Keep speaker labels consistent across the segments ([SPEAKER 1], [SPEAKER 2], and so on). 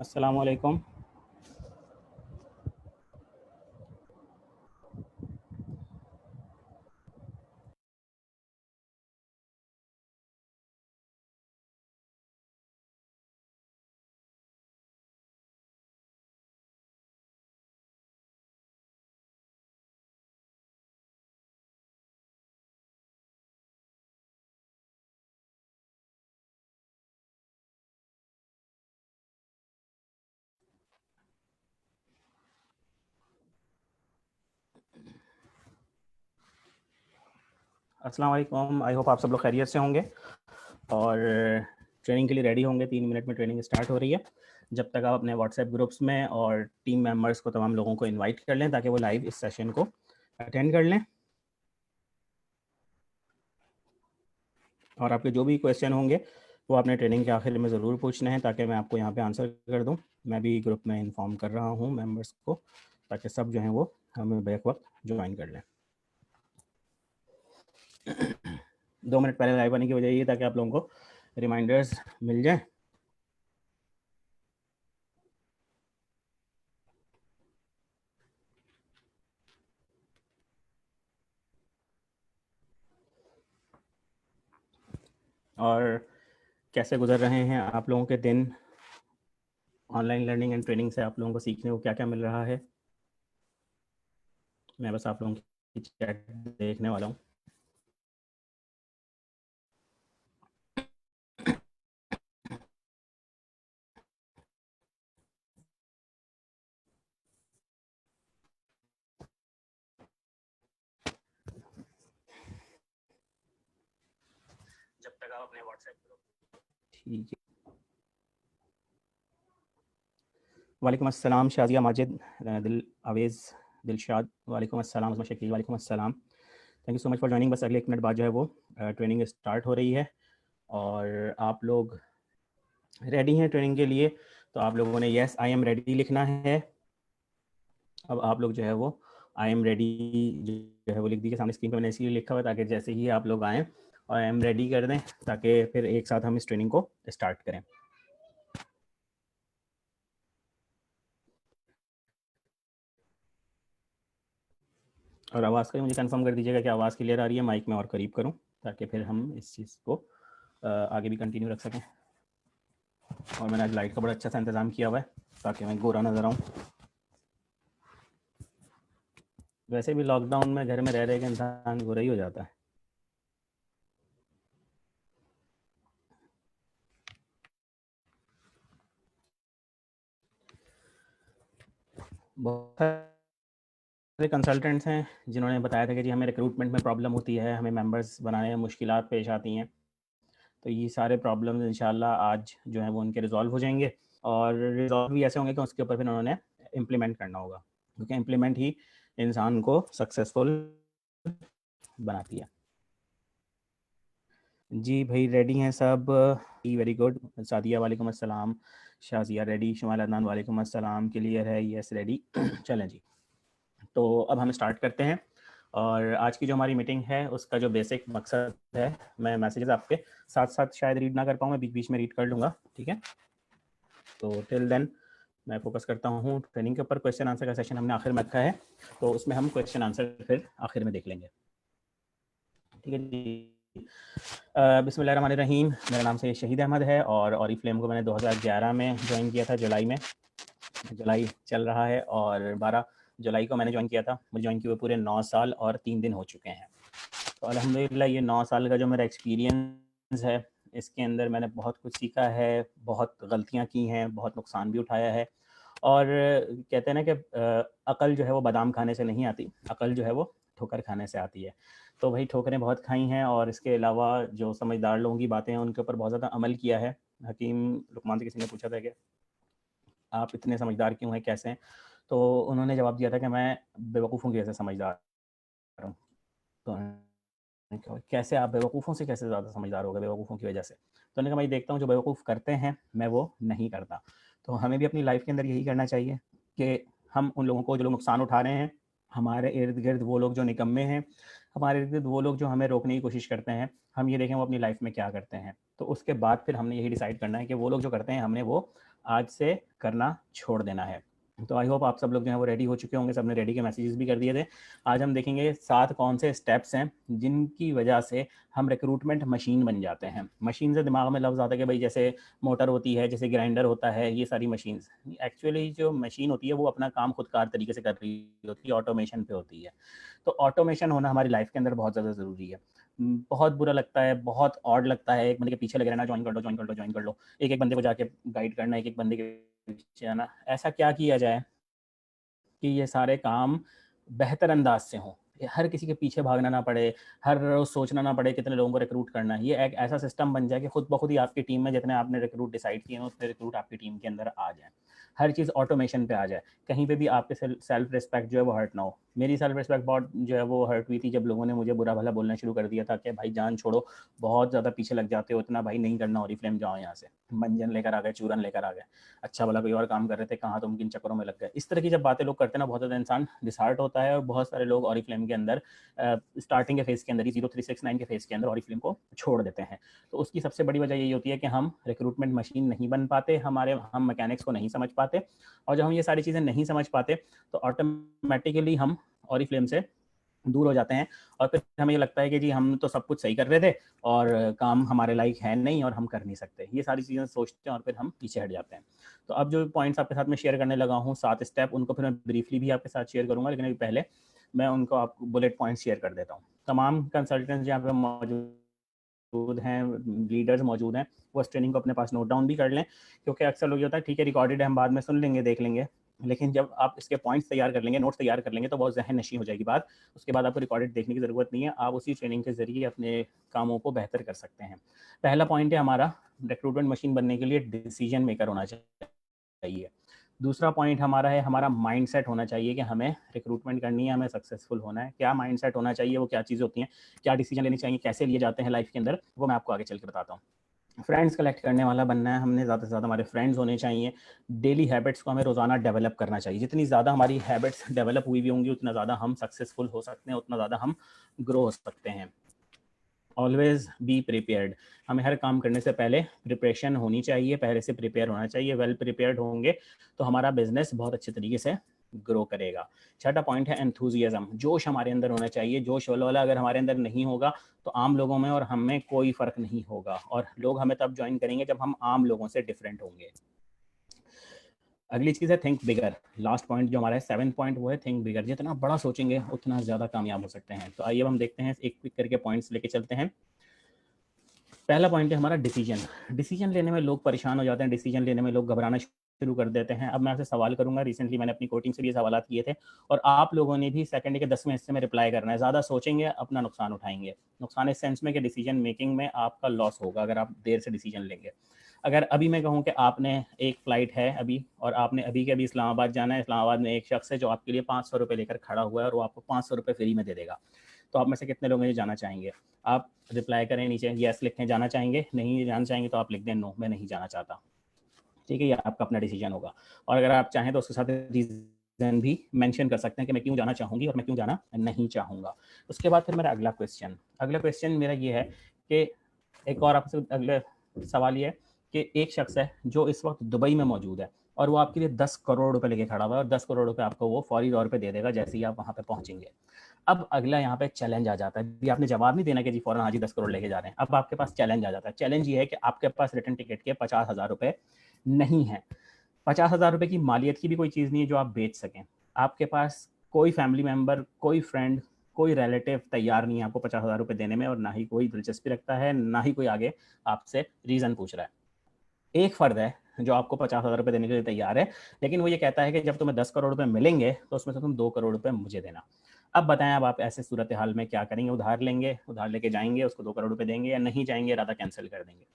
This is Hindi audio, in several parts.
[SPEAKER 1] अस्सलाम वालेकुम। अस्सलाम वालेकुम। आई होप आप सब लोग खैरियत से होंगे और ट्रेनिंग के लिए रेडी होंगे। 3 मिनट में ट्रेनिंग स्टार्ट हो रही है। जब तक आप अपने व्हाट्सएप ग्रुप्स में और टीम मेंबर्स को, तमाम लोगों को इनवाइट कर लें ताकि वो लाइव इस सेशन को अटेंड कर लें। और आपके जो भी क्वेश्चन होंगे वो आपने ट्रेनिंग के आखिर में ज़रूर पूछने हैं ताकि मैं आपको यहाँ पे आंसर कर दूँ। मैं भी ग्रुप में इन्फॉर्म कर रहा हूँ मेम्बर्स को ताकि सब जो हैं वो हमें बैक वक्त ज्वाइन कर लें। 2 मिनट पहले लाइव आने की वजह ये ताकि आप लोगों को रिमाइंडर्स मिल जाए। और कैसे गुजर रहे हैं आप लोगों के दिन। ऑनलाइन लर्निंग एंड ट्रेनिंग से आप लोगों को सीखने को क्या क्या मिल रहा है। मैं बस आप लोगों की चैट देखने वाला हूँ। जब तक आप अपने व्हाट्सएप ग्रुप, ठीक है। वालेकुम अस्सलाम शाजिया माजिद, दिल अवेज़, दिलशाद, वालेकुम अस्सलाम उस्मा शकील, वालेकुम अस्सलाम। Thank you so much for joining. बस अगले 1 मिनट बाद जो है वो ट्रेनिंग स्टार्ट हो रही है और आप लोग रेडी हैं ट्रेनिंग के लिए। तो आप लोगों ने येस आई एम रेडी लिखना है। अब आप लोग जो है वो आई एम रेडी जो है वो लिख दीजिए। सामने स्क्रीन पर मैंने इसलिए लिखा हुआ ताकि जैसे ही आप लोग आएँ और आई एम रेडी कर दें ताकि फिर एक साथ हम इस ट्रेनिंग को स्टार्ट करें। और आवाज़ का मुझे कंफर्म कर दीजिएगा कि आवाज़ क्लियर आ रही है। माइक में और करीब करूं ताकि फिर हम इस चीज़ को आगे भी कंटिन्यू रख सकें। और मैंने आज लाइट का बड़ा अच्छा सा इंतज़ाम किया हुआ है ताकि मैं गोरा नज़र आऊँ। वैसे भी लॉकडाउन में घर में रह रहे के इंसान गोरा ही हो जाता है। बहुत सारे कंसल्टेंट्स हैं जिन्होंने बताया था कि जी हमें रिक्रूटमेंट में प्रॉब्लम होती है, हमें मेंबर्स बनाने में मुश्किलात पेश आती हैं। तो ये सारे प्रॉब्लम्स इंशाल्लाह आज जो है वो उनके रिजॉल्व हो जाएंगे और रिजॉल्व भी ऐसे होंगे कि उसके ऊपर फिर उन्होंने इम्प्लीमेंट करना होगा, क्योंकि इम्प्लीमेंट ही इंसान को सक्सेसफुल बनाती है। जी भाई रेडी हैं सब। Very good. सादिया वालेकुम अस्सलाम। शाजिया रेडी। शुमाल अदनान वालेकुम अस्सलाम। क्लियर है, यस रेडी। चलें जी, तो अब हम स्टार्ट करते हैं। और आज की जो हमारी मीटिंग है उसका जो बेसिक मकसद है, मैं मैसेजेस आपके साथ साथ शायद रीड ना कर पाऊँ, मैं बीच बीच में रीड कर लूँगा, ठीक है। तो टिल देन मैं फोकस करता हूँ ट्रेनिंग के ऊपर। क्वेश्चन आंसर का सेशन हमने आखिर में रखा है, तो उसमें हम क्वेश्चन आंसर फिर आखिर में देख लेंगे, ठीक है जी। बिस्मिल्लाहिर्रहमानिर्रहीम। मेरा नाम से शहीद अहमद है और फ्लेम को मैंने 2011 में ज्वाइन किया था, जुलाई में। जुलाई चल रहा है और 12 जुलाई को मैंने ज्वाइन किया था। मुझे ज्वाइन किए हुए पूरे 9 साल और 3 दिन हो चुके हैं। तो अल्हम्दुलिल्लाह ये 9 साल का जो मेरा एक्सपीरियंस है, इसके अंदर मैंने बहुत कुछ सीखा है, बहुत गलतियाँ की हैं, बहुत नुकसान भी उठाया है। और कहते हैं ना कि अकल जो है वो बादाम खाने से नहीं आती, अकल जो है वो ठोकर खाने से आती है। तो वही ठोकरें बहुत खाई हैं और इसके अलावा जो समझदार लोगों की बातें हैं उनके ऊपर बहुत ज़्यादा अमल किया है। हकीम लुकमान से किसी ने पूछा था कि आप इतने समझदार क्यों हैं, कैसे हैं? तो उन्होंने जवाब दिया था कि मैं बेवकूफ़ों की वजह से समझदार हूँ। तो मैंने कहा कैसे आप बेवकूफ़ों से कैसे ज़्यादा समझदार हो गए बेवकूफ़ों की वजह से? तो उन्होंने कहा मैं देखता हूँ जो बेवकूफ़ करते हैं मैं वो नहीं करता। तो हमें भी अपनी लाइफ के अंदर यही करना चाहिए कि हम उन लोगों को, जो लोग नुकसान उठा रहे हैं, हमारे इर्द गिर्द वो लोग जो निकम्मे हैं, हमारे इर्द गिर्द वो लोग जो हमें रोकने की कोशिश करते हैं, हम ये देखें वो अपनी लाइफ में क्या करते हैं। तो उसके बाद फिर हमने यही डिसाइड करना है कि वो लोग जो करते हैं हमने वो आज से करना छोड़ देना है। तो आई होप आप सब लोग जो है वो रेडी हो चुके होंगे, सबने रेडी के मैसेजेस भी कर दिए थे। आज हम देखेंगे 7 कौन से स्टेप्स हैं जिनकी वजह से हम रिक्रूटमेंट मशीन बन जाते हैं। मशीन से दिमाग में लफ्ज़ आता है कि भाई जैसे मोटर होती है, जैसे ग्राइंडर होता है, ये सारी मशीन्स। एक्चुअली जो मशीन होती है वो अपना काम खुदकार तरीके से कर रही होती है, ऑटोमेशन पे होती है। तो ऑटोमेशन होना हमारी लाइफ के अंदर बहुत ज़्यादा ज़रूरी है। बहुत बुरा लगता है, बहुत ऑड लगता है एक बंदे के पीछे लगे रहना, ज्वाइन कर लो, ज्वाइन कर लो, ज्वाइन कर लो। एक-एक बंदे को जाके गाइड करना, एक-एक बंदे के पीछे आना। ऐसा क्या किया जाए कि ये सारे काम बेहतर अंदाज से हों, हर किसी के पीछे भागना ना पड़े, हर रोज़ सोचना ना पड़े कितने लोगों को रिक्रूट करना है। ये एक ऐसा सिस्टम बन जाए कि खुद ब खुद ही आपकी टीम में जितने आपने रिक्रूट डिसाइड किए हैं, उतने रिक्रूट आपकी टीम के अंदर आ जाएँ। हर चीज़ ऑटोमेशन पे आ जाए, कहीं पे भी आपके सेल्फ रिस्पेक्ट जो है वो हर्ट ना हो। मेरी सेल्फ रिस्पेक्ट बहुत जो है वो हर्ट हुई थी जब लोगों ने मुझे बुरा-भला बोलना शुरू कर दिया था कि भाई जान छोड़ो, बहुत ज़्यादा पीछे लग जाते हो, इतना भाई नहीं करना, ओरिफ्लेम जाओ यहाँ से। मंजन लेकर आ गए, चूरन लेकर आ गए। अच्छा भला कोई और काम कर रहे थे, कहाँ तुम किन चक्करों में लग गए। इस तरह की जब बातें लोग करते हैं ना, बहुत ज़्यादा इंसान डिसहार्ट होता है और बहुत सारे लोग ओरिफ्लेम के अंदर स्टार्टिंग के फेज़ के अंदर ही 0369 के फेज़ के अंदर ओरिफ्लेम को छोड़ देते हैं। तो उसकी सबसे बड़ी वजह यही होती है कि हम रिक्रूटमेंट मशीन नहीं बन पाते, हम मैकेनिक्स को नहीं समझ पाते, और जब हम ये सारी चीज़ें नहीं समझ पाते तो ऑटोमेटिकली हम ओरिफ्लेम से दूर हो जाते हैं और फिर हमें ये लगता है कि जी हम तो सब कुछ सही कर रहे थे और काम हमारे लायक है नहीं और हम कर नहीं सकते। ये सारी चीज़ें सोचते हैं और फिर हम पीछे हट जाते हैं। तो अब जो पॉइंट्स आपके साथ में शेयर करने लगा हूँ 7 स्टेप, उनको फिर मैं ब्रीफली भी आपके साथ शेयर करूँगा, लेकिन अभी पहले मैं उनको आपको बुलेट पॉइंट्स शेयर कर देता हूँ। तमाम कंसल्टेंट्स यहाँ पे मौजूद हैं, लीडर्स मौजूद हैं, वो इस ट्रेनिंग को अपने पास नोट डाउन भी कर लें, क्योंकि अक्सर लोग ये होता है ठीक है रिकॉर्डेड है, हम बाद में सुन लेंगे, देख लेंगे, लेकिन जब आप इसके पॉइंट्स तैयार कर लेंगे, नोट्स तैयार कर लेंगे तो बहुत ज़हन नशीं हो जाएगी बात। उसके बाद आपको रिकॉर्डेड देखने की ज़रूरत नहीं है, आप उसी ट्रेनिंग के ज़रिए अपने कामों को बेहतर कर सकते हैं। पहला पॉइंट है हमारा, रिक्रूटमेंट मशीन बनने के लिए डिसीजन मेकर होना चाहिए। दूसरा पॉइंट हमारा है, हमारा माइंडसेट होना चाहिए कि हमें रिक्रूटमेंट करनी है, हमें सक्सेसफुल होना है। क्या माइंडसेट होना चाहिए, वो क्या चीज़ें होती हैं, क्या डिसीजन लेने चाहिए, कैसे लिए जाते हैं लाइफ के अंदर, वो मैं आपको आगे चल के बताता हूँ। फ्रेंड्स कलेक्ट करने वाला बनना है, हमने ज़्यादा से ज़्यादा हमारे फ्रेंड्स होने चाहिए। डेली हैबिट्स को हमें रोज़ाना डेवलप करना चाहिए। जितनी ज़्यादा हमारी हैबिट्स डेवलप हुई हुई होंगी, उतना ज़्यादा हम सक्सेसफुल हो सकते हैं, उतना ज़्यादा हम ग्रो हो सकते हैं। ऑलवेज बी प्रिपेयर्ड, हमें हर काम करने से पहले प्रिपरेशन होनी चाहिए, पहले से प्रिपेयर होना चाहिए। वेल प्रिपेयर्ड होंगे तो हमारा बिजनेस बहुत अच्छे तरीके से ग्रो करेगा। छठा पॉइंट है एंथुजियाज्म, जोश हमारे अंदर होना चाहिए। जोश वाला अगर हमारे अंदर नहीं होगा तो आम लोगों में और हम में कोई फ़र्क नहीं होगा, और लोग हमें तब ज्वाइन करेंगे जब हम आम लोगों से डिफरेंट होंगे। अगली चीज़ है थिंक बिगर। लास्ट पॉइंट जो हमारा है 7th पॉइंट, वो है थिंक बिगर। जितना बड़ा सोचेंगे उतना ज़्यादा कामयाब हो सकते हैं। तो आइए हम देखते हैं, एक एक करके पॉइंट्स लेके चलते हैं। पहला पॉइंट है हमारा डिसीजन। डिसीजन लेने में लोग परेशान हो जाते हैं, डिसीजन लेने में लोग घबराना शुरू कर देते हैं। अब मैं आपसे सवाल करूंगा, रिसेंटली मैंने अपनी कोचिंग से भी ये सवाल किए थे और आप लोगों ने भी सेकंड के 10वें हिस्से में रिप्लाई करना है। ज़्यादा सोचेंगे अपना नुकसान उठाएंगे। नुकसान इस सेंस में कि डिसीजन मेकिंग में आपका लॉस होगा अगर आप देर से डिसीजन लेंगे। अगर अभी मैं कहूँ कि आपने एक फ़्लाइट है अभी और आपने अभी के अभी इस्लामाबाद जाना है, इस्लामाबाद में एक शख्स है जो आपके लिए 500 रुपये लेकर खड़ा हुआ है और वो आपको 500 रुपये फ्री में दे देगा, तो आप में से कितने लोग हैं जो जाना चाहेंगे? आप रिप्लाई करें नीचे, येस लिखें जाना चाहेंगे, नहीं जाना चाहेंगे तो आप लिख दें नो मैं नहीं जाना चाहता। ठीक है, ये आपका अपना डिसीजन होगा। और अगर आप चाहें तो उसके साथ रीज़न भी मेंशन कर सकते हैं कि मैं क्यों जाना चाहूँगी और मैं क्यों जाना नहीं चाहूँगा। उसके बाद फिर मेरा अगला क्वेश्चन मेरा ये है कि एक और आपसे अगले सवाल ये है कि एक शख्स है जो इस वक्त दुबई में मौजूद है और वो आपके लिए 10 करोड़ रुपए लेके खड़ा हुआ है और 10 करोड़ रुपए आपको वो फौरी तौर पे दे देगा जैसे ही आप वहाँ पे पहुँचेंगे। अब अगला यहाँ पे चैलेंज आ जाता है। अभी आपने जवाब नहीं देना कि जी फौरन हाँ जी 10 करोड़ लेके जा रहे हैं। अब आपके पास चैलेंज आ जाता है। चैलेंज ये है कि आपके पास रिटर्न टिकट के 50,000 रुपए नहीं है। 50,000 रुपए की मालियत की भी कोई चीज़ नहीं है जो आप बेच सकें। आपके पास कोई फैमिली मेंबर, कोई फ्रेंड, कोई रिलेटिव तैयार नहीं है आपको 50,000 रुपए देने में, और ना ही कोई दिलचस्पी रखता है, ना ही कोई आगे आपसे रीज़न पूछ रहा है। एक फ़र्द है जो आपको 50,000 रुपए देने के लिए तैयार है, लेकिन वो ये कहता है कि जब तुम्हें 10 करोड़ रुपए मिलेंगे तो उसमें से तुम 2 करोड़ रुपए मुझे देना। अब बताएं, अब आप ऐसे सूरत हाल में क्या करेंगे? उधार लेंगे, उधार लेके जाएंगे, उसको 2 करोड़ रुपए देंगे, या नहीं जाएंगे, इरादा कैंसिल कर देंगे?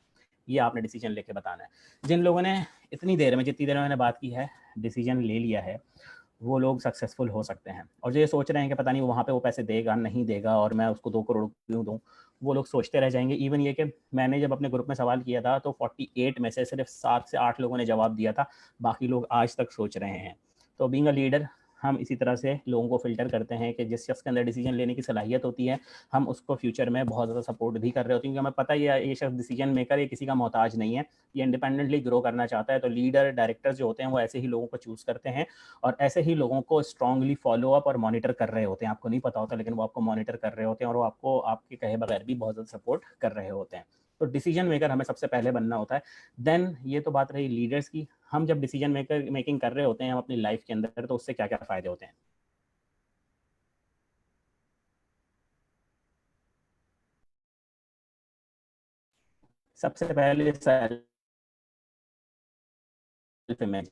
[SPEAKER 1] ये आपने डिसीजन लेके बताना है। जिन लोगों ने इतनी देर में, जितनी देर में मैंने बात की है, डिसीजन ले लिया है, वो लोग सक्सेसफुल हो सकते हैं। और जो ये सोच रहे हैं कि पता नहीं वो वहाँ पे वो पैसे देगा नहीं देगा और मैं उसको 2 करोड़ क्यों दूँ, वो लोग सोचते रह जाएंगे। इवन ये कि मैंने जब अपने ग्रुप में सवाल किया था तो 48 में से सिर्फ 7 से 8 लोगों ने जवाब दिया था, बाकी लोग आज तक सोच रहे हैं। तो बीइंग अ लीडर हम इसी तरह से लोगों को फ़िल्टर करते हैं कि जिस शख्स के अंदर डिसीजन लेने की सलाहियत होती है, हम उसको फ्यूचर में बहुत ज़्यादा सपोर्ट भी कर रहे होते हैं, क्योंकि हमें पता ही है ये शख्स डिसीजन मेकर, ये किसी का मोहताज नहीं है, ये इंडिपेंडेंटली ग्रो करना चाहता है। तो लीडर, डायरेक्टर जो होते हैं वो ऐसे ही लोगों को चूज़ करते हैं और ऐसे ही लोगों को स्ट्रांगली फॉलो अप और मॉनिटर कर रहे होते हैं। आपको नहीं पता होता, लेकिन वो आपको मॉनिटर कर रहे होते हैं और वो आपको आपके कहे बगैर भी बहुत ज़्यादा सपोर्ट कर रहे होते हैं। तो डिसीजन मेकर हमें सबसे पहले बनना होता है। देन ये तो बात रही लीडर्स की। हम जब डिसीजन मेकिंग कर रहे होते हैं हम अपनी लाइफ के अंदर, तो उससे क्या क्या फ़ायदे होते हैं? सबसे पहले सेल्फ इमेज।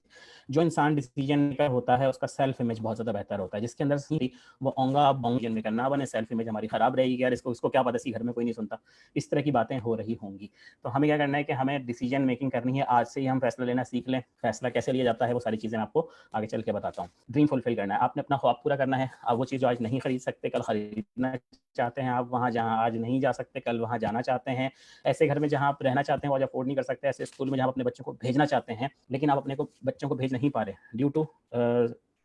[SPEAKER 1] जो इंसान डिसीजन मेकर होता है उसका सेल्फ इमेज बहुत ज़्यादा बेहतर होता है, जिसके अंदर सी वो ओंगा आप बोंग डिसीजन मेकर ना बने, सेल्फ इमेज हमारी खराब रहेगी, यार इसको इसको क्या पता, इसी घर में कोई नहीं सुनता, इस तरह की बातें हो रही होंगी। तो हमें क्या करना है कि हमें डिसीजन मेकिंग करनी है, आज से ही हम फैसला लेना सीख लें। फैसला कैसे लिया जाता है वो सारी चीज़ें मैं आपको आगे चल के बताता हूँ। ड्रीम फुलफिल करना है, आपने अपना ख्वाब पूरा करना है। आप वो चीज़ जो आज नहीं खरीद सकते कल खरीदना चाहते हैं, आप वहाँ जहाँ आज नहीं जा सकते कल वहाँ जाना चाहते हैं, ऐसे घर में जहाँ आप रहना चाहते हैं वो आज अफोर्ड नहीं कर सकते, ऐसे स्कूल में जहाँ आप अपने बच्चों को भेजना चाहते हैं लेकिन आप अपने को बच्चों को भेज नहीं पा रहे ड्यू टू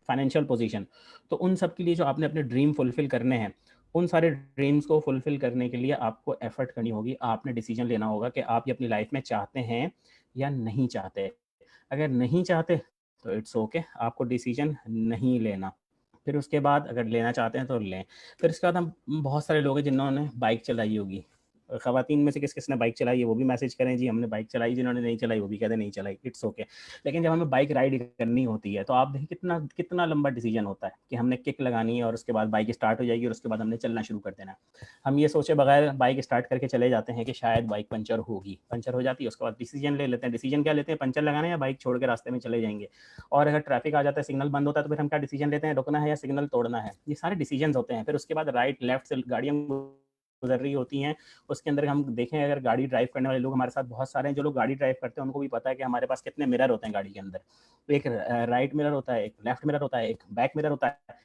[SPEAKER 1] फाइनेंशियल पोजीशन। तो उन सब के लिए जो आपने अपने ड्रीम फुलफिल करने हैं, उन सारे ड्रीम्स को फुलफिल करने के लिए आपको एफर्ट करनी होगी, आपने डिसीजन लेना होगा कि आप ये अपनी लाइफ में चाहते हैं या नहीं चाहते। अगर नहीं चाहते तो इट्स ओके, आपको डिसीजन नहीं लेना। फिर उसके बाद अगर लेना चाहते हैं तो लें। फिर इसके बाद हम बहुत सारे लोग हैं जिन्होंने बाइक चलाई होगी, ख़वातीन में से किस किसने बाइक चलाई है वो भी मैसेज करें जी हमने बाइक चलाई, जिन्होंने नहीं चलाई वो भी कहते नहीं चलाई, इट्स ओके। लेकिन जब हमें बाइक राइड करनी होती है तो आप देखिए कितना कितना लंबा डिसीजन होता है कि हमने किक लगानी है और उसके बाद बाइक स्टार्ट हो जाएगी और उसके बाद हमने चलना शुरू कर देना है। हम ये सोचे बगैर बाइक स्टार्ट करके चले जाते हैं कि शायद बाइक पंचर होगी, पंचर हो जाती है, उसके बाद डिसीजन ले लेते हैं। डिसीजन क्या लेते हैं? पंचर लगाना है या बाइक छोड़ के रास्ते में चले जाएंगे। और अगर ट्रैफिक आ जाता है, सिग्नल बंद होता है, तो फिर हम क्या डिसीजन लेते हैं? रुकना है या सिग्नल तोड़ना है? ये सारे डिसीजन होते हैं। फिर उसके बाद राइट लेफ्ट से गाड़ियाँ गुजर रही होती हैं, उसके अंदर हम देखें अगर गाड़ी ड्राइव करने वाले लोग हमारे साथ बहुत सारे हैं, जो लोग गाड़ी ड्राइव करते हैं उनको भी पता है कि हमारे पास कितने मिरर होते हैं गाड़ी के अंदर। तो एक राइट मिरर होता है, एक लेफ्ट मिरर होता है, एक बैक मिरर होता है।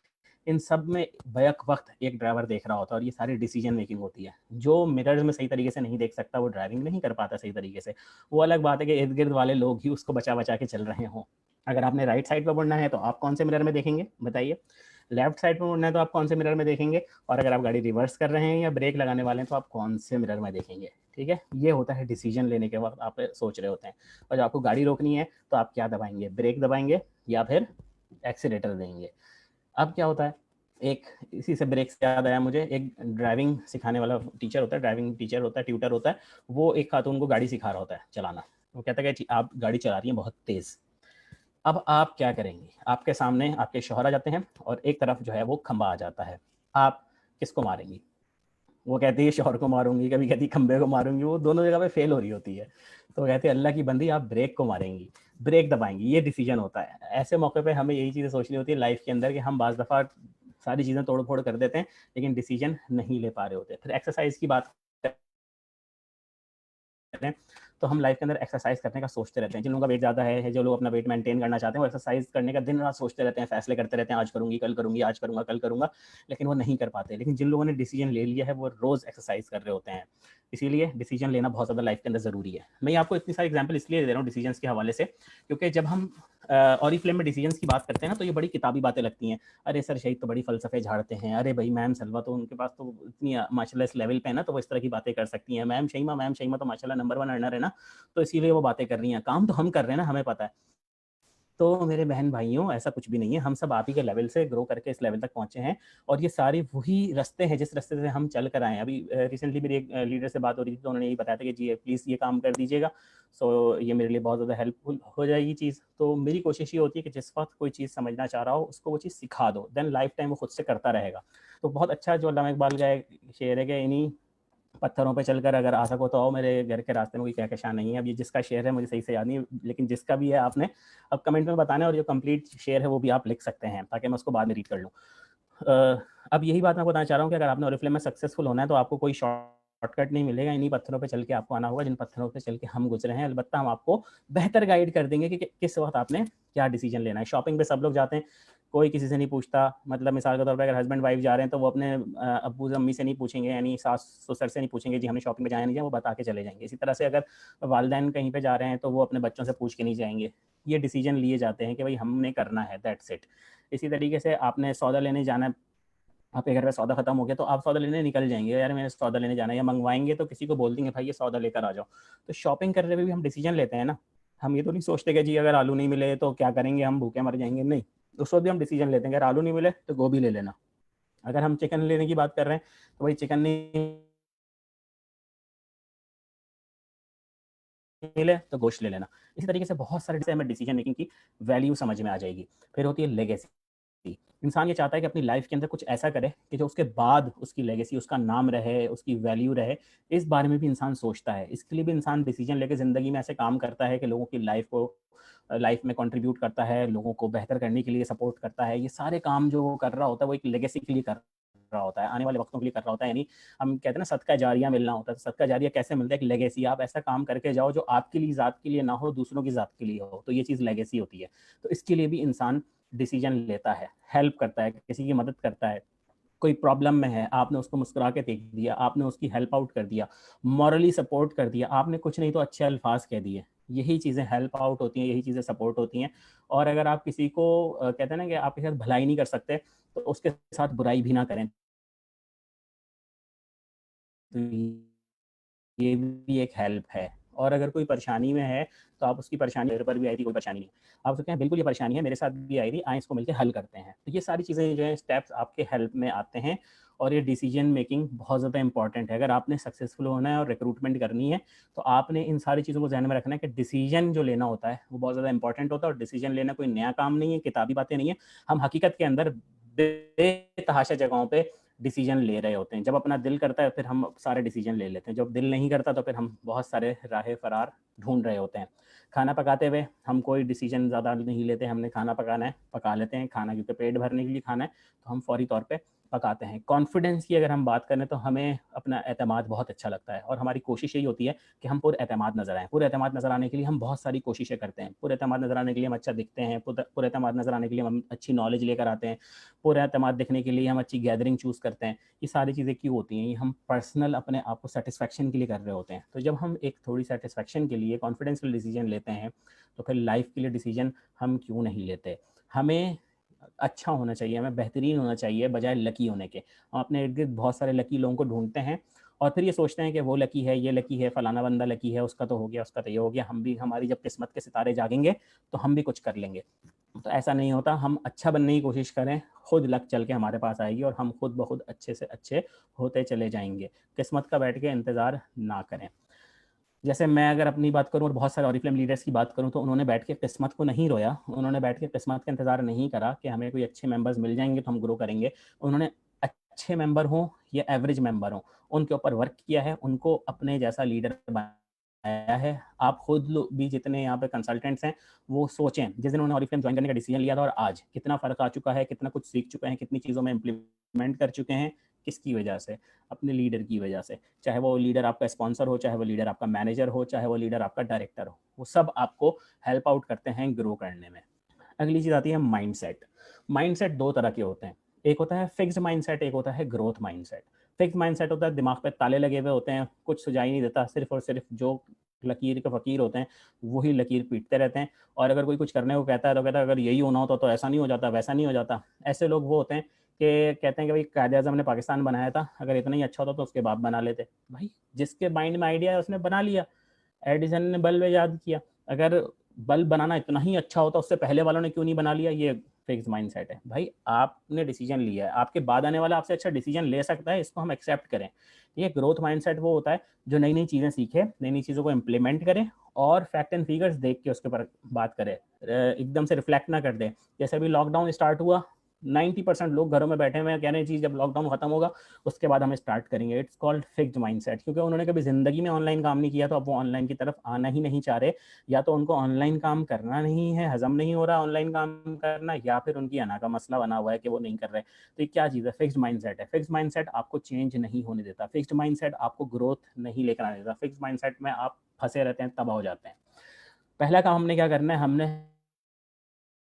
[SPEAKER 1] इन सब में बैक वक्त एक ड्राइवर देख रहा होता है और ये सारी डिसीजन मेकिंग होती है। जो मिरर्स में सही तरीके से नहीं देख सकता वो ड्राइविंग नहीं कर पाता सही तरीके से। वो अलग बात है कि इर्द गिर्द वाले लोग ही उसको बचा बचा के चल रहे हों। अगर आपने राइट साइड पर मुड़ना है तो आप कौन से मिरर में देखेंगे बताइए? लेफ्ट साइड पर मुड़ना है तो आप कौन से मिरर में देखेंगे? और अगर आप गाड़ी रिवर्स कर रहे हैं या ब्रेक लगाने वाले हैं तो आप कौन से मिरर में देखेंगे? ठीक है, ये होता है डिसीजन लेने के वक्त आप सोच रहे होते हैं। और जब आपको गाड़ी रोकनी है तो आप क्या दबाएंगे? ब्रेक दबाएंगे या फिर एक्सीलेटर देंगे? अब क्या होता है, एक इसी से ब्रेक से याद आया मुझे, एक ड्राइविंग सिखाने वाला टीचर होता है, ड्राइविंग टीचर होता है, ट्यूटर होता है। वो एक खातून को गाड़ी सिखा रहा होता है चलाना। वो कहता है कि आप गाड़ी चला रही हैं बहुत तेज़। अब आप क्या करेंगे? आपके सामने आपके शौहर आ जाते हैं और एक तरफ जो है वो खंबा आ जाता है। आप किसको मारेंगी? वो कहती है शौहर को मारूंगी, कभी कहती खंबे को मारूंगी, वो दोनों जगह पे फेल हो रही होती है। तो कहते हैं अल्लाह की बंदी आप ब्रेक को मारेंगी, ब्रेक दबाएंगी। ये डिसीजन होता है। ऐसे मौके पे हमें यही चीज़ें सोचनी होती है लाइफ के अंदर कि हम बाज़ दफ़ा सारी चीज़ें तोड़ फोड़ कर देते हैं लेकिन डिसीजन नहीं ले पा रहे होते। फिर एक्सरसाइज की बात करें तो हम लाइफ के अंदर एक्सरसाइज करने का सोचते रहते हैं। जिन लोगों का वेट ज़्यादा है, जो लोग अपना वेट मेंटेन करना चाहते हैं, वो एक्सरसाइज करने का दिन रात सोचते रहते हैं, फैसले करते रहते हैं, आज करूंगी, कल करूंगी, आज करूंगा, कल करूंगा, लेकिन वो नहीं कर पाते। लेकिन जिन लोगों ने डिसीजन ले लिया है वो रोज़ एक्सरसाइज कर रहे होते हैं। इसीलिए डिसीजन लेना बहुत ज़्यादा लाइफ के अंदर ज़रूरी है। मैं आपको इतनी सारी एग्जाम्पल इसलिए दे रहा हूँ डिसीजन के हवाले से, क्योंकि जब हम ऑरिफ्लेम में डिसीजन की बात करते हैं ना तो ये बड़ी किताबी बातें लगती हैं। अरे सर शहीद तो बड़ी फ़लसफ़े झाड़ते हैं, अरे भाई मैम सलवा तो उनके पास तो इतनी माशाल्लाह इस लेवल पे है ना तो वो इस तरह की बातें कर सकती हैं। मैम शहीमा तो माशाल्लाह नंबर 1 अर्नर है ना, तो इसीलिए वो बातें कर रही हैं। काम तो हम कर रहे हैं ना, हमें पता है। तो मेरे बहन भाइयों ऐसा कुछ भी नहीं है, हम सब आप ही के लेवल से ग्रो करके इस लेवल तक पहुँचे हैं और ये सारे वही रास्ते हैं जिस रास्ते से हम चल कर आए हैं। अभी रिसेंटली मेरी एक लीडर से बात हो रही थी तो उन्होंने यही बताया था कि जी प्लीज़ ये काम कर दीजिएगा, सो ये मेरे लिए बहुत ज़्यादा हेल्पफुल हो जाएगी चीज़। तो मेरी कोशिश ये होती है कि जिस वक्त कोई चीज़ समझना चाह रहा हो उसको वो चीज़ सिखा दो, देन लाइफ टाइम वो खुद से करता रहेगा। तो बहुत अच्छा जो अल्लामा इकबाल का एक शेर है कि इन्हीं पत्थरों पे चलकर अगर आ सको तो आओ, मेरे घर के रास्ते में कोई कहकशां नहीं है। अब ये जिसका शेर है मुझे सही से याद नहीं है, लेकिन जिसका भी है आपने अब कमेंट में बताना है और जो कंप्लीट शेर है वो भी आप लिख सकते हैं ताकि मैं उसको बाद में रीड कर लूँ। अब यही बात मैं बताना चाह रहा हूँ कि अगर आपने ओरिफ्लेम में सक्सेसफुल होना है तो आपको कोई शॉर्टकट नहीं मिलेगा, इन्हीं पत्थरों पे चल के आपको आना होगा जिन पत्थरों पे चल के हम गुजरे हैं। अलबत्ता हम आपको बेहतर गाइड कर देंगे कि किस वक्त आपने क्या डिसीजन लेना है। शॉपिंग पे सब लोग जाते हैं, कोई किसी से नहीं पूछता। मतलब मिसाल के तौर पर अगर हस्बैंड वाइफ जा रहे हैं तो वो अपने अब्बू अम्मी से नहीं पूछेंगे, यानी सास ससुर से नहीं पूछेंगे जी हमें शॉपिंग पे जाया नहीं जाए, वो बता के चले जाएंगे। इसी तरह से अगर वालदैन कहीं पे जा रहे हैं तो वो अपने बच्चों से पूछ के नहीं जाएंगे। ये डिसीजन लिए जाते हैं कि भाई हमने करना है, दैट्स इट। इसी तरीके से आपने सौदा लेने जाना है, आपके घर में सौदा खत्म हो गया तो आप सौदा लेने निकल जाएंगे, यार मैंने सौदा लेने जाना है, या मंगवाएंगे तो किसी को बोल देंगे भाई ये सौदा लेकर आ जाओ। तो शॉपिंग करने में भी हम डिसीजन लेते हैं ना, हम ये तो नहीं सोचते कि जी अगर आलू नहीं मिले तो क्या करेंगे, हम भूखे मर जाएंगे, नहीं। उस वक्त भी हम डिसीजन लेते हैं, अगर आलू नहीं मिले तो गोभी ले लेना। अगर हम चिकन लेने की बात कर रहे हैं तो भाई चिकन नहीं मिले तो गोश्त ले लेना। इसी तरीके से बहुत सारे से हमें डिसीजन मेकिंग की वैल्यू समझ में आ जाएगी। फिर होती है लेगेसी। इंसान ये चाहता है कि अपनी लाइफ के अंदर कुछ ऐसा करे कि जो उसके बाद उसकी लेगेसी, उसका नाम रहे, उसकी वैल्यू रहे। इस बारे में भी इंसान सोचता है, इसके लिए भी इंसान डिसीजन लेकर ज़िंदगी में ऐसे काम करता है कि लोगों की लाइफ में कंट्रीब्यूट करता है, लोगों को बेहतर करने के लिए सपोर्ट करता है। ये सारे काम जो वो कर रहा होता है वो एक लेगेसी के लिए कर रहा होता है, आने वाले वक्तों के लिए कर रहा होता है। यानी हम कहते हैं ना सदका जारिया मिलना होता है, तो सदका जारिया कैसे मिलता है, एक लेगेसी। आप ऐसा काम करके जाओ जो आपके लिए ज़ात के लिए ना हो, दूसरों की ज़ात के लिए हो, तो ये चीज़ लेगेसी होती है। तो इसके लिए भी इंसान डिसीजन लेता है, हेल्प करता है, किसी की मदद करता है। कोई प्रॉब्लम में है, आपने उसको मुस्कुरा के देख दिया, आपने उसकी हेल्प आउट कर दिया, मॉरली सपोर्ट कर दिया, आपने कुछ नहीं तो अच्छे अल्फाज कह दिए। यही चीज़ें हेल्प आउट होती हैं, यही चीज़ें सपोर्ट होती हैं। और अगर आप किसी को कहते हैं ना कि आपके साथ भलाई नहीं कर सकते तो उसके साथ बुराई भी ना करें। तो ये भी एक हेल्प है। और अगर कोई परेशानी में है तो आप उसकी परेशानी, मेरे पर भी आई थी कोई परेशानी नहीं, आप उसको कहें बिल्कुल ये परेशानी है मेरे साथ भी आई थी, आए इसको मिलकर हल करते हैं। तो ये सारी चीज़ें जो है स्टेप्स आपके हेल्प में आते हैं। और ये डिसीजन मेकिंग बहुत ज़्यादा इंपॉर्टेंट है। अगर आपने सक्सेसफुल होना है और रिक्रूटमेंट करनी है तो आपने इन सारी चीज़ों को ध्यान में रखना है कि डिसीजन जो लेना होता है वो बहुत ज़्यादा इंपॉर्टेंट होता है। और डिसीजन लेना कोई नया काम नहीं है, किताबी बातें नहीं है। हम हकीकत के अंदर बेतहाशा जगहों पे डिसीजन ले रहे होते हैं। जब अपना दिल करता है फिर हम सारे डिसीजन ले लेते हैं, जब दिल नहीं करता तो फिर हम बहुत सारे राह फरार ढूंढ रहे होते हैं। खाना पकाते हुए हम कोई डिसीजन ज़्यादा नहीं लेते, हमने खाना पकाना है पका लेते हैं, खाना क्योंकि पेट भरने के लिए खाना है तो हम फौरी तौर पे पकाते हैं। कॉन्फिडेंस की अगर हम बात करें तो हमें अपना एतमाद बहुत अच्छा लगता है और हमारी कोशिश यही होती है कि हम पुरएतमाद नज़र आएँ। पुरएतमाद नज़र आने के लिए हम बहुत सारी कोशिशें करते हैं। पुरएतमाद नज़र आने के लिए हम अच्छा दिखते हैं, पुरएतमाद नज़र आने के लिए हम अच्छी नॉलेज लेकर आते हैं, पुरएतमाद दिखने के लिए हम अच्छी गैदरिंग चूज़ करते हैं। ये सारी चीज़ें क्यों होती हैं, ये हम पर्सनल अपने आप को सेटिस्फेक्शन के लिए कर रहे होते हैं। तो जब हम एक थोड़ी सेटिस्फेक्शन के लिए कॉन्फिडेंशियल डिसीजन लेते हैं तो फिर लाइफ के लिए डिसीजन हम क्यों नहीं लेते। हमें अच्छा होना चाहिए, हमें बेहतरीन होना चाहिए बजाय लकी होने के। हम अपने इर्द गिर्द बहुत सारे लकी लोगों को ढूंढते हैं और फिर ये सोचते हैं कि वो लकी है, ये लकी है, फलाना बंदा लकी है, उसका तो हो गया, उसका तो ये हो गया, हम भी, हमारी जब किस्मत के सितारे जागेंगे तो हम भी कुछ कर लेंगे। तो ऐसा नहीं होता। हम अच्छा बनने की कोशिश करें, खुद लक चल के हमारे पास आएगी और हम खुद ब खुद अच्छे से अच्छे होते चले जाएंगे। किस्मत का बैठ के इंतज़ार ना करें। जैसे मैं अगर अपनी बात करूँ और बहुत सारे ऑरिफ्लेम लीडर्स की बात करूँ तो उन्होंने बैठ के किस्मत को नहीं रोया, उन्होंने बैठ के किस्मत का इंतज़ार नहीं करा कि हमें कोई अच्छे मेंबर्स मिल जाएंगे तो हम ग्रो करेंगे। उन्होंने अच्छे मेंबर हों या एवरेज मेंबर हों, उनके ऊपर वर्क किया है, उनको अपने जैसा लीडर बनाया है। आप खुद भी जितने यहाँ पे कंसल्टेंट्स हैं वो सोचें, जिस दिन उन्होंने ऑरिफ्लेम ज्वाइन करने का डिसीजन लिया था और आज कितना फ़र्क आ चुका है, कितना कुछ सीख चुके हैं, कितनी चीज़ों में इम्प्लीमेंट कर चुके हैं। किसकी वजह से? अपने लीडर की वजह से। चाहे वो लीडर आपका स्पॉन्सर हो, चाहे वो लीडर आपका मैनेजर हो, चाहे वो लीडर आपका डायरेक्टर हो, वो सब आपको हेल्प आउट करते हैं ग्रो करने में। अगली चीज़ आती है माइंडसेट। माइंडसेट दो तरह के होते हैं, एक होता है फिक्स्ड माइंडसेट, एक होता है ग्रोथ माइंडसेट। फिक्स्ड माइंडसेट होता है दिमाग पे ताले लगे हुए होते हैं, कुछ सुझाई नहीं देता, सिर्फ और सिर्फ जो लकीर के फ़कीर होते हैं वही लकीर पीटते रहते हैं। और अगर कोई कुछ करने को कहता है तो कहता है अगर यही होना होता तो ऐसा नहीं हो जाता, वैसा नहीं हो जाता। ऐसे लोग वो होते हैं कि कहते हैं कि भाई कायदे आज़म ने पाकिस्तान बनाया था, अगर इतना ही अच्छा होता तो उसके बाप बना लेते। भाई जिसके माइंड में आइडिया है उसने बना लिया। एडिसन ने बल्ब ईजाद किया, अगर बल्ब बनाना इतना ही अच्छा होता उससे पहले वालों ने क्यों नहीं बना लिया? ये फिक्स माइंडसेट है। भाई आपने डिसीजन लिया है, आपके बाद आने वाला आपसे अच्छा डिसीजन ले सकता है, इसको हम एक्सेप्ट करें। ये ग्रोथ माइंडसेट वो होता है जो नई नई चीज़ें सीखे, नई नई चीज़ों को इम्प्लीमेंट करे और फैक्ट एंड फिगर्स देख के उसके ऊपर बात करे, एकदम से रिफ्लेक्ट ना कर दे। जैसे अभी लॉकडाउन स्टार्ट हुआ, 90% लोग घरों में बैठे हुए हैं, कह रहे हैं चीज़ जब लॉकडाउन खत्म होगा उसके बाद हम स्टार्ट करेंगे। इट्स कॉल्ड फिक्स्ड माइंडसेट, क्योंकि उन्होंने कभी ज़िंदगी में ऑनलाइन काम नहीं किया तो अब वो ऑनलाइन की तरफ आना ही नहीं चाह रहे। या तो उनको ऑनलाइन काम करना नहीं है, हजम नहीं हो रहा ऑनलाइन काम करना, या फिर उनकी अना का मसला बना हुआ है कि वो नहीं कर रहे। तो ये क्या चीज़ है? फिक्स्ड माइंडसेट है। फिक्स्ड माइंडसेट आपको चेंज नहीं होने देता, फिक्स्ड माइंडसेट आपको ग्रोथ नहीं लेकर आने देता। फिक्स्ड माइंडसेट में आप फंसे रहते हैं, तबाह हो जाते हैं। पहला काम हमने क्या करना है, हमने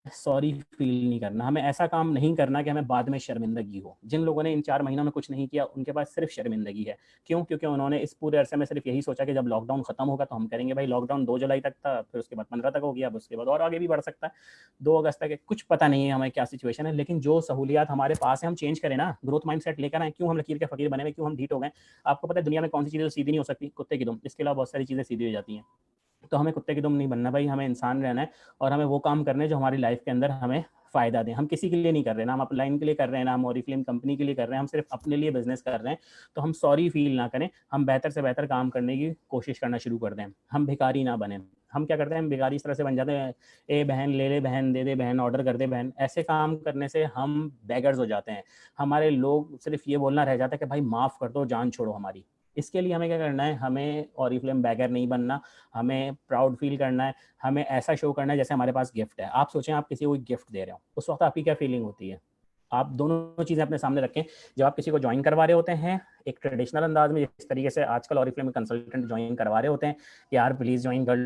[SPEAKER 1] सॉरी फील नहीं करना, हमें ऐसा काम नहीं करना कि हमें बाद में शर्मिंदगी हो। जिन लोगों ने इन 4 महीनों में कुछ नहीं किया, उनके पास सिर्फ शर्मिंदगी है। क्यों? क्योंकि उन्होंने इस पूरे अरसे में सिर्फ यही सोचा कि जब लॉकडाउन खत्म होगा तो हम करेंगे। भाई लॉकडाउन 2 जुलाई तक था, फिर उसके बाद 15 तक हो गया, अब उसके बाद और आगे भी बढ़ सकता है, 2 अगस्त तक है, कुछ पता नहीं है हमें क्या सिचुएशन है। लेकिन जो सहूलियात हमारे पास है हम चेंज करें ना, ग्रोथ माइंडसेट लेकर आए। क्यों हम लकीर के फकीर बने हुए, क्यों हम ढीठ हो गए? आपको पता है दुनिया में कौन सी चीज़ें सीधी नहीं हो सकती? कुत्ते की दुम। इसके अलावा बहुत सारी चीज़ें सीधी हो जाती हैं। तो हमें कुत्ते की दुम नहीं बनना भाई, हमें इंसान रहना है और हमें वो काम करने हैं जो हमारी लाइफ के अंदर हमें फ़ायदा दें। हम किसी के लिए नहीं कर रहे, ना हम अपलाइन के लिए कर रहे हैं, ना हम ओरिफ्लेम कंपनी के लिए कर रहे हैं, हम सिर्फ अपने लिए बिजनेस कर रहे हैं। तो हम सॉरी फील ना करें, हम बेहतर से बेहतर काम करने की कोशिश करना शुरू कर दें, हम भिखारी ना बने। हम क्या करते हैं, हम भिखारी इस तरह से बन जाते हैं, ए बहन ले ले बहन, दे दे बहन, ऑर्डर कर दे बहन। ऐसे काम करने से हम बेगर्स हो जाते हैं। हमारे लोग सिर्फ ये बोलना रह जाता है कि भाई माफ़ कर दो, जान छोड़ो हमारी। इसके लिए हमें क्या करना है, हमें ओरिफ्लेम बैगर नहीं बनना, हमें प्राउड फील करना है, हमें ऐसा शो करना है जैसे हमारे पास गिफ्ट है। आप सोचें आप किसी को गिफ्ट दे रहे हो, उस वक्त आपकी क्या फीलिंग होती है? आप दोनों चीज़ें अपने सामने रखें। जब आप किसी को ज्वाइन करवा रहे होते हैं एक ट्रेडिशनल अंदाज में, जिस तरीके से आजकल ओरिफ्लेम में कंसल्टेंट ज्वाइन करवा रहे होते हैं कि यार प्लीज़ ज्वाइन कर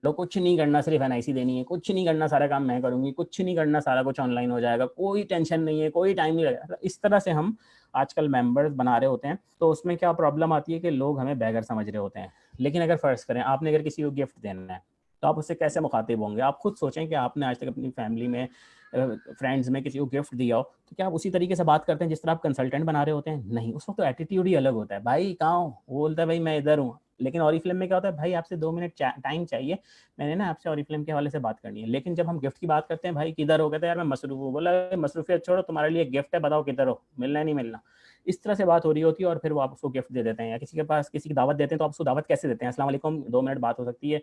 [SPEAKER 1] लो, कुछ नहीं करना, सिर्फ एनआईसी देनी है, कुछ नहीं करना, सारा काम मैं करूँगी, कुछ नहीं करना, सारा कुछ ऑनलाइन हो जाएगा, कोई टेंशन नहीं है, कोई टाइम नहीं लगेगा। इस तरह से हम आजकल मेंबर्स बना रहे होते हैं। तो उसमें क्या प्रॉब्लम आती है कि लोग हमें बैगर समझ रहे होते हैं। लेकिन अगर फ़र्ज़ करें आपने अगर किसी को गिफ्ट देना है, तो आप उससे कैसे मुखातिब होंगे? आप खुद सोचें कि आपने आज तक अपनी फैमिली में, फ्रेंड्स में किसी को गिफ्ट दिया हो, तो क्या आप उसी तरीके से बात करते हैं जिस तरह आप कंसल्टेंट बना रहे होते हैं? नहीं, उस वक्त तो एटीट्यूड ही अलग होता है। भाई कहाँ हो? वो बोलता है भाई मैं इधर हूँ। लेकिन ओरिफ्लेम में क्या होता है, भाई आपसे 2 मिनट टाइम चाहिए, मैंने ना आपसे ओरिफ्लेम के हवाले से बात करनी है। लेकिन जब हम गिफ्ट की बात करते हैं, भाई किधर हो? कहते हैं यार मैं मसरूफ हूँ। बोला मसरूफियत छोड़ो, तुम्हारे लिए गिफ्ट है, बताओ किधर हो, मिलना है नहीं मिलना? इस तरह से बात हो रही होती है और फिर वो आप उसको गिफ्ट दे देते हैं। या किसी के पास किसी की दावत देते हैं, तो आप उसको दावत कैसे देते हैं? अस्सलाम वालेकुम, 2 मिनट बात हो सकती है,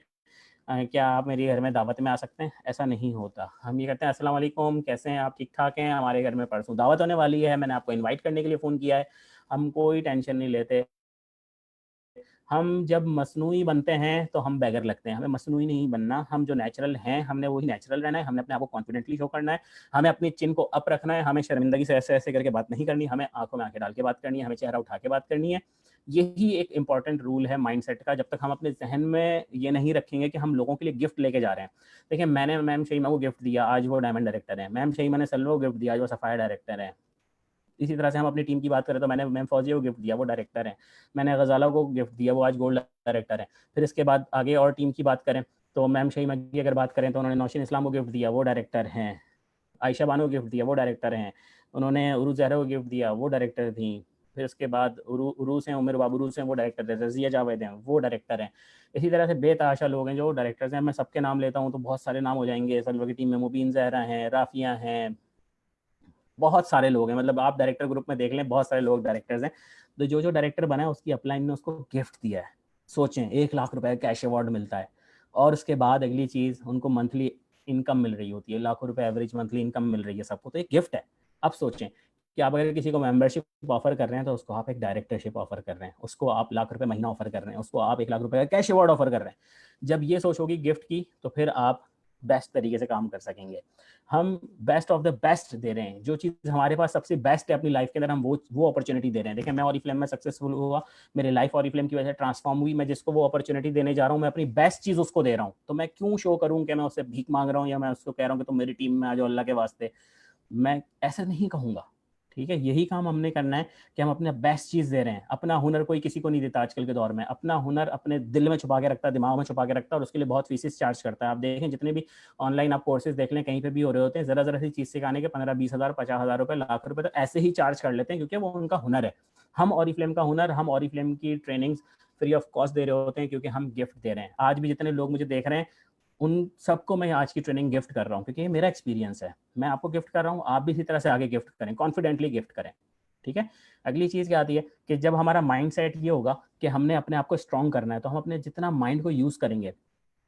[SPEAKER 1] क्या आप मेरे घर में दावत में आ सकते हैं? ऐसा नहीं होता। हम ये कहते हैं अस्सलाम वालेकुम, कैसे हैं आप? ठीक-ठाक हैं? हमारे घर में परसों दावत होने वाली है, मैंने आपको इनवाइट करने के लिए फ़ोन किया है। हम कोई टेंशन नहीं लेते। हम जब मसनूई बनते हैं तो हम बेगर लगते हैं। हमें मसनूई नहीं बनना, हम जो नेचुरल हैं हमने वही नेचुरल रहना है, हमने अपने आप को कॉन्फिडेंटली शो करना है, हमें अपनी चिन को अप रखना है, हमें शर्मिंदगी से ऐसे-ऐसे करके बात नहीं करनी, हमें आँखों में आँखें डाल के बात करनी है, हमें चेहरा उठा के बात करनी है। यही एक इम्पॉर्टेंट रूल है माइंडसेट का। जब तक हम अपने ज़हन में ये नहीं रखेंगे कि हम लोगों के लिए गिफ्ट लेके जा रहे हैं। देखिए मैंने मैम शहीमा को गिफ्ट दिया, आज वो डायमंड डायरेक्टर हैं। मैम शहीमा ने सल्लू को गिफ्ट दिया, आज वो सफ़ायर डायरेक्टर हैं। इसी तरह से हम अपनी टीम की बात करें तो मैंने मैम फौजिया को गिफ्ट दिया, वो डायरेक्टर हैं। मैंने गज़ाला को गिफ्ट दिया, वो आज गोल्ड डायरेक्टर हैं। फिर इसके बाद आगे और टीम की बात करें तो मैम शहीमा की अगर बात करें तो उन्होंने नौशीन इस्लाम को गिफ्ट दिया, वो डायरेक्टर हैं। आयशा बानो को गिफ्ट दिया, वो डायरेक्टर हैं। उन्होंने उरू ज़हरा को गिफ्ट दिया, वो डायरेक्टर थी। फिर उसके बाद उरूस हैं, उमर बाबूरूस हैं, वो डायरेक्टर थे। रज़िया जावेद हैं, वो डायरेक्टर हैं। इसी तरह से बेतहाशा लोग हैं जो डायरेक्टर्स हैं। मैं सबके नाम लेता हूँ तो बहुत सारे नाम हो जाएंगे। सलवा की टीम में मुबीन ज़हरा हैं, राफ़िया हैं, बहुत सारे लोग हैं। मतलब आप डायरेक्टर ग्रुप में देख लें, बहुत सारे लोग डायरेक्टर्स हैं। तो जो डायरेक्टर बना है उसकी अपलाइन ने उसको गिफ्ट दिया है। सोचें 1 लाख रुपए कैश अवार्ड मिलता है और उसके बाद अगली चीज़ उनको मंथली इनकम मिल रही होती है, लाखों रुपए एवरेज मंथली इनकम मिल रही है सबको, तो एक गिफ्ट है। अब सोचें कि आप अगर किसी को मेंबरशिप ऑफर कर रहे हैं तो उसको आप एक डायरेक्टरशिप ऑफर कर रहे हैं, उसको आप लाख रुपए महीना ऑफर कर रहे हैं, उसको आप 1 लाख रुपए का कैश अवार्ड ऑफर कर रहे हैं। जब ये सोच होगी गिफ्ट की तो फिर आप बेस्ट तरीके से काम कर सकेंगे। हम बेस्ट ऑफ द बेस्ट दे रहे हैं, जो चीज़ हमारे पास सबसे बेस्ट है अपनी लाइफ के अंदर, हम वो अपॉर्चुनिटी दे रहे हैं। देखिए मैं ओरिफ्लेम में सक्सेसफुल हुआ, मेरी लाइफ ओरिफ्लेम की वजह से ट्रांसफॉर्म हुई। मैं जिसको वो अपॉर्चुनिटी देने जा रहा हूँ, मैं अपनी बेस्ट चीज़ उसको दे रहा हूँ। तो मैं क्यों शो करूँ कि मैं उससे भीख मांग रहा हूँ या मैं उसको कह रहा हूँ कि तुम मेरी टीम में आ जाओ अल्लाह के वास्ते। मैं ऐसा नहीं कहूँगा। ठीक है, यही काम हमने करना है कि हम अपने बेस्ट चीज़ दे रहे हैं। अपना हुनर कोई किसी को नहीं देता आजकल के दौर में। अपना हुनर अपने दिल में छुपा के रखता है, दिमाग में छुपा के रखता है और उसके लिए बहुत फीसेस चार्ज करता है। आप देखें जितने भी ऑनलाइन आप कोर्सेज देख लें, कहीं पे भी हो रहे होते हैं, ज़रा-ज़रा सी चीज़ सिखाने के 15-20 हज़ार, 50,000 रुपए, लाख रुपए तो ऐसे ही चार्ज कर लेते हैं क्योंकि वो उनका हुनर है। हम ओरिफ्लेम का हुनर, हम ओरिफ्लेम की ट्रेनिंग्स फ्री ऑफ कॉस्ट दे रहे होते हैं क्योंकि हम गिफ्ट दे रहे हैं। आज भी जितने लोग मुझे देख रहे हैं उन सबको मैं आज की ट्रेनिंग गिफ्ट कर रहा हूँ क्योंकि ये मेरा एक्सपीरियंस है। मैं आपको गिफ्ट कर रहा हूँ, आप भी इसी तरह से आगे गिफ्ट करें, कॉन्फिडेंटली गिफ्ट करें। ठीक है? अगली चीज़ क्या आती है कि जब हमारा माइंडसेट ये होगा कि हमने अपने आप को स्ट्रॉन्ग करना है, तो हम अपने जितना माइंड को यूज़ करेंगे,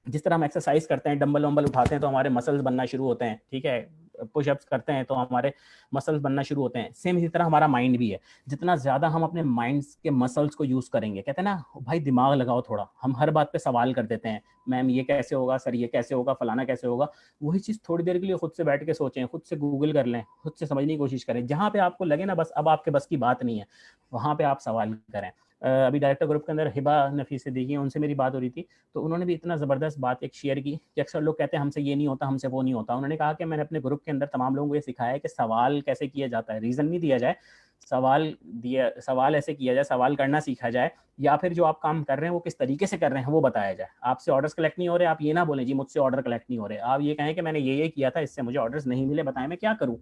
[SPEAKER 1] जिस तरह हम एक्सरसाइज करते हैं, डंबल वंबल उठाते हैं तो हमारे मसल्स बनना शुरू होते हैं, ठीक है? पुशअप्स करते हैं तो हमारे मसल्स बनना शुरू होते हैं। सेम इसी तरह हमारा माइंड भी है। जितना ज़्यादा हम अपने माइंड्स के मसल्स को यूज़ करेंगे, कहते हैं ना भाई दिमाग लगाओ थोड़ा, हम हर बात पे सवाल कर देते हैं, मैम ये कैसे होगा, सर ये कैसे होगा, फलाना कैसे होगा। वही चीज़ थोड़ी देर के लिए खुद से बैठ के सोचें, खुद से गूगल कर लें, खुद से समझने की कोशिश करें। जहाँ पे आपको लगे ना बस अब आपके बस की बात नहीं है, वहाँ पे आप सवाल करें। अभी डायरेक्टर ग्रुप के अंदर हिबा नफीस सिद्दीकी हैं, उनसे मेरी बात हो रही थी, तो उन्होंने भी इतना ज़बरदस्त बात एक शेयर की कि अक्सर लोग कहते हैं हमसे ये नहीं होता, हमसे वो नहीं होता। उन्होंने कहा कि मैंने अपने ग्रुप के अंदर तमाम लोगों को ये सिखाया है कि सवाल कैसे किया जाता है, रीज़न नहीं दिया जाए, सवाल ऐसे किया जाए, सवाल करना सीखा जाए, या फिर जो आप काम कर रहे हैं वो किस तरीके से कर रहे हैं वो बताया जाए। आपसे ऑर्डर्स कलेक्ट नहीं हो रहे, आप ये ना बोलें जी मुझसे ऑर्डर कलेक्ट नहीं हो रहे, आप ये कहें कि मैंने ये किया था, इससे मुझे ऑर्डर्स नहीं मिले, बताएं मैं क्या करूं।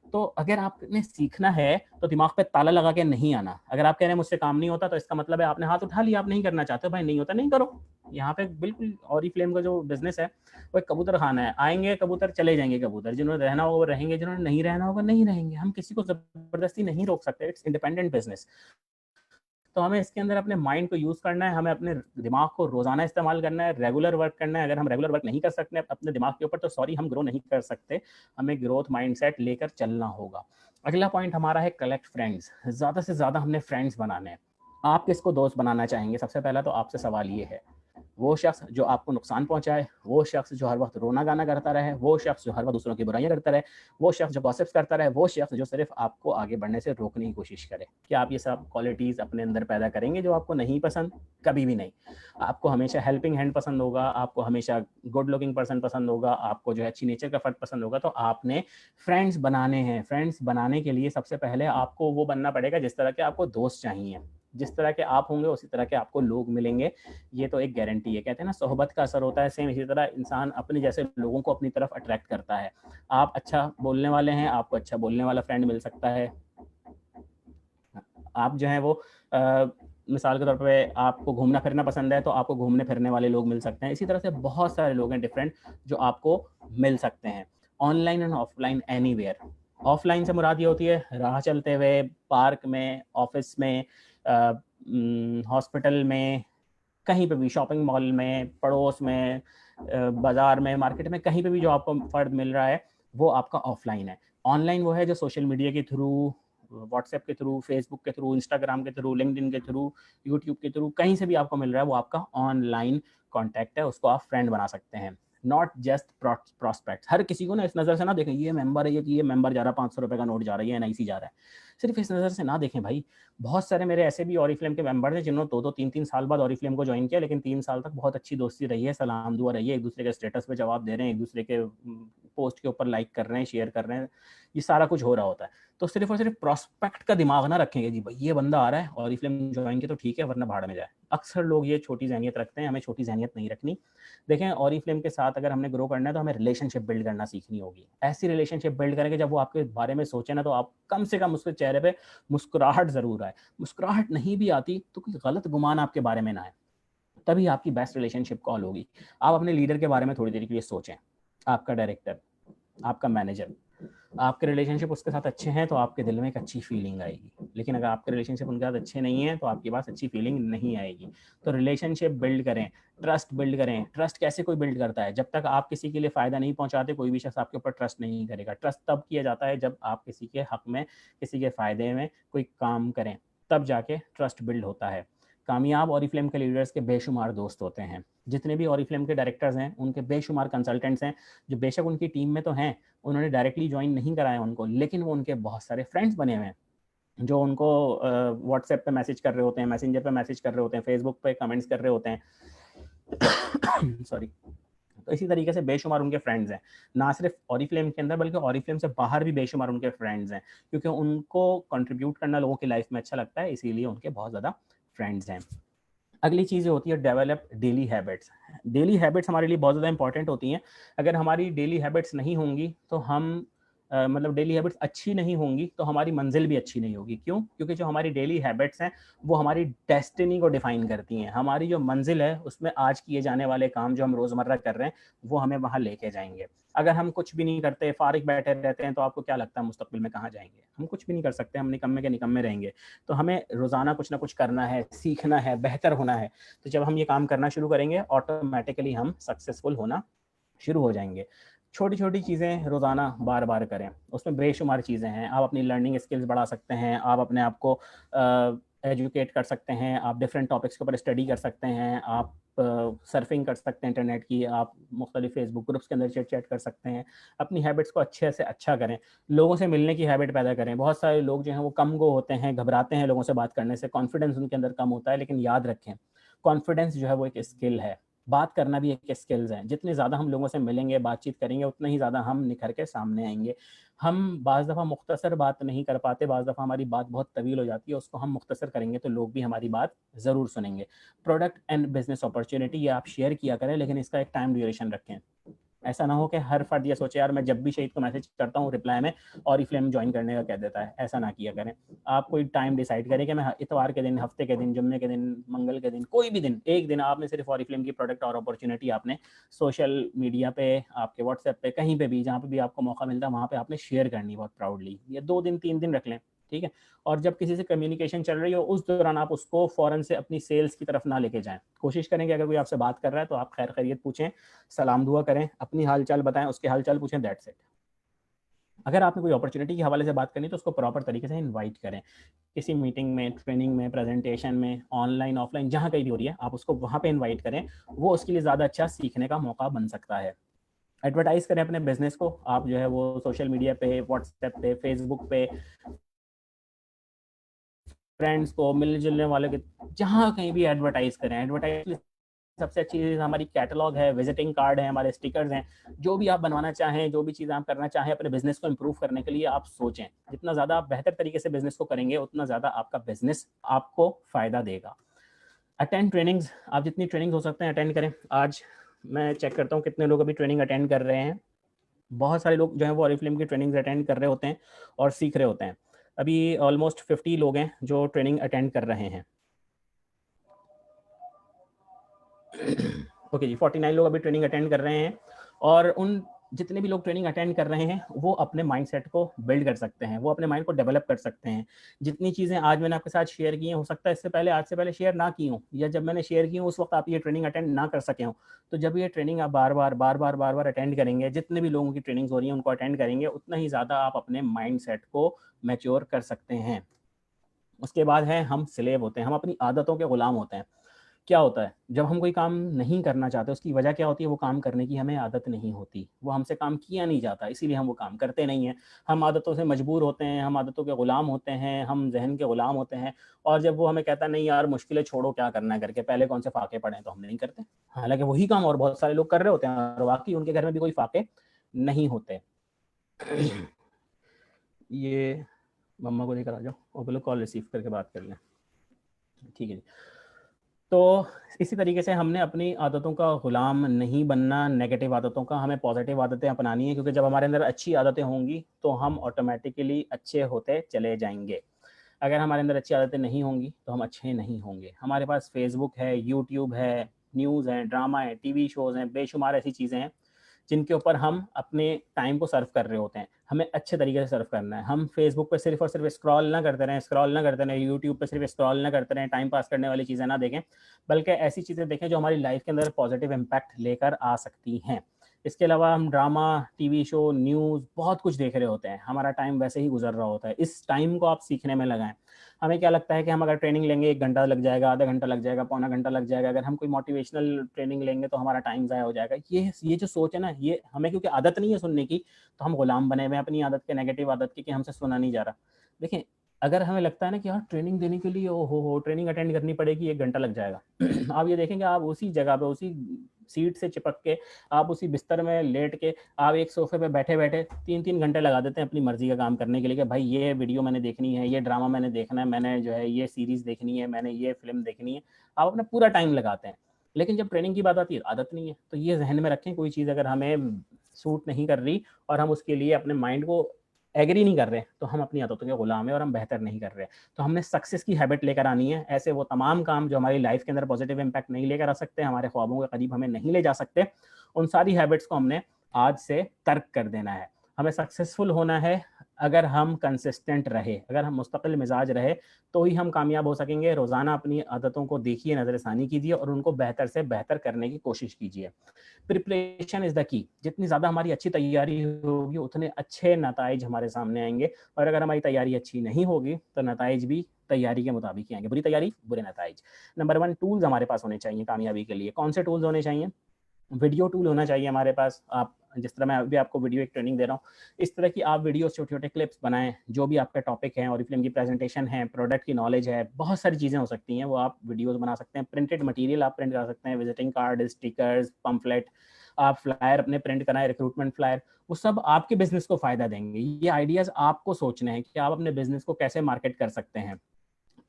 [SPEAKER 1] तो अगर आपने सीखना है तो दिमाग पे ताला लगा के नहीं आना। अगर आप कह रहे हैं मुझसे काम नहीं होता, तो इसका मतलब है आपने हाथ उठा लिया, आप नहीं करना चाहते, भाई नहीं होता नहीं करो। यहाँ पे बिल्कुल ऑरिफ्लेम का जो बिजनेस है वो एक कबूतर खाना है, आएंगे कबूतर, चले जाएंगे कबूतर, जिन्होंने रहना होगा वो रहेंगे, जिन्होंने नहीं रहना होगा नहीं रहेंगे। हम किसी को जबरदस्ती नहीं रोक सकते, इट्स इंडिपेंडेंट बिजनेस। तो हमें इसके अंदर अपने माइंड को यूज़ करना है, हमें अपने दिमाग को रोज़ाना इस्तेमाल करना है, रेगुलर वर्क करना है। अगर हम रेगुलर वर्क नहीं कर सकते अपने दिमाग के ऊपर, तो सॉरी, हम ग्रो नहीं कर सकते। हमें ग्रोथ माइंडसेट लेकर चलना होगा। अगला पॉइंट हमारा है कलेक्ट फ्रेंड्स। ज़्यादा से ज़्यादा हमने फ्रेंड्स बनाने हैं। आप किसको दोस्त बनाना चाहेंगे? सबसे पहला तो आपसे सवाल ये है, वो शख्स जो आपको नुकसान पहुंचाए, वो शख्स जो हर वक्त रोना गाना करता रहे, वो शख्स जो हर वक्त दूसरों की बुराइयां करता रहे, वो शख्स जो गॉसिप्स करता रहे, वो शख्स जो सिर्फ आपको आगे बढ़ने से रोकने की कोशिश करे। क्या आप ये सब क्वालिटीज़ अपने अंदर पैदा करेंगे जो आपको नहीं पसंद? कभी भी नहीं। आपको हमेशा हेल्पिंग हैंड पसंद होगा, आपको हमेशा गुड लुकिंग पर्सन पसंद होगा, आपको जो है अच्छी नेचर का फर्द पसंद होगा। तो आपने फ्रेंड्स बनाने हैं। फ्रेंड्स बनाने के लिए सबसे पहले आपको वो बनना पड़ेगा जिस तरह के आपको दोस्त चाहिए। जिस तरह के आप होंगे उसी तरह के आपको लोग मिलेंगे, ये तो एक गारंटी है। कहते हैं ना सोहबत का असर होता है, सेम इसी तरह इंसान अपने जैसे लोगों को अपनी तरफ अट्रैक्ट करता है। आप अच्छा बोलने वाले हैं, आपको अच्छा बोलने वाला फ्रेंड मिल सकता है। आप जो है वो मिसाल के तौर पे आपको घूमना फिरना पसंद है, तो आपको घूमने फिरने वाले लोग मिल सकते हैं। इसी तरह से बहुत सारे लोग हैं डिफरेंट जो आपको मिल सकते हैं, online and offline, anywhere. Offline से मुराद ये होती है राह चलते हुए, पार्क में, ऑफिस में, हॉस्पिटल में, कहीं पे भी, शॉपिंग मॉल में, पड़ोस में, बाजार में, मार्केट में, कहीं पे भी जो आपको फ़र्द मिल रहा है वो आपका ऑफलाइन है। ऑनलाइन वो है जो सोशल मीडिया के थ्रू, व्हाट्सएप के थ्रू, फेसबुक के थ्रू, इंस्टाग्राम के थ्रू, लिंक्डइन के थ्रू, यूट्यूब के थ्रू, कहीं से भी आपको मिल रहा है वो आपका ऑनलाइन कॉन्टैक्ट है, उसको आप फ्रेंड बना सकते हैं। Not just prospect. हर किसी को ना इस नज़र से ना देखें ये मेंबर है, ये मेंबर जा रहा है, 500 रुपये का नोट जा रहा है, ये एनआईसी जा रहा है, सिर्फ इस नज़र से ना देखें भाई। बहुत सारे मेरे ऐसे भी ऑरिफ्लेम के मेंबर हैं जिन्होंने 2-2 3-3 साल बाद ऑरिफ्लेम को ज्वाइन किया, लेकिन 3 साल तक बहुत अच्छी दोस्ती रही है, सलाम दुआ रही है, एक दूसरे के स्टेटस पे जवाब दे रहे हैं, एक दूसरे के पोस्ट के ऊपर लाइक कर रहे हैं, शेयर कर रहे हैं, ये सारा कुछ हो रहा होता है। तो सिर्फ और सिर्फ प्रॉस्पेक्ट का दिमाग ना रखेंगे जी भाई ये बंदा आ रहा है ऑरिफ्लेम ज्वाइन किया तो ठीक है, वरना भाड़ में जाए। अक्सर लोग ये छोटी जहनियत रखते हैं, हमें छोटी जहनियत नहीं रखनी। देखें, ऑरिफ्लेम के साथ अगर हमने ग्रो करना है तो हमें रिलेशनशिप बिल्ड करना सीखनी होगी। ऐसी रिलेशनशिप बिल्ड करेंगे जब वो आपके बारे में सोचे ना तो आप कम से कम उसके चेहरे पे मुस्कुराहट ज़रूर आए। मुस्कुराहट नहीं भी आती तो कोई गलत गुमान आपके बारे में ना आए, तभी आपकी बेस्ट रिलेशनशिप कॉल होगी। आप अपने लीडर के बारे में थोड़ी देर के लिए सोचें, आपका डायरेक्टर, आपका मैनेजर, आपके रिलेशनशिप उसके साथ अच्छे हैं तो आपके दिल में एक अच्छी फीलिंग आएगी, लेकिन अगर आपके रिलेशनशिप उनके साथ अच्छे नहीं हैं तो आपके पास अच्छी फीलिंग नहीं आएगी। तो रिलेशनशिप बिल्ड करें, ट्रस्ट बिल्ड करें। ट्रस्ट कैसे कोई बिल्ड करता है? जब तक आप किसी के लिए फ़ायदा नहीं पहुंचाते कोई भी शख्स आपके ऊपर ट्रस्ट नहीं करेगा। ट्रस्ट तब किया जाता है जब आप किसी के हक में, किसी के फ़ायदे में कोई काम करें, तब जाके ट्रस्ट बिल्ड होता है। कामयाब ऑरिफ्लेम के लीडर्स के बेशुमार दोस्त होते हैं। जितने भी ऑरिफ्लेम के डायरेक्टर्स हैं उनके बेशुमार कंसल्टेंट्स हैं जो बेशक उनकी टीम में तो हैं, उन्होंने डायरेक्टली ज्वाइन नहीं कराया उनको, लेकिन वो उनके बहुत सारे फ्रेंड्स बने हुए हैं जो उनको व्हाट्सएप पे मैसेज कर रहे होते हैं, मैसेंजर पे मैसेज कर रहे होते हैं, फेसबुक पे कमेंट्स कर रहे होते हैं। सॉरी। तो इसी तरीके से बेशुमार उनके फ्रेंड्स हैं, ना सिर्फ ऑरिफ्लेम के अंदर बल्कि ऑरिफ्लेम से बाहर भी बेशुमार उनके फ्रेंड्स हैं, क्योंकि उनको कंट्रीब्यूट करना लोगों की लाइफ में अच्छा लगता है, इसीलिए उनके बहुत ज़्यादा फ्रेंड्स हैं। अगली चीज़ होती है develop daily habits. Daily habits हमारे लिए बहुत ज़्यादा इंपॉर्टेंट होती हैं। अगर हमारी डेली हैबिट्स नहीं होंगी तो हम मतलब डेली हैबिट्स अच्छी नहीं होंगी तो हमारी मंजिल भी अच्छी नहीं होगी। क्यों? क्योंकि जो हमारी डेली हैबिट्स हैं वो हमारी डेस्टिनी को डिफाइन करती हैं। हमारी जो मंजिल है उसमें आज किए जाने वाले काम जो हम रोज़मर्रा कर रहे हैं वो हमें वहाँ लेके जाएंगे। अगर हम कुछ भी नहीं करते, फारिग बैठे रहते हैं, तो आपको क्या लगता है मुस्तकबिल में कहाँ जाएंगे? हम कुछ भी नहीं कर सकते, हम निकम्मे के निकम्मे रहेंगे। तो हमें रोज़ाना कुछ ना कुछ करना है, सीखना है, बेहतर होना है। तो जब हम ये काम करना शुरू करेंगे ऑटोमेटिकली हम सक्सेसफुल होना शुरू हो जाएंगे। छोटी छोटी चीज़ें रोज़ाना बार बार करें, उसमें बेशुमार चीज़ें हैं। आप अपनी लर्निंग स्किल्स बढ़ा सकते हैं, आप अपने आप को एजुकेट कर सकते हैं, आप डिफरेंट टॉपिक्स के ऊपर स्टडी कर सकते हैं, आप सर्फिंग कर सकते हैं इंटरनेट की, आप मुख्तलिफ फेसबुक ग्रुप्स के अंदर चिट चैट कर सकते हैं। अपनी हैबिट्स को अच्छे से अच्छा करें, लोगों से मिलने की हैबिट पैदा करें। बहुत सारे लोग जो हैं वो कम गो होते हैं, घबराते हैं लोगों से बात करने से, कॉन्फिडेंस उनके अंदर कम होता है। लेकिन याद रखें, कॉन्फिडेंस जो है वो एक स्किल है, बात करना भी एक स्किल्स है। जितने ज़्यादा हम लोगों से मिलेंगे, बातचीत करेंगे, उतना ही ज़्यादा हम निखर के सामने आएंगे। हम बाज़ दफ़ा मुख्तसर बात नहीं कर पाते, बाज़ दफ़ा हमारी बात बहुत तवील हो जाती है, उसको हम मुख्तसर करेंगे तो लोग भी हमारी बात ज़रूर सुनेंगे। प्रोडक्ट एंड बिजनेस अपॉर्चुनिटी ये आप शेयर किया करें, लेकिन इसका एक टाइम ड्यूरेशन रखें। ऐसा ना हो कि हर फर्द ये सोचे यार मैं जब भी शहीद को मैसेज करता हूँ रिप्लाई में ऑरिफ्लेम ज्वाइन करने का कह देता है। ऐसा ना किया करें। आप कोई टाइम डिसाइड करें कि मैं इतवार के दिन, हफ्ते के दिन, जुम्मे के दिन, मंगल के दिन, कोई भी दिन, एक दिन आपने सिर्फ ऑरिफ्लेम की प्रोडक्ट और अपॉर्चुनिटी आपने सोशल मीडिया पे, आपके व्हाट्सएप पे, कहीं पे भी जहाँ पे भी आपको मौका मिलता है वहाँ पे आपने शेयर करनी बहुत प्राउडली। ये 2 दिन 3 दिन रख लें, ठीक है। और जब किसी से कम्युनिकेशन चल रही हो उस दौरान आप उसको फ़ौरन से अपनी सेल्स की तरफ ना लेके जाएं। कोशिश करें कि अगर कोई आपसे बात कर रहा है तो आप खैर खैरियत पूछें, सलाम दुआ करें, अपनी हालचाल बताएं, उसके हालचाल पूछें, दैट्स इट। अगर आपने कोई अपॉर्चुनिटी के हवाले से बात करनी तो उसको प्रॉपर तरीके से इनवाइट करें। किसी मीटिंग में, ट्रेनिंग में, प्रेजेंटेशन में, ऑनलाइन ऑफलाइन जहाँ कहीं भी हो रही है, आप उसको वहाँ पे इनवाइट करें। वो उसके लिए ज़्यादा अच्छा सीखने का मौका बन सकता है। एडवर्टाइज करें अपने बिजनेस को। आप जो है वो सोशल मीडिया पे, व्हाट्सएप पे, फेसबुक पे, फ्रेंड्स को, मिलने जुलने वालों के, जहाँ कहीं भी एडवर्टाइज करें। एडवर्टाइज सबसे अच्छी चीज़ हमारी कैटलॉग है, विजिटिंग कार्ड है, हमारे स्टिकर्स हैं। जो भी आप बनवाना चाहें, जो भी चीज़ आप करना चाहें अपने बिजनेस को इंप्रूव करने के लिए, आप सोचें। जितना ज़्यादा आप बेहतर तरीके से बिजनेस को करेंगे उतना ज़्यादा आपका बिजनेस आपको फ़ायदा देगा। अटेंड ट्रेनिंग्स, आप जितनी ट्रेनिंग्स हो सकते हैं अटेंड करें। आज मैं चेक करता हूँ कितने लोग अभी ट्रेनिंग अटेंड कर रहे हैं। बहुत सारे लोग जो हैं वो ऑरिफ्लेम की ट्रेनिंग्स अटेंड कर रहे होते हैं और सीख रहे होते हैं। अभी ऑलमोस्ट 50 लोग हैं जो ट्रेनिंग अटेंड कर रहे हैं। ओके जी, 49 लोग अभी ट्रेनिंग अटेंड कर रहे हैं। और उन जितने भी लोग ट्रेनिंग अटेंड कर रहे हैं वो अपने माइंडसेट को बिल्ड कर सकते हैं, वो अपने माइंड को डेवलप कर सकते हैं। जितनी चीज़ें आज मैंने आपके साथ शेयर की हैं, हो सकता है इससे पहले, आज से पहले शेयर ना की हूँ, या जब मैंने शेयर की हूँ उस वक्त आप ये ट्रेनिंग अटेंड ना कर सके हों। तो जब ये ट्रेनिंग आप बार बार अटेंड करेंगे, जितने भी लोगों की ट्रेनिंग्स हो रही हैं उनको अटेंड करेंगे, उतना ही ज़्यादा आप अपने माइंड को मैच्योर कर सकते हैं। उसके बाद है हम स्लेव होते हैं, हम अपनी आदतों के गुलाम होते हैं। क्या होता है जब हम कोई काम नहीं करना चाहते, उसकी वजह क्या होती है? वो काम करने की हमें आदत नहीं होती, वो हमसे काम किया नहीं जाता, इसीलिए हम वो काम करते नहीं हैं। हम आदतों से मजबूर होते हैं, हम आदतों के गुलाम होते हैं, हम जहन के गुलाम होते हैं। और जब वो हमें कहता है नहीं यार मुश्किलें छोड़ो, क्या करना है करके, पहले कौन से फाके पड़े हैं, तो हम नहीं करते। हालांकि वही काम और बहुत सारे लोग कर रहे होते हैं और वाकई उनके घर में भी कोई फाके नहीं होते। ये मम्मा को लेकर आ जाओ और बोलो कॉल रिसीव करके बात कर लें, ठीक है जी। तो इसी तरीके से हमने अपनी आदतों का गुलाम नहीं बनना, नेगेटिव आदतों का, हमें पॉजिटिव आदतें अपनानी है। क्योंकि जब हमारे अंदर अच्छी आदतें होंगी तो हम ऑटोमेटिकली अच्छे होते चले जाएंगे। अगर हमारे अंदर अच्छी आदतें नहीं होंगी तो हम अच्छे नहीं होंगे। हमारे पास फेसबुक है, यूट्यूब है, न्यूज़ है, ड्रामा है, टीवी शोज़ हैं, बेशुमार ऐसी चीज़ें हैं जिनके ऊपर हम अपने टाइम को सर्व कर रहे होते हैं। हमें अच्छे तरीके से सर्व करना है। हम फेसबुक पे सिर्फ और सिर्फ स्क्रॉल ना करते रहें, यूट्यूब पे सिर्फ स्क्रॉल ना करते रहें, टाइम पास करने वाली चीज़ें ना देखें, बल्कि ऐसी चीज़ें देखें जो हमारी लाइफ के अंदर पॉजिटिव इम्पैक्ट लेकर आ सकती हैं। इसके अलावा हम ड्रामा, टीवी शो, न्यूज़ बहुत कुछ देख रहे होते हैं, हमारा टाइम वैसे ही गुजर रहा होता है। इस टाइम को आप सीखने में लगाएं। हमें क्या लगता है कि हम अगर ट्रेनिंग लेंगे 1 घंटा लग जाएगा, आधा घंटा लग जाएगा, पौना घंटा लग जाएगा। अगर हम कोई मोटिवेशनल ट्रेनिंग लेंगे तो हमारा टाइम ज़ाया हो जाएगा। ये जो सोच है ना, ये हमें क्योंकि आदत नहीं है सुनने की, तो हम गुलाम बने हुए हैं अपनी आदत के, नेगेटिव आदत के, कि हमसे सुना नहीं जा रहा। देखिए, अगर हमें लगता है ना कि यार ट्रेनिंग देने के लिए ओ हो ट्रेनिंग अटेंड करनी पड़ेगी, 1 घंटा लग जाएगा। आप ये देखेंगे, आप उसी जगह पे, उसी सीट से चिपक के, आप उसी बिस्तर में लेट के, आप एक सोफे पे बैठे बैठे 3-3 घंटे लगा देते हैं अपनी मर्जी का काम करने के लिए कि भाई ये वीडियो मैंने देखनी है, ये ड्रामा मैंने देखना है, मैंने जो है ये सीरीज़ देखनी है, मैंने ये फिल्म देखनी है। आप अपना पूरा टाइम लगाते हैं। लेकिन जब ट्रेनिंग की बात आती है, आदत नहीं है। तो ये जहन में रखें, कोई चीज़ अगर हमें सूट नहीं कर रही और हम उसके लिए अपने माइंड को एग्री नहीं कर रहे, तो हम अपनी आदतों के गुलाम हैं और हम बेहतर नहीं कर रहे। तो हमने सक्सेस की हैबिट लेकर आनी है। ऐसे वो तमाम काम जो हमारी लाइफ के अंदर पॉजिटिव इम्पैक्ट नहीं लेकर आ सकते, हमारे ख्वाबों के करीब हमें नहीं ले जा सकते, उन सारी हैबिट्स को हमने आज से तर्क कर देना है। हमें सक्सेसफुल होना है अगर हम कंसिस्टेंट रहे, अगर हम मुस्तकिल मिजाज रहे, तो ही हम कामयाब हो सकेंगे। रोज़ाना अपनी आदतों को देखिए, नज़रसानी कीजिए और उनको बेहतर से बेहतर करने की कोशिश कीजिए। Preparation is the key. जितनी ज़्यादा हमारी अच्छी तैयारी होगी उतने अच्छे नताइज हमारे सामने आएंगे, और अगर हमारी तैयारी अच्छी नहीं होगी तो नताइज भी तैयारी के मुताबिक ही आएंगे, बुरी तैयारी बुरे नताइज। नंबर 1, टूल्स हमारे पास होने चाहिए कामयाबी के लिए। कौन से टूल्स होने चाहिए? वीडियो टूल होना चाहिए हमारे पास। आप जिस तरह मैं अभी आपको वीडियो एक ट्रेनिंग दे रहा हूँ, इस तरह की आप वीडियो छोटे छोटे क्लिप्स बनाएं, जो भी आपका टॉपिक है, ऑरिफ्लेम की प्रेजेंटेशन है, प्रोडक्ट की नॉलेज है, बहुत सारी चीज़ें हो सकती हैं, वो आप वीडियोस बना सकते हैं। प्रिंटेड मटेरियल आप प्रिंट कर सकते हैं, विजिटिंग कार्ड, स्टिकर्स, पम्फलेट, आप फ्लायर अपने प्रिंट कराएं, रिक्रूटमेंट फ्लायर, वो सब आपके बिजनेस को फायदा देंगे। ये आइडियाज आपको सोचने हैं कि आप अपने बिजनेस को कैसे मार्केट कर सकते हैं।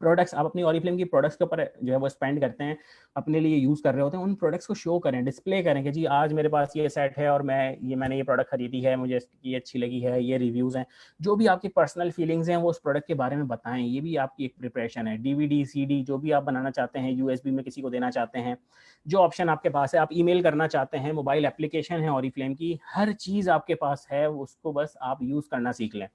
[SPEAKER 1] प्रोडक्ट्स आप अपनी ऑरिफ्लेम की प्रोडक्ट्स के ऊपर जो है वो स्पेंड करते हैं, अपने लिए यूज़ कर रहे होते हैं, उन प्रोडक्ट्स को शो करें, डिस्प्ले करें कि जी आज मेरे पास ये सेट है और मैंने ये प्रोडक्ट खरीदी है, मुझे ये अच्छी लगी है, ये रिव्यूज़ हैं। जो भी आपकी पर्सनल फीलिंग्स हैं वो उस प्रोडक्ट के बारे में बताएं, ये भी आपकी एक प्रिपरेशन है। डीवीडी, सीडी जो भी आप बनाना चाहते हैं, यूएसबी में किसी को देना चाहते हैं, जो ऑप्शन आपके पास है, आप ईमेल करना चाहते हैं, मोबाइल एप्लीकेशन है ऑरिफ्लेम की, हर चीज़ आपके पास है, उसको बस आप यूज़ करना सीख लें।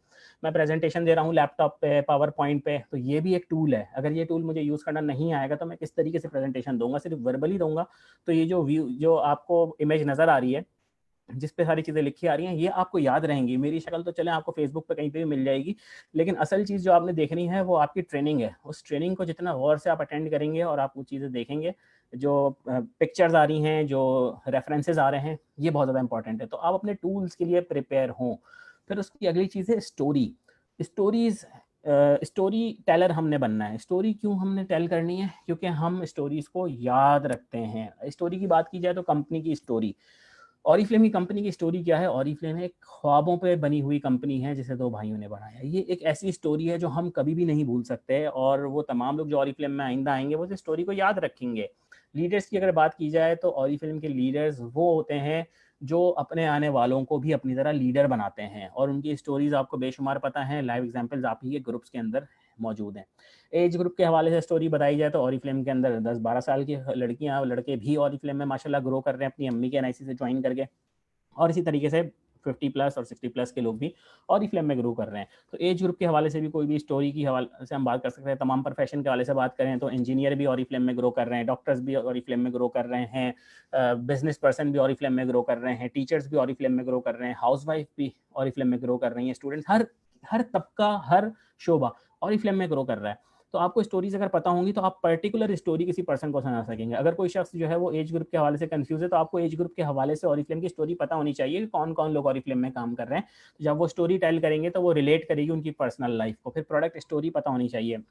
[SPEAKER 1] मैं प्रेजेंटेशन दे रहा हूँ लैपटॉप पे, पावर पॉइंट पे, तो ये भी एक टूल है। अगर ये टूल मुझे यूज़ करना नहीं आएगा तो मैं किस तरीके से प्रेजेंटेशन दूंगा, सिर्फ वर्बली दूंगा, तो ये जो आपको इमेज नज़र आ रही है, जिस पे सारी चीज़ें लिखी आ रही हैं, ये आपको याद रहेंगी। मेरी शक्ल तो चले आपको फेसबुक पे कहीं पे भी मिल जाएगी, लेकिन असल चीज़ जो आपने देखनी है वो आपकी ट्रेनिंग है। उस ट्रेनिंग को जितना गौर से आप अटेंड करेंगे और आप वो चीज़ें देखेंगे, जो पिक्चर्स आ रही हैं, जो रेफरेंसेस आ रहे हैं, ये बहुत ज़्यादा इंपॉर्टेंट है। तो आप अपने टूल्स के लिए प्रिपेयर हों। फिर उसकी अगली चीज़ है स्टोरी। स्टोरीज स्टोरी टेलर हमने बनना है। स्टोरी क्यों हमने टेल करनी है? क्योंकि हम स्टोरीज को याद रखते हैं। स्टोरी की बात की जाए तो कंपनी की स्टोरी, ऑरिफ्लेम की कंपनी की स्टोरी क्या है? ऑरिफ्लेम एक ख्वाबों पे बनी हुई कंपनी है जिसे दो भाइयों ने बनाया। ये एक ऐसी स्टोरी है जो हम कभी भी नहीं भूल सकते, और वो तमाम लोग जो ऑरिफ्लेम में आइंदा आएंगे वो इस स्टोरी को याद रखेंगे। लीडर्स की अगर बात की जाए तो ऑरिफ्लेम के लीडर्स वो होते हैं जो अपने आने वालों को भी अपनी तरह लीडर बनाते हैं, और उनकी स्टोरीज आपको बेशुमार पता है, लाइव एग्जाम्पल्स आप ही के ग्रुप्स के अंदर मौजूद हैं। एज ग्रुप के हवाले से स्टोरी बताई जाए तो ऑरिफ्लेम के अंदर 10-12 साल की लड़कियां लड़के भी ऑरिफ्लेम में माशाल्लाह ग्रो कर रहे हैं अपनी अम्मी के एनआईसी से ज्वाइन करके, और इसी तरीके से 50 प्लस और 60 प्लस के लोग भी ऑरिफ्लेम में ग्रो कर रहे हैं। तो एज ग्रुप के हवाले से भी कोई भी स्टोरी की हवाले से हम बात कर सकते हैं। तमाम प्रोफेशन के हवाले से बात करें तो इंजीनियर भी ऑरिफ्लेम में ग्रो कर रहे हैं, डॉक्टर्स भी ऑरिफ्लेम में ग्रो कर रहे हैं, बिजनेस पर्सन भी ऑरिफ्लेम में ग्रो कर रहे हैं, टीचर्स भी ऑरिफ्लेम में ग्रो कर रहे हैं, हाउस वाइफ भी ऑरिफ्लेम में ग्रो कर रही हैं, स्टूडेंट्स, हर हर तबका, हर शोबा ऑरिफ्लेम में ग्रो कर रहा है। तो आपको स्टोरीज अगर पता होंगी तो आप पर्टिकुलर स्टोरी किसी पर्सन को सुना सकेंगे। अगर कोई शख्स जो है वो एज ग्रुप के हवाले से कंफ्यूज है तो आपको एज ग्रुप के हवाले से ऑरिफ्लेम की स्टोरी पता होनी चाहिए कि कौन कौन लोग ऑरिफ्लेम में काम कर रहे हैं। तो जब वो स्टोरी टेल करेंगे तो वो रिलेट करेगी उनकी पर्सनल लाइफ को। फिर प्रोडक्ट स्टोरी पता होनी चाहिए।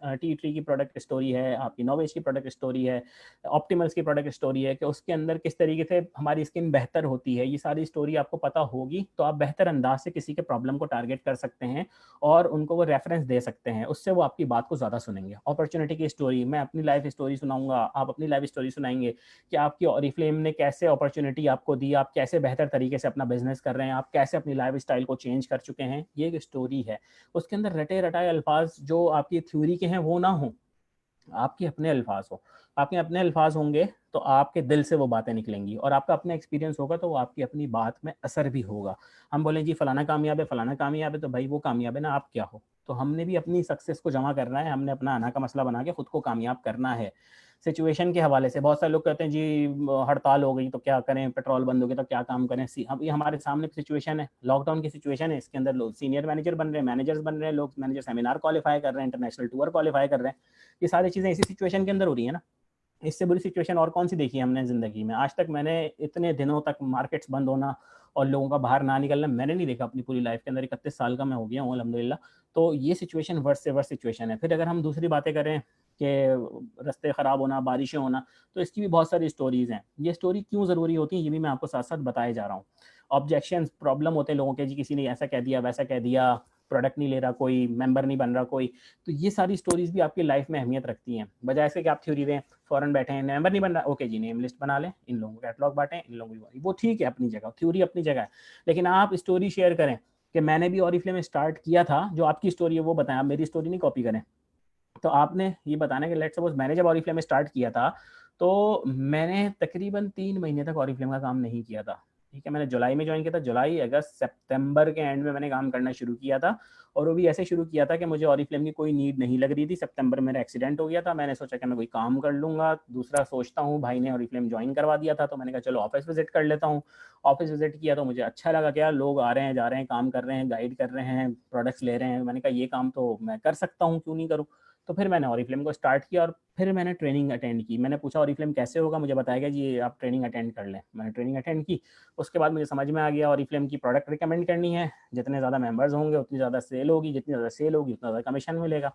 [SPEAKER 1] टी ट्री की प्रोडक्ट स्टोरी है, आपकी नोवेज की प्रोडक्ट स्टोरी है, ऑप्टिमल्स की प्रोडक्ट स्टोरी है, कि उसके अंदर किस तरीके से हमारी स्किन बेहतर होती है। ये सारी स्टोरी आपको पता होगी तो आप बेहतर अंदाज से किसी के प्रॉब्लम को टारगेट कर सकते हैं और उनको वो रेफरेंस दे सकते हैं। उससे वो आपकी बात को ज़्यादा सुनेंगे। अपॉर्चुनिटी की स्टोरी, मैं अपनी लाइफ स्टोरी सुनाऊंगा, आप अपनी लाइफ स्टोरी सुनाएंगे कि आपकी ऑरिफ्लेम ने कैसे अपॉर्चुनिटी आपको दी, आप कैसे बेहतर तरीके से अपना बिजनेस कर रहे हैं, आप कैसे अपनी लाइफ स्टाइल को चेंज कर चुके हैं। ये एक स्टोरी है। उसके अंदर रटे रटाए अल्फाज जो आपकी थ्योरी के हैं वो ना हो, आपके अपने अल्फाज हो। आपके अपने अल्फाज होंगे तो आपके दिल से वो बातें निकलेंगी, और आपका अपना एक्सपीरियंस होगा तो वो आपकी अपनी बात में असर भी होगा। हम बोलें जी फलाना कामयाब है, फलाना कामयाब है, तो भाई वो कामयाब है ना, आप क्या हो? तो हमने भी अपनी सक्सेस को जमा करना है, हमने अपना आना का मसला बना के खुद को कामयाब करना है। सिचुएशन के हवाले से बहुत सारे लोग कहते हैं जी हड़ताल हो गई तो क्या करें, पेट्रोल बंद हो गया तो क्या काम करें। अब ये हमारे सामने सिचुएशन है, लॉकडाउन की सिचुएशन है, इसके अंदर लोग सीनियर मैनेजर बन रहे हैं, मैनेजर्स बन रहे हैं, लोग मैनेजर सेमिनार क्वालिफाई कर रहे हैं, इंटरनेशनल टूर क्वालिफाई कर रहे हैं। ये सारी चीज़ें इसी सिचुएशन के अंदर हो रही है ना। इससे बुरी सिचुएशन और कौन सी देखी है हमने ज़िंदगी में? आज तक मैंने इतने दिनों तक मार्केट्स बंद होना और लोगों का बाहर ना निकलना मैंने नहीं देखा अपनी पूरी लाइफ के अंदर। 31 साल का मैं हो गया हूँ अल्हम्दुलिल्लाह। तो ये सिचुएशन वर्स्ट से वर्स्ट सिचुएशन है। फिर अगर हम दूसरी बातें करें कि रास्ते ख़राब होना, बारिशें होना, तो इसकी भी बहुत सारी स्टोरीज़ हैं। ये स्टोरी क्यों ज़रूरी होती है ये भी मैं आपको साथ-साथ बताए जा रहा हूँ। ऑब्जेक्शंस, प्रॉब्लम होते हैं लोगों के, जी किसी ने ऐसा कह दिया, वैसा कह दिया, प्रोडक्ट नहीं ले रहा कोई, मेंबर नहीं बन रहा कोई। तो ये सारी स्टोरीज़ भी आपकी लाइफ में अहमियत रखती हैं। बजाय इसके कि आप थ्योरी दें, फ़ौरन बैठे हैं, मेंबर नहीं बन रहा, ओके जी नेम लिस्ट बना लें, इन लोगों को कैटलॉग बाँटें, इन लोगों को, वो ठीक है अपनी जगह, थ्योरी अपनी जगह है। लेकिन आप स्टोरी शेयर करें कि मैंने भी ऑरिफ्लेम में स्टार्ट किया था, जो आपकी स्टोरी है वो बताएँ, आप मेरी स्टोरी नहीं कॉपी करें। तो आपने ये बताना है कि लेट्स सपोज़ मैंने जब ऑरिफ्लेम में स्टार्ट किया था, तो मैंने तकरीबन 3 महीने तक ऑरिफ्लेम का काम नहीं किया था। ठीक है, मैंने जुलाई में जॉइन किया था, जुलाई, अगस्त, सितंबर के एंड में मैंने काम करना शुरू किया था, और वो भी ऐसे शुरू किया था कि मुझे ऑरिफ्लेम की कोई नीड नहीं लग रही थी। सितंबर में मेरा एक्सीडेंट हो गया था, मैंने सोचा कि मैं कोई काम कर लूँगा। दूसरा सोचता हूँ, भाई ने ऑरिफ्लेम जॉइन करवा दिया था, तो मैंने कहा चलो ऑफ़िस विज़िट कर लेता हूँ। ऑफ़िस विज़िट किया तो मुझे अच्छा लगा, क्या लोग आ रहे हैं, जा रहे हैं, काम कर रहे हैं, गाइड कर रहे हैं, प्रोडक्ट्स ले रहे हैं। मैंने कहा ये काम तो मैं कर सकता हूँ, क्यों नहीं करूँ? तो फिर मैंने ऑरिफ्लेम को स्टार्ट किया और फिर मैंने ट्रेनिंग अटेंड की। मैंने पूछा ऑरिफ्लेम कैसे होगा, मुझे बताया गया जी आप ट्रेनिंग अटेंड कर लें। मैंने ट्रेनिंग अटेंड की, उसके बाद मुझे समझ में आ गया ऑरिफ्लेम की प्रोडक्ट रिकमेंड करनी है, जितने ज़्यादा मेंबर्स होंगे उतनी ज़्यादा सेल होगी, जितनी ज़्यादा सेल होगी उतना ज़्यादा कमीशन मिलेगा।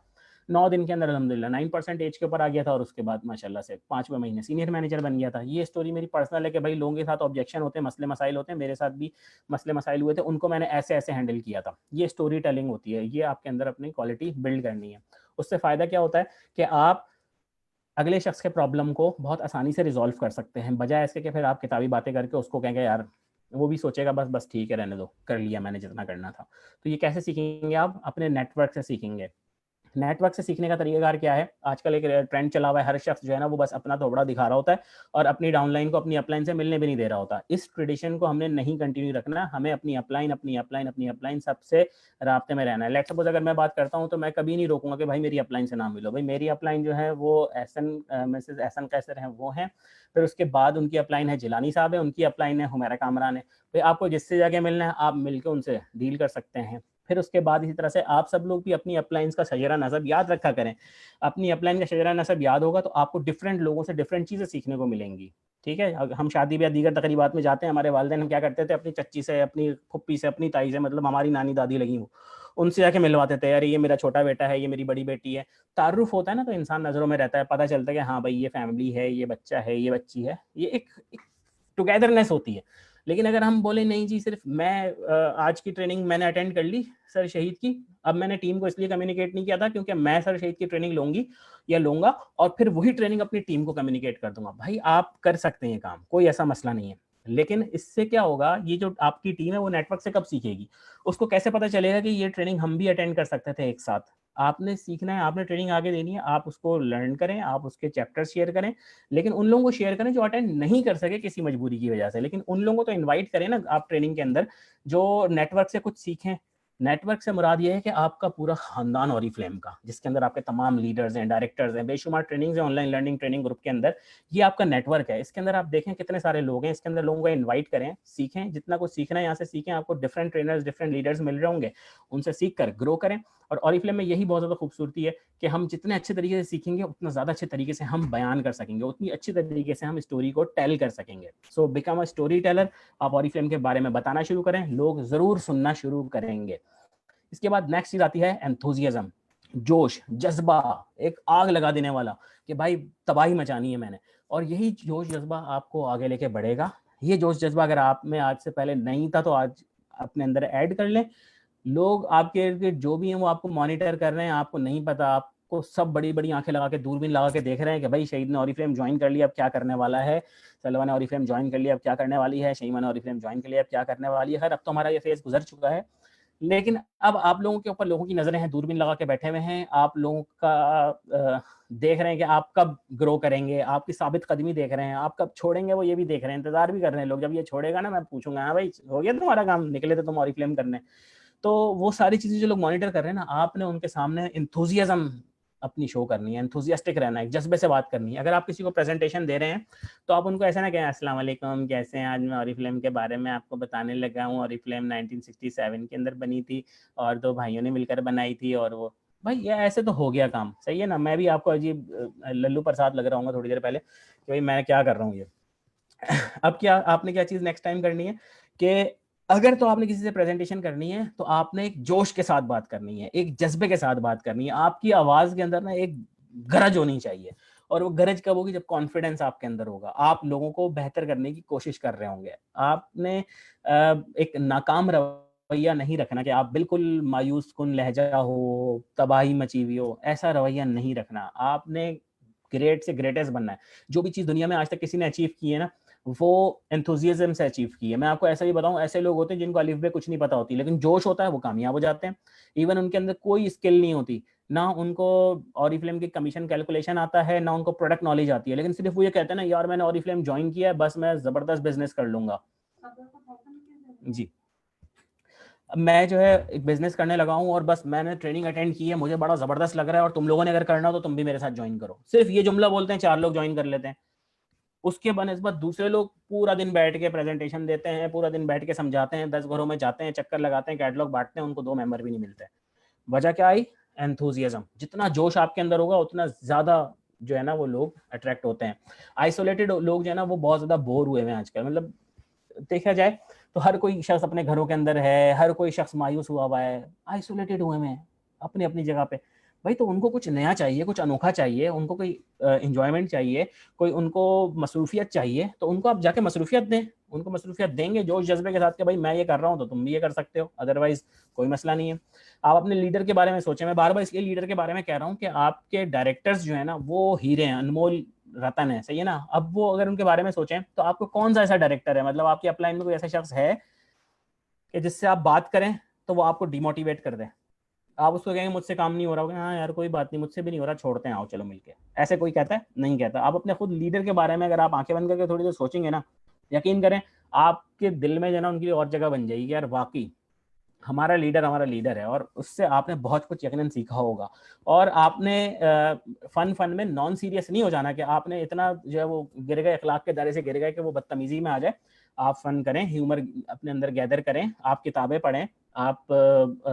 [SPEAKER 1] 9 दिन के अंदर अल्हम्दुलिल्लाह 9% एज के ऊपर आ गया था और उसके बाद माशाल्लाह से 5वें महीने सीनियर मैनेजर बन गया था। ये स्टोरी मेरी पर्सनल है कि भाई लोगों के साथ ऑब्जेक्शन होते हैं, मसले मसाइल होते हैं, मेरे साथ भी मसले मसाइल हुए थे, उनको मैंने ऐसे-ऐसे हैंडल किया था। ये स्टोरी टेलिंग होती है, ये आपके अंदर अपनी क्वालिटी बिल्ड करनी है। उससे फ़ायदा क्या होता है कि आप अगले शख्स के प्रॉब्लम को बहुत आसानी से रिज़ॉल्व कर सकते हैं, बजाय इसके कि फिर आप किताबी बातें करके उसको कहेंगे यार, वो भी सोचेगा बस बस ठीक है रहने दो, कर लिया मैंने जितना करना था। तो ये कैसे सीखेंगे आप? अपने नेटवर्क से सीखेंगे। नेटवर्क से सीखने का तरीकाकार क्या है? आजकल एक ट्रेंड चला हुआ है, हर शख्स जो है ना वो बस अपना थोबड़ा दिखा रहा होता है और अपनी डाउनलाइन को अपनी अपलाइन से मिलने भी नहीं दे रहा होता। इस ट्रेडिशन को हमने नहीं कंटिन्यू रखना, हमें अपनी अपलाइन सबसे राब्ते में रहना है। लेट्स सपोज अगर मैं बात करता हूँ तो मैं कभी नहीं रोकूंगा कि भाई मेरी अपलाइन से ना मिलो। भाई मेरी अपलाइन जो है वो मिसेज एहसन कैसर हैं वो हैं, फिर उसके बाद उनकी अपलाइन है जिलानी साहब है, उनकी अपलाइन है हुमैरा कामरान है। भाई आपको जिससे जाके मिलना है आप मिलकर उनसे डील कर सकते हैं। फिर उसके बाद इसी तरह से आप सब लोग भी अपनी अपलाइंस का शजरा नसब याद रखा करें। अपनी अपलाइन का शजरा नसब याद होगा तो आपको डिफरेंट लोगों से डिफरेंट चीज़ें सीखने को मिलेंगी। ठीक है, हम शादी ब्याह दीगर तकरीबात में जाते हैं, हमारे वालिदैन हम क्या करते थे, अपनी चच्ची से, अपनी फुप्पी से, अपनी ताई से, मतलब हमारी नानी दादी लगी वो, उनसे जाके मिलवाते थे, अरे ये मेरा छोटा बेटा है, ये मेरी बड़ी बेटी है। तारुफ होता है ना, तो इंसान नज़रों में रहता है, पता चलता है कि हाँ भाई ये फैमिली है, ये बच्चा है, ये बच्ची है, ये एक टुगेदरनेस होती है। लेकिन अगर हम बोले नहीं जी सिर्फ मैं आज की ट्रेनिंग मैंने अटेंड कर ली सर शहीद की, अब मैंने टीम को इसलिए कम्युनिकेट नहीं किया था क्योंकि मैं सर शहीद की ट्रेनिंग लूंगी या लूंगा और फिर वही ट्रेनिंग अपनी टीम को कम्युनिकेट कर दूंगा। भाई आप कर सकते हैं काम, कोई ऐसा मसला नहीं है। लेकिन इससे क्या होगा, ये जो आपकी टीम है वो नेटवर्क से कब सीखेगी? उसको कैसे पता चलेगा कि ये ट्रेनिंग हम भी अटेंड कर सकते थे एक साथ? आपने सीखना है, आपने ट्रेनिंग आगे देनी है, आप उसको लर्न करें, आप उसके चैप्टर शेयर करें, लेकिन उन लोगों को शेयर करें जो अटेंड नहीं कर सके किसी मजबूरी की वजह से। लेकिन उन लोगों को तो इनवाइट करें ना आप ट्रेनिंग के अंदर, जो नेटवर्क से कुछ सीखें। नेटवर्क से मुराद ये है कि आपका पूरा खानदान ऑरिफ्लेम का, जिसके अंदर आपके तमाम लीडर्स हैं, डायरेक्टर्स हैं, बेशुमार ट्रेनिंग्स हैं ऑनलाइन लर्निंग ट्रेनिंग ग्रुप के अंदर, ये आपका नेटवर्क है। इसके अंदर आप देखें कितने सारे लोग हैं, इसके अंदर लोगों को इन्वाइट करें, सीखें, जितना कुछ सीखना है यहाँ से सीखें। आपको डिफरेंट ट्रेनर्स, डिफरेंट लीडर्स मिल रहे होंगे, उनसे सीख कर ग्रो करें। और ऑरिफ्लेम में यही बहुत ज़्यादा खूबसूरती है कि हम जितने अच्छे तरीके से सीखेंगे उतना ज़्यादा अच्छे तरीके से हम बयान कर सकेंगे, उतनी अच्छी तरीके से हम स्टोरी को टेल कर सकेंगे। So become a story teller. आप ऑरिफ्लेम के बारे में बताना शुरू करें, लोग ज़रूर सुनना शुरू करेंगे। इसके बाद नेक्स्ट चीज़ आती है एंथुजियाज्म, जोश, जज्बा, एक आग लगा देने वाला कि भाई तबाही मचानी है मैंने। और यही जोश जज्बा आपको आगे लेके बढ़ेगा। ये जोश जज्बा अगर आप में आज से पहले नहीं था तो आज अपने अंदर ऐड कर लें। लोग आपके इर्द गिर्द जो भी हैं वो आपको मॉनिटर कर रहे हैं, आपको नहीं पता, आपको सब बड़ी बड़ी आंखें लगा के दूरबीन लगा के देख रहे हैं कि भाई शहीद ने ऑरिफ्लेम ज्वाइन कर लिया अब क्या करने वाला है, सलवा ने ऑरिफ्लेम ज्वाइन कर लिया अब क्या करने वाली है, शहीमा ने ऑरिफ्लेम ज्वाइन कर लिया अब क्या करने वाली है। खैर अब तो हमारा ये फेज गुजर चुका है, लेकिन अब आप लोगों के ऊपर लोगों की नजरें हैं, दूरबीन लगा के बैठे हुए हैं, आप लोगों का देख रहे हैं कि आप कब ग्रो करेंगे, आपकी साबित कदमी देख रहे हैं, आप कब छोड़ेंगे वो ये भी देख रहे हैं, इंतजार भी कर रहे हैं लोग। जब ये छोड़ेगा ना मैं पूछूंगा हाँ भाई हो गया तुम्हारा काम, निकले थे तुम ऑरिफ्लेम करने। तो वो सारी चीजें जो लोग मॉनिटर कर रहे हैं ना, आपने उनके सामने इंथुजियाज्म अपनी शो करनी है, एंथुजियास्टिक रहना है, एक जज्बे से बात करनी है। अगर आप किसी को प्रेजेंटेशन दे रहे हैं तो आप उनको ऐसा ना कहें अस्सलाम वालेकुम कैसे हैं, आज मैं ऑरिफ्लेम के बारे में आपको बताने लगा हूँ। ऑरिफ्लेम 1967 के अंदर बनी थी और दो भाइयों ने मिलकर बनाई थी और वो, भाई ये ऐसे तो हो गया काम, सही है ना। मैं भी आपको अजीब लल्लू प्रसाद लग रहा हूँ थोड़ी देर पहले कि भाई मैं क्या कर रहा हूँ ये। अब क्या आपने क्या चीज नेक्स्ट टाइम करनी है कि अगर तो आपने किसी से प्रेजेंटेशन करनी है तो आपने एक जोश के साथ बात करनी है, एक जज्बे के साथ बात करनी है। आपकी आवाज के अंदर ना एक गरज होनी चाहिए, और वो गरज कब होगी, जब कॉन्फिडेंस आपके अंदर होगा, आप लोगों को बेहतर करने की कोशिश कर रहे होंगे। आपने एक नाकाम रवैया नहीं रखना कि आप बिल्कुल मायूस कुन लहजा हो, तबाही मची हुई हो, ऐसा रवैया नहीं रखना। आपने ग्रेट से ग्रेटेस्ट बनना है। जो भी चीज दुनिया में आज तक किसी ने अचीव की है ना, वो एंथुजियाज्म से अचीव की है। मैं आपको ऐसा भी बताऊं, ऐसे लोग होते हैं जिनको अलिफ बे कुछ नहीं पता होती, लेकिन जोश होता है वो कामयाब हो जाते हैं। इवन उनके अंदर कोई स्किल नहीं होती, ना उनको ऑरिफ्लेम की कमीशन कैलकुलेशन आता है, ना उनको प्रोडक्ट नॉलेज आती है, लेकिन सिर्फ वो ये कहते हैं ना यार मैंने ऑरिफ्लेम ज्वाइन किया है, बस मैं जबरदस्त बिजनेस कर लूंगा। जी, अब मैं जो है एक बिजनेस करने लगा हूँ और बस मैंने ट्रेनिंग अटेंड की है, मुझे बड़ा जबरदस्त लग रहा है और तुम लोगों ने अगर करना हो तो तुम भी मेरे साथ ज्वाइन करो। सिर्फ ये जुमला बोलते हैं, 4 लोग ज्वाइन कर लेते हैं। उसके बनस्बत दूसरे लोग पूरा दिन बैठ के प्रेजेंटेशन देते हैं, पूरा दिन बैठ के समझाते हैं, 10 घरों में जाते हैं, चक्कर लगाते हैं, कैटलॉग बांटते हैं, उनको 2 मेंबर भी नहीं मिलते। वजह क्या आई? एंथुजियाज्म, जितना जोश आपके अंदर होगा उतना ज़्यादा जो है ना वो लोग अट्रैक्ट होते हैं। आइसोलेटेड लोग जो है ना वो बहुत ज़्यादा बोर हुए हैं आजकल, मतलब देखा जाए तो हर कोई शख्स अपने घरों के अंदर है, हर कोई शख्स मायूस हुआ है, आइसोलेटेड हुए हैं अपनी अपनी जगह पे। भाई तो उनको कुछ नया चाहिए, कुछ अनोखा चाहिए, उनको कोई इंजॉयमेंट चाहिए, कोई उनको मसरूफियत चाहिए, तो उनको आप जाके मसरूफियत दें, उनको मसरूफियत देंगे जोश जज्बे के साथ कि भाई मैं ये कर रहा हूँ तो तुम भी ये कर सकते हो, अदरवाइज कोई मसला नहीं है। आप अपने लीडर के बारे में सोचें, मैं बार बार इसलिए लीडर के बारे में कह रहा हूँ कि आपके डायरेक्टर्स जो है ना वो हीरे हैं, अनमोल रतन है, सही है ना। अब वो अगर उनके बारे में सोचें तो आपको कौन सा ऐसा डायरेक्टर है, मतलब आपकी अपलाइन में कोई ऐसा शख्स है कि जिससे आप बात करें तो वो आपको डिमोटिवेट कर दे, आप उसको कहेंगे मुझसे काम नहीं हो रहा होगा, हाँ यार कोई बात नहीं, मुझसे भी नहीं हो रहा, छोड़ते हैं, आओ चलो मिलके, ऐसे कोई कहता है? नहीं कहता। आप अपने खुद लीडर के बारे में अगर आप आंखें बंद करके थोड़ी देर सोचेंगे ना, यकीन करें आपके दिल में जो है ना उनकी और जगह बन जाएगी, यार वाकई हमारा लीडर है, और उससे आपने बहुत कुछ यकीनन सीखा होगा। और आपने फन फन में नॉन सीरियस नहीं हो जाना कि आपने इतना जो है वो गिर गए, अखलाक के दायरे से गिर गए कि वो बदतमीजी में आ जाए। आप फन करें, ह्यूमर अपने अंदर गैदर करें, आप किताबें पढ़ें, आप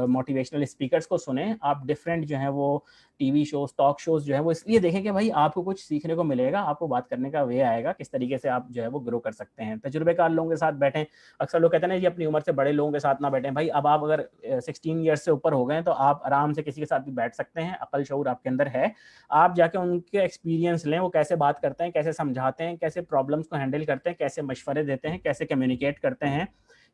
[SPEAKER 1] मोटिवेशनल स्पीकर्स को सुने, आप डिफरेंट जो है वो टीवी शोज, टॉक शोज जो है वो इसलिए देखें कि भाई आपको कुछ सीखने को मिलेगा, आपको बात करने का वे आएगा, किस तरीके से आप जो है वो ग्रो कर सकते हैं। तजुर्बेकार लोगों के साथ बैठें। अक्सर लोग कहते हैं ना जी अपनी उम्र से बड़े लोगों के साथ ना बैठें। भाई अब आप अगर 16 ईयर्स से ऊपर हो गए तो आप आराम से किसी के साथ भी बैठ सकते हैं, अकल शऊर आपके अंदर है, आप जाके उनके एक्सपीरियंस लें, वो कैसे बात करते हैं, कैसे समझाते हैं, कैसे प्रॉब्लम्स को हैंडल करते हैं, कैसे मशवरे देते हैं, कैसे कम्युनिकेट करते हैं,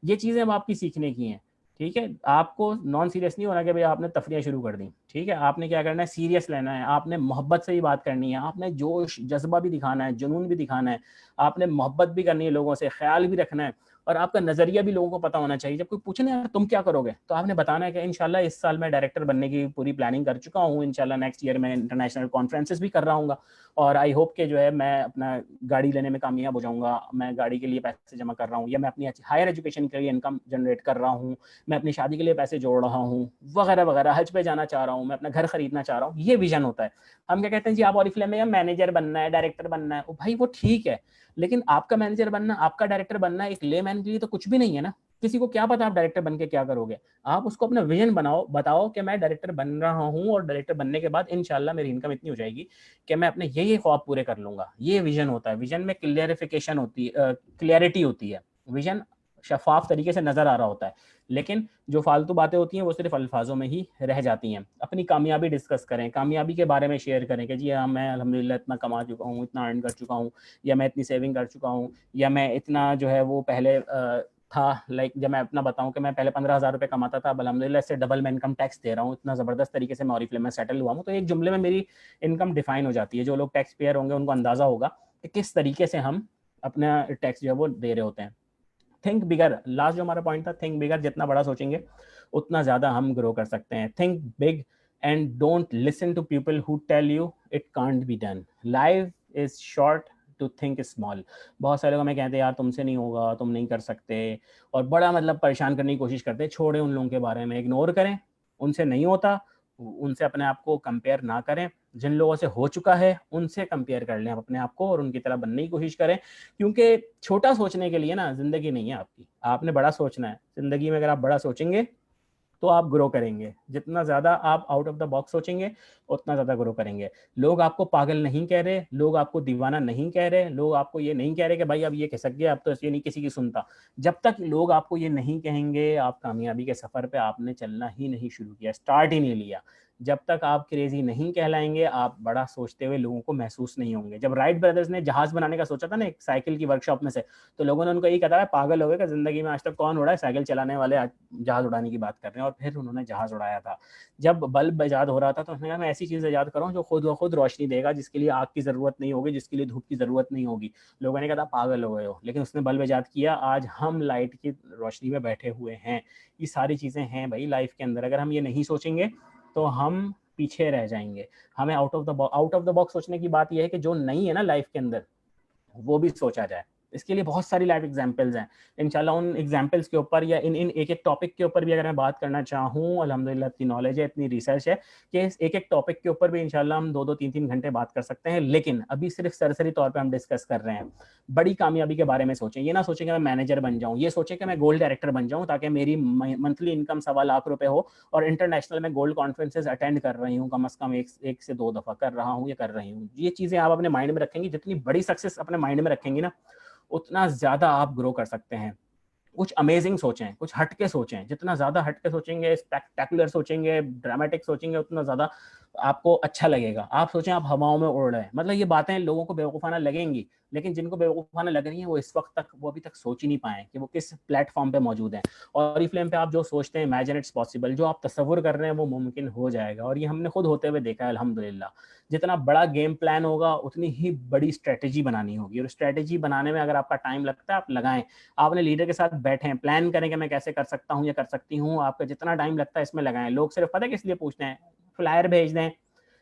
[SPEAKER 1] ये चीज़ें अब आपकी सीखने की हैं। ठीक है, आपको नॉन सीरियस नहीं होना कि भाई आपने तफरियाँ शुरू कर दी। ठीक है, आपने क्या करना है, सीरियस लेना है, आपने मोहब्बत से ही बात करनी है, आपने जोश जज्बा भी दिखाना है, जुनून भी दिखाना है, आपने मोहब्बत भी करनी है लोगों से, ख्याल भी रखना है, और आपका नजरिया भी लोगों को पता होना चाहिए। जब कोई पूछे ना यार तुम क्या करोगे, तो आपने बताना है कि इंशाल्लाह इस साल मैं डायरेक्टर बनने की पूरी प्लानिंग कर चुका हूँ, इंशाल्लाह नेक्स्ट ईयर मैं इंटरनेशनल कॉन्फ्रेंसेस भी कर रहा हूँ, और आई होप के जो है मैं अपना गाड़ी लेने में कामयाब हो जाऊंगा, मैं गाड़ी के लिए पैसे जमा कर रहा हूँ, या मैं अपनी हायर एजुकेशन के लिए इनकम जनरेट कर रहा हूँ, मैं अपनी शादी के लिए पैसे जोड़ रहा हूँ, वगैरह वगैरह, हज पे जाना चाह रहा हूँ, मैं अपना घर खरीदना चाह रहा हूँ, ये विजन होता है। हम क्या कहते हैं जी आप ऑरिफ्लेम में या मैनेजर बनना है, डायरेक्टर बनना है, भाई वो ठीक है, लेकिन आपका मैनेजर बनना, आपका डायरेक्टर बनना एक लेमैन के लिए तो कुछ भी नहीं है ना। किसी को क्या पता आप डायरेक्टर बन के क्या करोगे। आप उसको अपना विजन बनाओ, बताओ कि मैं डायरेक्टर बन रहा हूँ और डायरेक्टर बनने के बाद इंशाल्लाह मेरी इनकम इतनी हो जाएगी कि मैं अपने ये ख्वाब पूरे कर लूंगा। ये विजन होता है। विजन में क्लियरिफिकेशन होती है, क्लियरिटी होती है, विजन शफाफ तरीके से नजर आ रहा होता है। लेकिन जो फालतू बातें होती हैं वो सिर्फ अल्फाजों में ही रह जाती हैं। अपनी कामयाबी डिस्कस करें, कामयाबी के बारे में शेयर करें कि जी हाँ मैं अल्हम्दुलिल्लाह इतना कमा चुका हूँ, इतना अर्न कर चुका हूँ, या मैं इतनी सेविंग कर चुका हूँ, या मैं इतना जो है वो पहले था, लाइक जब मैं अपना बताऊं कि मैं पहले 15,000 रुपये कमाता था, अब अल्हम्दुलिल्लाह इससे डबल मैं इनकम टैक्स दे रहा हूँ, इतना ज़बरदस्त तरीके से मैं ऑरिफ्लेम में सेटल हुआ हूँ, तो एक जुमले में मेरी इनकम डिफाइन हो जाती है। जो लोग टैक्स पेयर होंगे उनको अंदाज़ा होगा कि किस तरीके से हम अपना टैक्स जो है वो दे रहे होते हैं। थिंक बिगर, लास्ट जो हमारा पॉइंट था, थिंक बिगर, जितना बड़ा सोचेंगे उतना ज़्यादा हम ग्रो कर सकते हैं। Think big and don't listen to people who tell you it can't be done. Life is short to think small. बहुत सारे लोग हमें कहते हैं यार तुमसे नहीं होगा, तुम नहीं कर सकते, और बड़ा मतलब परेशान करने की कोशिश करते हैं। छोड़े उन लोगों के बारे में, इग्नोर करें, उनसे नहीं होता, उनसे अपने आप को कंपेयर ना करें। जिन लोगों से हो चुका है उनसे कंपेयर कर लें आप अपने आप को, और उनकी तरह बनने की कोशिश करें। क्योंकि छोटा सोचने के लिए ना जिंदगी नहीं है आपकी, आपने बड़ा सोचना है जिंदगी में। अगर आप बड़ा सोचेंगे तो आप ग्रो करेंगे। जितना ज़्यादा आप आउट ऑफ द बॉक्स सोचेंगे उतना ज़्यादा ग्रो करेंगे। लोग आपको पागल नहीं कह रहे, लोग आपको दीवाना नहीं कह रहे, लोग आपको ये नहीं कह रहे कि भाई अब ये खिसक गया, अब तो ये नहीं किसी की सुनता। जब तक लोग आपको ये नहीं कहेंगे आप कामयाबी के सफ़र पे आपने चलना ही नहीं शुरू किया, स्टार्ट ही नहीं लिया। जब तक आप क्रेजी नहीं कहलाएंगे, आप बड़ा सोचते हुए लोगों को महसूस नहीं होंगे। जब राइट ब्रदर्स ने जहाज़ बनाने का सोचा था ना एक साइकिल की वर्कशॉप में से, तो लोगों ने उनको यही कहा था पागल हो गए, जिंदगी में आज तक कौन उड़ा है, साइकिल चलाने वाले आज जहाज उड़ाने की बात कर रहे हैं। और फिर उन्होंने जहाज उड़ाया था। जब बल्ब ईजाद हो रहा था तो उन्होंने कहा मैं ऐसी चीज़ ईजाद करूँ जो खुद व खुद रोशनी देगा, जिसके लिए आग की ज़रूरत नहीं होगी, जिसके लिए धूप की ज़रूरत नहीं होगी। लोगों ने कहा था पागल हो गए हो, लेकिन उसने बल्ब ईजाद किया, आज हम लाइट की रोशनी में बैठे हुए हैं। ये सारी चीज़ें हैं भाई लाइफ के अंदर। अगर हम ये नहीं सोचेंगे तो हम पीछे रह जाएंगे। हमें आउट ऑफ द बॉक्स सोचने की बात यह है कि जो नहीं है ना लाइफ के अंदर वो भी सोचा जाए। इसके लिए बहुत सारी लाइव एग्जांपल्स हैं। इंशाल्लाह उन एग्जांपल्स के ऊपर या इन एक एक टॉपिक के ऊपर भी अगर मैं बात करना चाहूँ, अल्हम्दुलिल्लाह इतनी नॉलेज है, इतनी रिसर्च है कि इस एक एक टॉपिक के ऊपर भी इंशाल्लाह हम 2-2 3-3 घंटे बात कर सकते हैं। लेकिन अभी सिर्फ सरसरी तौर पे हम डिस्कस कर रहे हैं। बड़ी कामयाबी के बारे में सोचें, ये ना सोचें कि मैं मैनेजर बन जाऊँ, ये सोचें कि मैं गोल्ड डायरेक्टर बन जाऊँ ताकि मेरी मंथली इनकम 1.25 लाख रुपए हो और इंटरनेशनल में गोल्ड कॉन्फ्रेंसेज अटेंड कर रही हूँ, कम से कम एक से 2 दफ़ा कर रहा हूँ या कर रही हूँ। ये चीज़ें आप अपने माइंड में रखेंगी, जितनी बड़ी सक्सेस अपने माइंड में रखेंगी ना, उतना ज़्यादा आप ग्रो कर सकते हैं। कुछ अमेजिंग सोचें, कुछ हटके सोचें। जितना ज़्यादा हटके सोचेंगे, स्पेक्टेकुलर सोचेंगे, ड्रामेटिक सोचेंगे, उतना ज़्यादा आपको अच्छा लगेगा। आप सोचें आप हवाओं में उड़ रहे हैं, मतलब ये बातें लोगों को बेवकूफ़ाना लगेंगी, लेकिन जिनको बेवकूफ़ाना लग रही हैं, वो इस वक्त तक वो अभी तक सोच ही नहीं पाए कि वो किस प्लेटफॉर्म पे मौजूद हैं। और ऑरिफ्लेम पे आप जो सोचते हैं, इमेजिन इट्स पॉसिबल, जो आप तसव्वुर कर रहे हैं वो मुमकिन हो जाएगा। और ये हमने खुद होते हुए देखा है अल्हम्दुलिल्लाह। जितना बड़ा गेम प्लान होगा, उतनी ही बड़ी स्ट्रेटेजी बनानी होगी, और स्ट्रेटेजी बनाने में अगर आपका टाइम लगता है, आप लगाएं। आप अपने लीडर के साथ बैठें, प्लान करें कि मैं कैसे कर सकता हूँ या कर सकती हूँ। आपका जितना टाइम लगता है इसमें लगाएं। लोग सिर्फ पता है किस लिए पूछते हैं, फ्लायर भेज दें,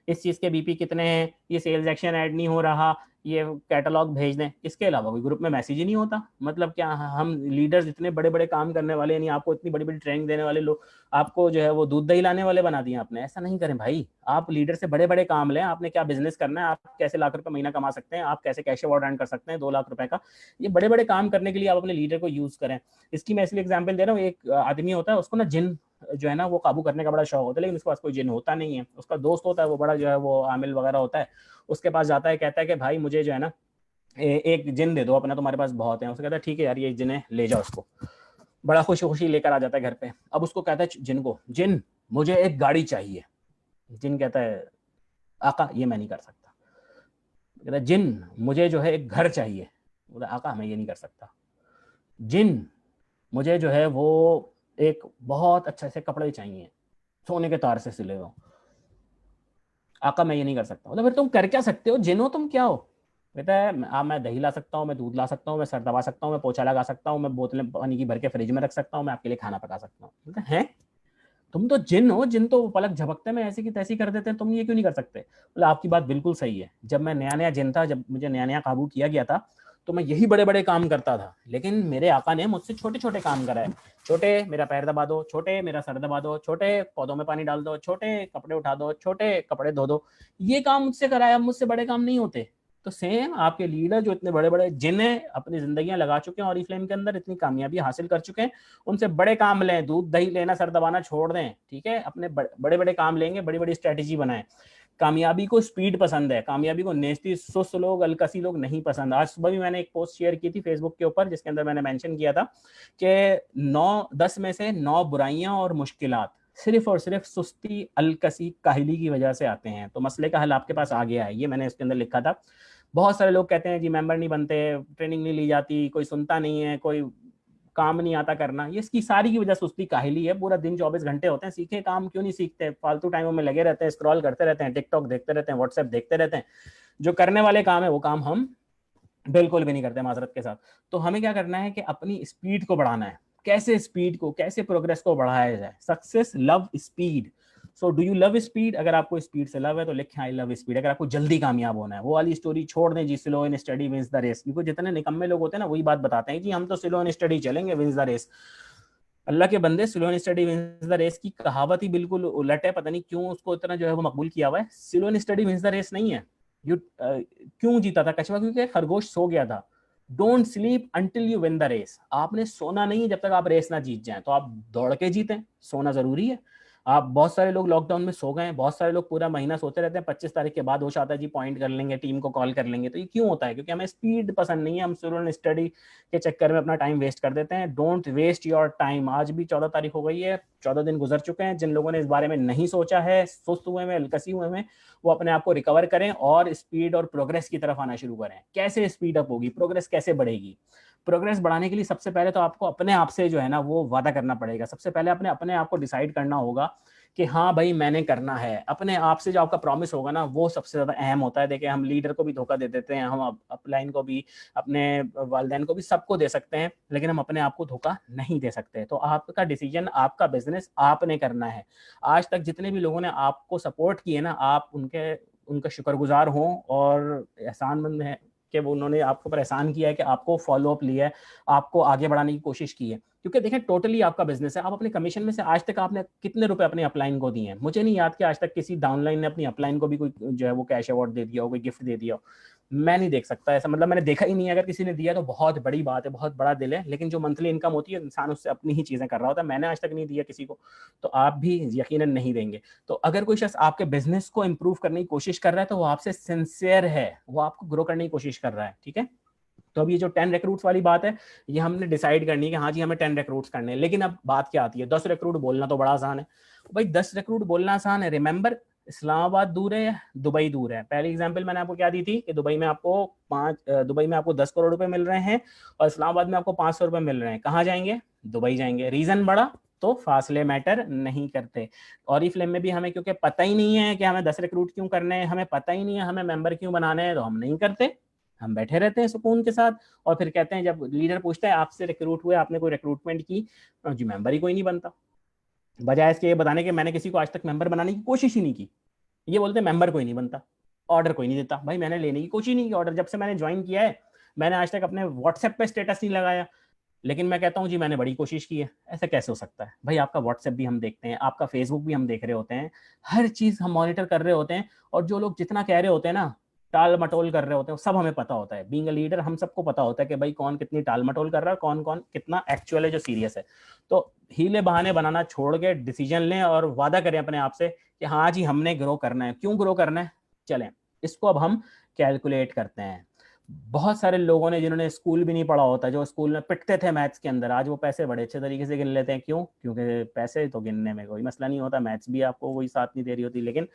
[SPEAKER 1] इस चीज़ के बीपी कितने हैं, ये सेल्स एक्शन ऐड नहीं हो रहा, ये कैटलॉग भेज दें। इसके अलावा कोई ग्रुप में मैसेज ही नहीं होता। मतलब क्या हम लीडर्स इतने बड़े बड़े काम करने वाले, यानी आपको इतनी बड़ी बड़ी ट्रेनिंग देने वाले लोग आपको जो है वो दूध दही लाने वाले बना दिए आपने? ऐसा नहीं करें भाई। आप लीडर से बड़े बड़े काम लें। आपने क्या बिजनेस करना है, आप कैसे लाख रुपए महीना कमा सकते हैं, आप कैसे कैश अवार्ड अर्न कर सकते हैं 2 लाख रुपए का, ये बड़े बड़े काम करने के लिए आप अपने लीडर को यूज करें। इसकी मैं इसलिए एग्जाम्पल दे रहा हूँ। एक आदमी होता है, उसको ना जिन जो है ना वो काबू करने का बड़ा शौक होता है, लेकिन उसके पास कोई जिन होता नहीं है। उसका दोस्त होता है, वो बड़ा जो है वो आमिल वगैरह होता है, उसके पास जाता है, कहता है कि भाई मुझे जो है ना एक जिन दे दो अपना, तुम्हारे पास बहुत है। उसने कहता है ठीक है यार, ये जिन है, ले जाओ उसको। बड़ा खुशी खुशी लेकर आ जाता है घर पे। अब उसको कहता है जिन को, जिन मुझे एक गाड़ी चाहिए। जिन कहता है आका ये मैं नहीं कर सकता। कहता है जिन मुझे जो है एक घर चाहिए। बोला आका मैं ये नहीं कर सकता। जिन मुझे जो है वो एक बहुत अच्छे से कपड़े चाहिए, सोने के तार से सिले हो। आका मैं ये नहीं कर सकता। मतलब फिर तुम कर क्या सकते हो, जिन हो तुम, क्या हो? कहता है मैं दही ला सकता हूँ, मैं दूध ला सकता हूँ, मैं सर दबा सकता हूँ, मैं पोछा लगा सकता हूँ, मैं बोतलें पानी की भर के फ्रिज में रख सकता हूँ, मैं आपके लिए खाना पका सकता हूँ। कहता है तुम तो जिन हो, जिन तो पलक झपकते में ऐसी की तैसी कर देते हैं, तुम ये क्यों नहीं कर सकते? बोला आपकी बात बिल्कुल सही है। जब मैं नया नया जिन था, जब मुझे नया नया काबू किया गया था, तो मैं यही बड़े बड़े काम करता था, लेकिन मेरे आका ने मुझसे छोटे छोटे काम कराए। छोटे मेरा पैर दबा दो, छोटे मेरा सर दबा दो, छोटे पौधों में पानी डाल दो, छोटे कपड़े उठा दो, छोटे कपड़े धो दो। ये काम मुझसे कराया, मुझसे बड़े काम नहीं होते। तो सेम आपके लीडर जो इतने बड़े बड़े जिन्हें अपनी जिंदगियां लगा चुके हैं और फ्लेम के अंदर इतनी कामयाबी हासिल कर चुके हैं, उनसे बड़े काम लें। दूध दही लेना सर दबाना छोड़ दें, ठीक है? अपने बड़े बड़े काम लेंगे, बड़ी बड़ी स्ट्रेटेजी बनाएं। कामयाबी को स्पीड पसंद है, कामयाबी को नेस्ती सुस्त लोग, अलकसी लोग नहीं पसंद। आज सुबह भी मैंने एक पोस्ट शेयर की थी फेसबुक के ऊपर, जिसके अंदर मैंने मेंशन किया था कि 9-10 में से 9 बुराइयां और मुश्किलात सिर्फ और सिर्फ सुस्ती, अलकसी, काहिली की वजह से आते हैं। तो मसले का हल आपके पास आ गया है, ये मैंने इसके अंदर लिखा था। बहुत सारे लोग कहते हैं जी मेंबर नहीं बनते, ट्रेनिंग नहीं ली जाती, कोई सुनता नहीं है, कोई काम नहीं आता करना। ये इसकी सारी की वजह सुस्ती, काहिली है। पूरा दिन 24 घंटे होते हैं, सीखे काम क्यों नहीं सीखते? फालतू टाइमों में लगे रहते हैं, स्क्रॉल करते रहते हैं, टिकटॉक देखते रहते हैं, व्हाट्सएप देखते रहते हैं। जो करने वाले काम है वो काम हम बिल्कुल भी नहीं करते, माजरत के साथ। तो हमें क्या करना है कि अपनी स्पीड को बढ़ाना है। कैसे स्पीड को, कैसे प्रोग्रेस को बढ़ाया जाए? Success love speed. So do you love speed? अगर आपको स्पीड से लव है तो लिखें आई लव स्पीड। अगर आपको जल्दी कामयाब होना है, वो वाली स्टोरी छोड़ दें जी slow and steady wins the race. क्योंकि जितने निकम्मे लोग होते हैं ना, वही बात बताते हैं जी हम तो स्लो एंड स्टडी चलेंगे, विंस द रेस। अल्लाह के बंदे, slow and steady wins the race की कहावत ही बिल्कुल उलट है। पता नहीं क्यों उसको इतना जो है वो मकबूल किया हुआ है। Slow and steady wins the race नहीं है। यू क्यों जीता था कछुआ? क्योंकि खरगोश सो गया था। Don't sleep until you win the race. आपने सोना नहीं है जब तक आप रेस ना जीत जाए। तो आप दौड़ के जीतें, सोना जरूरी है। आप बहुत सारे लोग लॉकडाउन में सो गए, बहुत सारे लोग पूरा महीना सोते रहते हैं, 25 तारीख के बाद होश आता है जी पॉइंट कर लेंगे, टीम को कॉल कर लेंगे। तो ये क्यों होता है? क्योंकि हमें स्पीड पसंद नहीं है। हम स्लो एंड स्टडी के चक्कर में अपना टाइम वेस्ट कर देते हैं। Don't waste your time. आज भी 14 तारीख हो गई है, 14 दिन गुजर चुके हैं। जिन लोगों ने इस बारे में नहीं सोचा है, सुस्त हुए हैं, अलकसी हुए हैं, वो अपने आप को रिकवर करें और स्पीड और प्रोग्रेस की तरफ आना शुरू करें। कैसे स्पीड अप होगी, प्रोग्रेस कैसे बढ़ेगी? प्रोग्रेस बढ़ाने के लिए सबसे पहले तो आपको अपने आप से जो है ना वो वादा करना पड़ेगा। सबसे पहले अपने आप को डिसाइड करना होगा कि हाँ भाई मैंने करना है। अपने आप से जो आपका प्रॉमिस होगा ना, वो सबसे ज्यादा अहम होता है। देखिए हम लीडर को भी धोखा दे देते हैं, हम अपलाइन को भी, अपने वालदैन को भी, सबको दे सकते हैं, लेकिन हम अपने आप को धोखा नहीं दे सकते। तो आपका डिसीजन, आपका बिजनेस आपने करना है। आज तक जितने भी लोगों ने आपको सपोर्ट किए ना, आप उनके शुक्रगुजार हों और एहसानमंद है कि वो उन्होंने आपको परेशान किया है, कि आपको फॉलो अप लिया है, आपको आगे बढ़ाने की कोशिश की है। क्योंकि देखें टोटली आपका बिजनेस है, आप अपने कमीशन में से आज तक आपने कितने रुपए अपने अपलाइन को दिए हैं? मुझे नहीं याद कि आज तक किसी डाउनलाइन ने अपनी अपलाइन को भी कोई जो है वो कैश अवार्ड दे दिया हो, कोई गिफ्ट दे दिया हो। मैं नहीं देख सकता ऐसा, मतलब मैंने देखा ही नहीं है। अगर किसी ने दिया तो बहुत बड़ी बात है, बहुत बड़ा दिल है, लेकिन जो मंथली इनकम होती है इंसान उससे अपनी ही चीजें कर रहा होता है। मैंने आज तक नहीं दिया किसी को, तो आप भी यकीनन नहीं देंगे। तो अगर कोई शख्स आपके बिजनेस को इंप्रूव करने की कोशिश कर रहा है तो वो आपसे सिंसियर है, वो आपको ग्रो करने की कोशिश कर रहा है, ठीक है। तो अब ये जो 10 रिक्रूट्स वाली बात है, ये हमने डिसाइड करनी है कि हाँ जी हमें 10 रिक्रूट्स करने हैं। लेकिन अब बात क्या आती है, 10 रिक्रूट बोलना तो बड़ा आसान है भाई, 10 रिक्रूट बोलना आसान है। रिमेंबर, इस्लामाबाद दूर है या दुबई दूर है? पहली एग्जांपल मैंने आपको क्या दी थी कि दुबई में आपको 10 करोड़ रुपए मिल रहे हैं और इस्लामाबाद में आपको 500 रुपए मिल रहे हैं। कहाँ जाएंगे? दुबई जाएंगे। रीजन बड़ा तो फासले मैटर नहीं करते। और ई फ्लेम में भी हमें क्योंकि पता ही नहीं है कि हमें 10 रिक्रूट क्यों करने हैं, हमें पता ही नहीं है हमें मेंबर क्यों बनाने हैं, तो हम नहीं करते, हम बैठे रहते हैं सुकून के साथ। और फिर कहते हैं, जब लीडर पूछता है आपसे रिक्रूट हुए, आपने कोई रिक्रूटमेंट की, जी मेंबर ही कोई नहीं बनता। बजाय इसके ये बताने के मैंने किसी को आज तक मेंबर बनाने की कोशिश ही नहीं की, ये बोलते हैं मेंबर कोई नहीं बनता, ऑर्डर कोई नहीं देता। भाई मैंने लेने की कोशिश नहीं की ऑर्डर, जब से मैंने ज्वाइन किया है मैंने आज तक अपने व्हाट्सएप पे स्टेटस नहीं लगाया, लेकिन मैं कहता हूँ जी मैंने बड़ी कोशिश की है। ऐसा कैसे हो सकता है भाई? आपका व्हाट्सएप भी हम देखते हैं, आपका फेसबुक भी हम देख रहे होते हैं, हर चीज हम मॉनिटर कर रहे होते हैं, और जो लोग जितना कह रहे होते हैं ना, टाल मटोल कर रहे होते हैं, सब हमें पता होता है। बीइंग अ लीडर हम सबको पता होता है कि भाई कौन कितनी टाल मटोल कर रहा है, कौन कौन कितना एक्चुअल है, जो सीरियस है। तो हीले बहाने बनाना छोड़ के डिसीजन लें और वादा करें अपने आप से कि हाँ जी हमने ग्रो करना है। क्यों ग्रो करना है? चलें इसको अब हम कैलकुलेट करते हैं। बहुत सारे लोगों ने जिन्होंने स्कूल भी नहीं पढ़ा होता, जो स्कूल में पिटते थे मैथ्स के अंदर, आज वो पैसे बड़े अच्छे तरीके से गिन लेते हैं। क्यों? क्योंकि पैसे तो गिनने में कोई मसला नहीं होता, मैथ्स भी आपको कोई साथ नहीं दे रही होती, लेकिन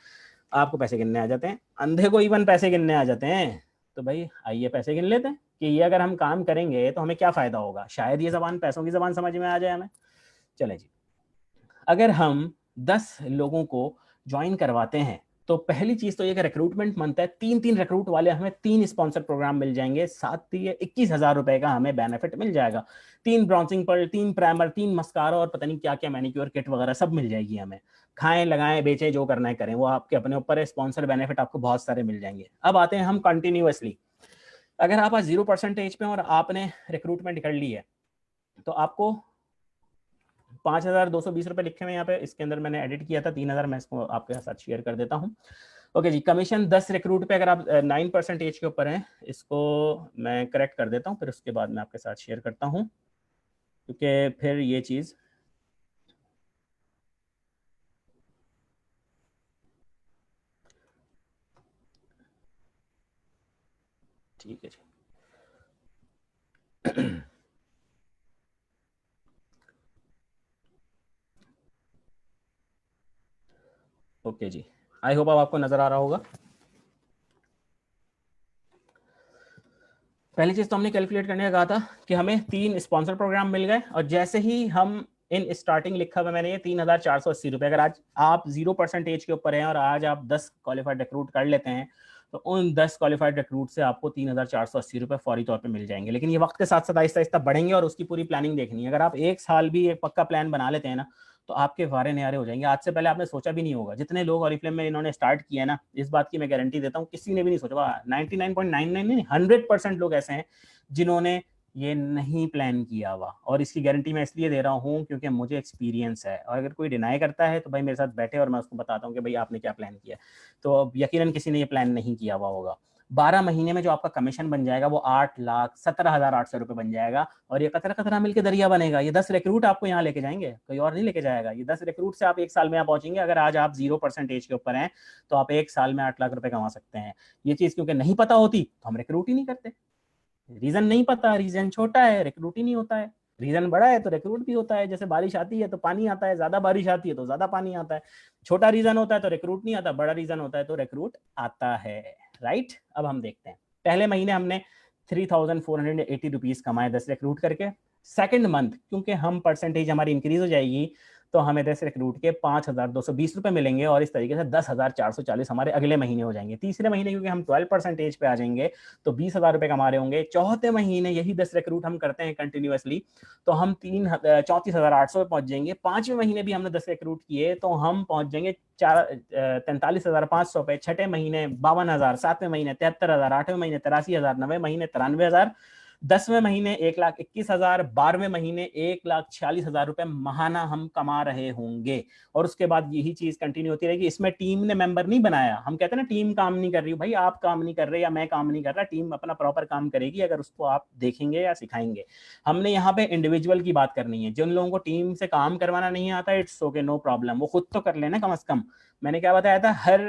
[SPEAKER 1] आपको पैसे गिनने आ जाते हैं। अंधे को इवन पैसे गिनने आ जाते हैं। तो भाई आइए पैसे गिन लेते हैं कि ये अगर हम काम करेंगे तो हमें क्या फायदा होगा, शायद ये जबान, पैसों की जबान समझ में आ जाए हमें। चले जी, अगर हम 10 लोगों को ज्वाइन करवाते हैं तो पहली चीज तो ये कि रिक्रूटमेंट मंथ है, 3 रिक्रूट वाले हमें 3 स्पॉन्सर प्रोग्राम मिल जाएंगे, साथ ही 21,000 रुपए का हमें बेनिफिट मिल जाएगा। 3 ब्राउजिंग पर, 3 प्राइमर, 3 मस्कारा और पता नहीं क्या क्या मैनिक्योर किट वगैरह सब मिल जाएगी हमें। खाएं लगाएं बेचें जो करना है करें, वो आपके अपने ऊपर है। स्पॉन्सर बेनिफिट आपको बहुत सारे मिल जाएंगे। अब आते हैं हम कंटिन्यूअसली, अगर आप आज 0% पे और आपने रिक्रूटमेंट कर ली है तो आपको 5,220 रुपए लिखे हुए यहाँ पे, इसके अंदर मैंने एडिट किया था 3,000, मैं इसको आपके साथ शेयर कर देता हूँ। ओके जी, कमीशन 10 रिक्रूट पे अगर आप 9% के ऊपर हैं, इसको मैं करेक्ट कर देता हूँ, फिर उसके बाद मैं आपके साथ शेयर करता हूँ, क्योंकि फिर ये चीज़ ठीक है जी। ओके जी, आई होप अब आपको नजर आ रहा होगा। पहली चीज तो हमने कैलकुलेट करने का कहा था कि हमें 3 स्पॉन्सर प्रोग्राम मिल गए, और जैसे ही हम इन स्टार्टिंग लिखा हुआ मैंने ये 3,480 रुपए, अगर आज आप 0% के ऊपर हैं और आज आप 10 क्वालिफाइड रिक्रूट कर लेते हैं तो उन 10 क्वालिफाइड रिक्रूट से आपको 3,480 रुपए फौरी तौर पे मिल जाएंगे। लेकिन ये वक्त के साथ साथ आहिस्ता आहिस्ता बढ़ेंगे और उसकी पूरी प्लानिंग देखनी है। अगर आप एक साल भी एक पक्का प्लान बना लेते हैं ना तो आपके वारे न्यारे हो जाएंगे। आज से पहले आपने सोचा भी नहीं होगा। जितने लोग ऑरिफ्लेम में इन्होंने स्टार्ट किया है ना, इस बात की मैं गारंटी देता हूँ किसी ने भी नहीं सोचा। 99.99 नहीं, 100% लोग ऐसे हैं जिन्होंने ये नहीं प्लान किया हुआ, और इसकी गारंटी मैं इसलिए दे रहा हूँ क्योंकि मुझे एक्सपीरियंस है। और अगर कोई डिनाई करता है तो भाई मेरे साथ बैठे और मैं उसको बताता हूँ कि भाई आपने क्या प्लान किया। तो अब यकीनन किसी ने ये प्लान नहीं किया हुआ होगा। 12 महीने में जो आपका कमीशन बन जाएगा वो 8,17,800 रुपए बन जाएगा, और ये कतरा कतरा मिलकर दरिया बनेगा। ये 10 रिक्रूट आपको यहाँ लेके जाएंगे, कोई और नहीं लेके जाएगा। ये 10 रिक्रूट से आप एक साल में यहाँ पहुंचेंगे। अगर आज आप 0% के ऊपर हैं तो आप एक साल में 8 लाख रुपए कमा सकते हैं। ये चीज क्योंकि नहीं पता होती तो हम रिक्रूट ही नहीं करते। रीजन नहीं पता, रीजन छोटा है, रिक्रूट ही नहीं होता है। रीजन बड़ा है तो रिक्रूट भी होता है। जैसे बारिश आती है तो पानी आता है, ज्यादा बारिश आती है तो ज्यादा पानी आता है। छोटा रीजन होता है तो रिक्रूट नहीं आता, बड़ा रीजन होता है तो रिक्रूट आता है। राइट, अब हम देखते हैं। पहले महीने हमने 3,480 रुपीज कमाए 10 रिक्रूट करके। सेकंड मंथ क्योंकि हम परसेंटेज हमारी इंक्रीज हो जाएगी तो हमें 10 रिक्रूट के 5,220 रुपये मिलेंगे और इस तरीके से 10,440 हमारे अगले महीने हो जाएंगे। तीसरे महीने क्योंकि हम 12% पे आ जाएंगे तो 20,000 रुपये कमा रहे होंगे। चौथे महीने यही 10 रिक्रूट हम करते हैं कंटिन्यूअसली तो हम 34,800 पे पहुंच जाएंगे। 5वें महीने भी हमने 10 रिक्रूट किए तो हम पहुंच जाएंगे 43,500 पे। छठे महीने 52,000, 7वें महीने 73,000, 8वें महीने 83,000, 9वें महीने 93,000, 10वें महीने 1,21,000, 12वें महीने 1,46,000 रुपए महाना हम कमा रहे होंगे। और उसके बाद यही चीज कंटिन्यू होती रहेगी। इसमें टीम ने मेंबर नहीं बनाया। हम कहते हैं ना टीम काम नहीं कर रही, भाई आप काम नहीं कर रहे या मैं काम नहीं कर रहा, टीम अपना प्रॉपर काम करेगी अगर उसको आप देखेंगे या सिखाएंगे। हमने यहाँ पे इंडिविजुअल की बात करनी है। जिन लोगों को टीम से काम करवाना नहीं आता, इट्स ओके, नो प्रॉब्लम, वो खुद तो कर लेना कम से कम। मैंने क्या बताया था, हर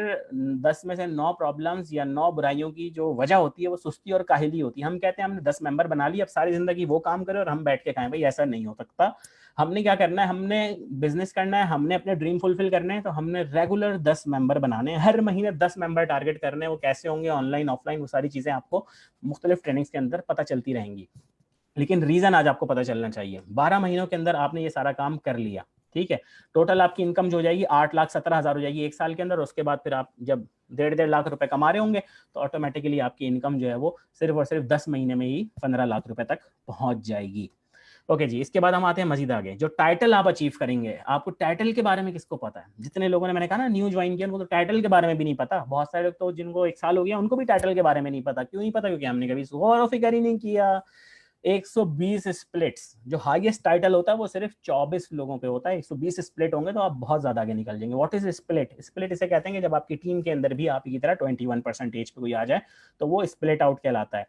[SPEAKER 1] 10 में से 9 प्रॉब्लम्स या 9 बुराइयों की जो वजह होती है वो सुस्ती और काहिली होती है। हम कहते हैं हमने 10 मेंबर बना लिए, अब सारी जिंदगी वो काम करे और हम बैठ के खाएं। भाई ऐसा नहीं हो सकता। हमने क्या करना है, हमने बिजनेस करना है, हमने अपने ड्रीम फुलफिल करने हैं, तो हमने रेगुलर 10 मेंबर बनाने हैं। हर महीने 10 मेंबर टारगेट करने हैं। वो कैसे होंगे, ऑनलाइन ऑफलाइन, वो सारी चीजें आपको मुख्तलिफ ट्रेनिंग्स के अंदर पता चलती रहेंगी। लेकिन रीजन आज आपको पता चलना चाहिए। 12 महीनों के अंदर आपने ये सारा काम कर लिया, ठीक है। टोटल आपकी इनकम जो हो जाएगी 8,17,000 हो जाएगी एक साल के अंदर। उसके बाद फिर आप जब 1.5 लाख रुपए कमा रहे होंगे तो ऑटोमेटिकली आपकी इनकम जो है वो सिर्फ और सिर्फ 10 महीने में ही 15 लाख रुपए तक पहुंच जाएगी। ओके जी, इसके बाद हम आते हैं मजीद आगे। जो टाइटल आप अचीव करेंगे, आपको टाइटल के बारे में किसको पता है? जितने लोगों ने, मैंने कहा ना, न्यू ज्वाइन किया, उनको तो टाइटल के बारे में भी नहीं पता। बहुत सारे लोग तो जिनको 1 साल हो गया उनको भी टाइटल के बारे में नहीं पता। क्यों नहीं पता? क्योंकि हमने कभी गौर और फिक्र ही नहीं किया। 120 स्प्लिट्स, जो हाईएस्ट टाइटल होता है वो सिर्फ 24 लोगों पे होता है। 120 स्प्लिट होंगे तो आप बहुत ज्यादा आगे निकल जाएंगे। What is split? स्प्लिट इसे कहते हैं कि जब आपकी टीम के अंदर भी आपकी तरह 21% पे कोई आ जाए तो वो स्प्लिट आउट कहलाता है।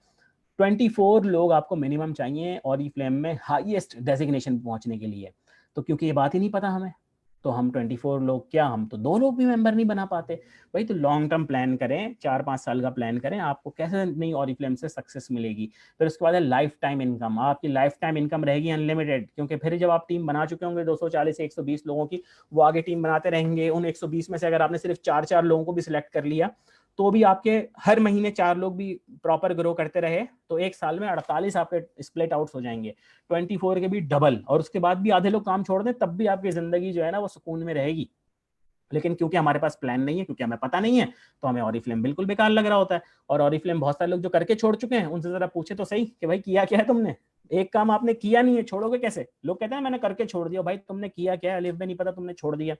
[SPEAKER 1] 24 लोग आपको मिनिमम चाहिए ऑरिफ्लेम में हाईएस्ट डेजिग्नेशन पहुंचने के लिए। तो क्योंकि ये बात ही नहीं पता हमें, तो हम 24 लोग क्या, हम तो 2 लोग भी मेंबर नहीं बना पाते। भाई तो लॉन्ग टर्म प्लान करें, 4-5 साल का प्लान करें, आपको कैसे नहीं ऑरिफ्लेम से सक्सेस मिलेगी। फिर उसके बाद है लाइफ टाइम इनकम। आपकी लाइफ टाइम इनकम रहेगी अनलिमिटेड, क्योंकि फिर जब आप टीम बना चुके होंगे 240 से 120 लोगों की, वो आगे टीम बनाते रहेंगे। उन 120 में से अगर आपने सिर्फ 4-4 लोगों को भी सिलेक्ट कर लिया तो भी आपके हर महीने 4 लोग भी प्रॉपर ग्रो करते रहे तो एक साल में 48 आपके स्प्लिट आउट्स हो जाएंगे। 24 के भी डबल, और उसके बाद भी आधे लोग काम छोड़ दें तब भी आपकी जिंदगी जो है ना वो सुकून में रहेगी। लेकिन क्योंकि हमारे पास प्लान नहीं है, क्योंकि हमें पता नहीं है, तो हमें ऑरिफ्लेम बिल्कुल बेकार लग रहा होता है। और ऑरिफ्लेम बहुत सारे लोग जो करके छोड़ चुके हैं उनसे जरा पूछे तो सही कि भाई किया क्या है तुमने? एक काम आपने किया नहीं है, छोड़ोगे कैसे? लोग कहते हैं मैंने करके छोड़ दिया। भाई तुमने किया क्या है? अलिफ भी नहीं पता, तुमने छोड़ दिया।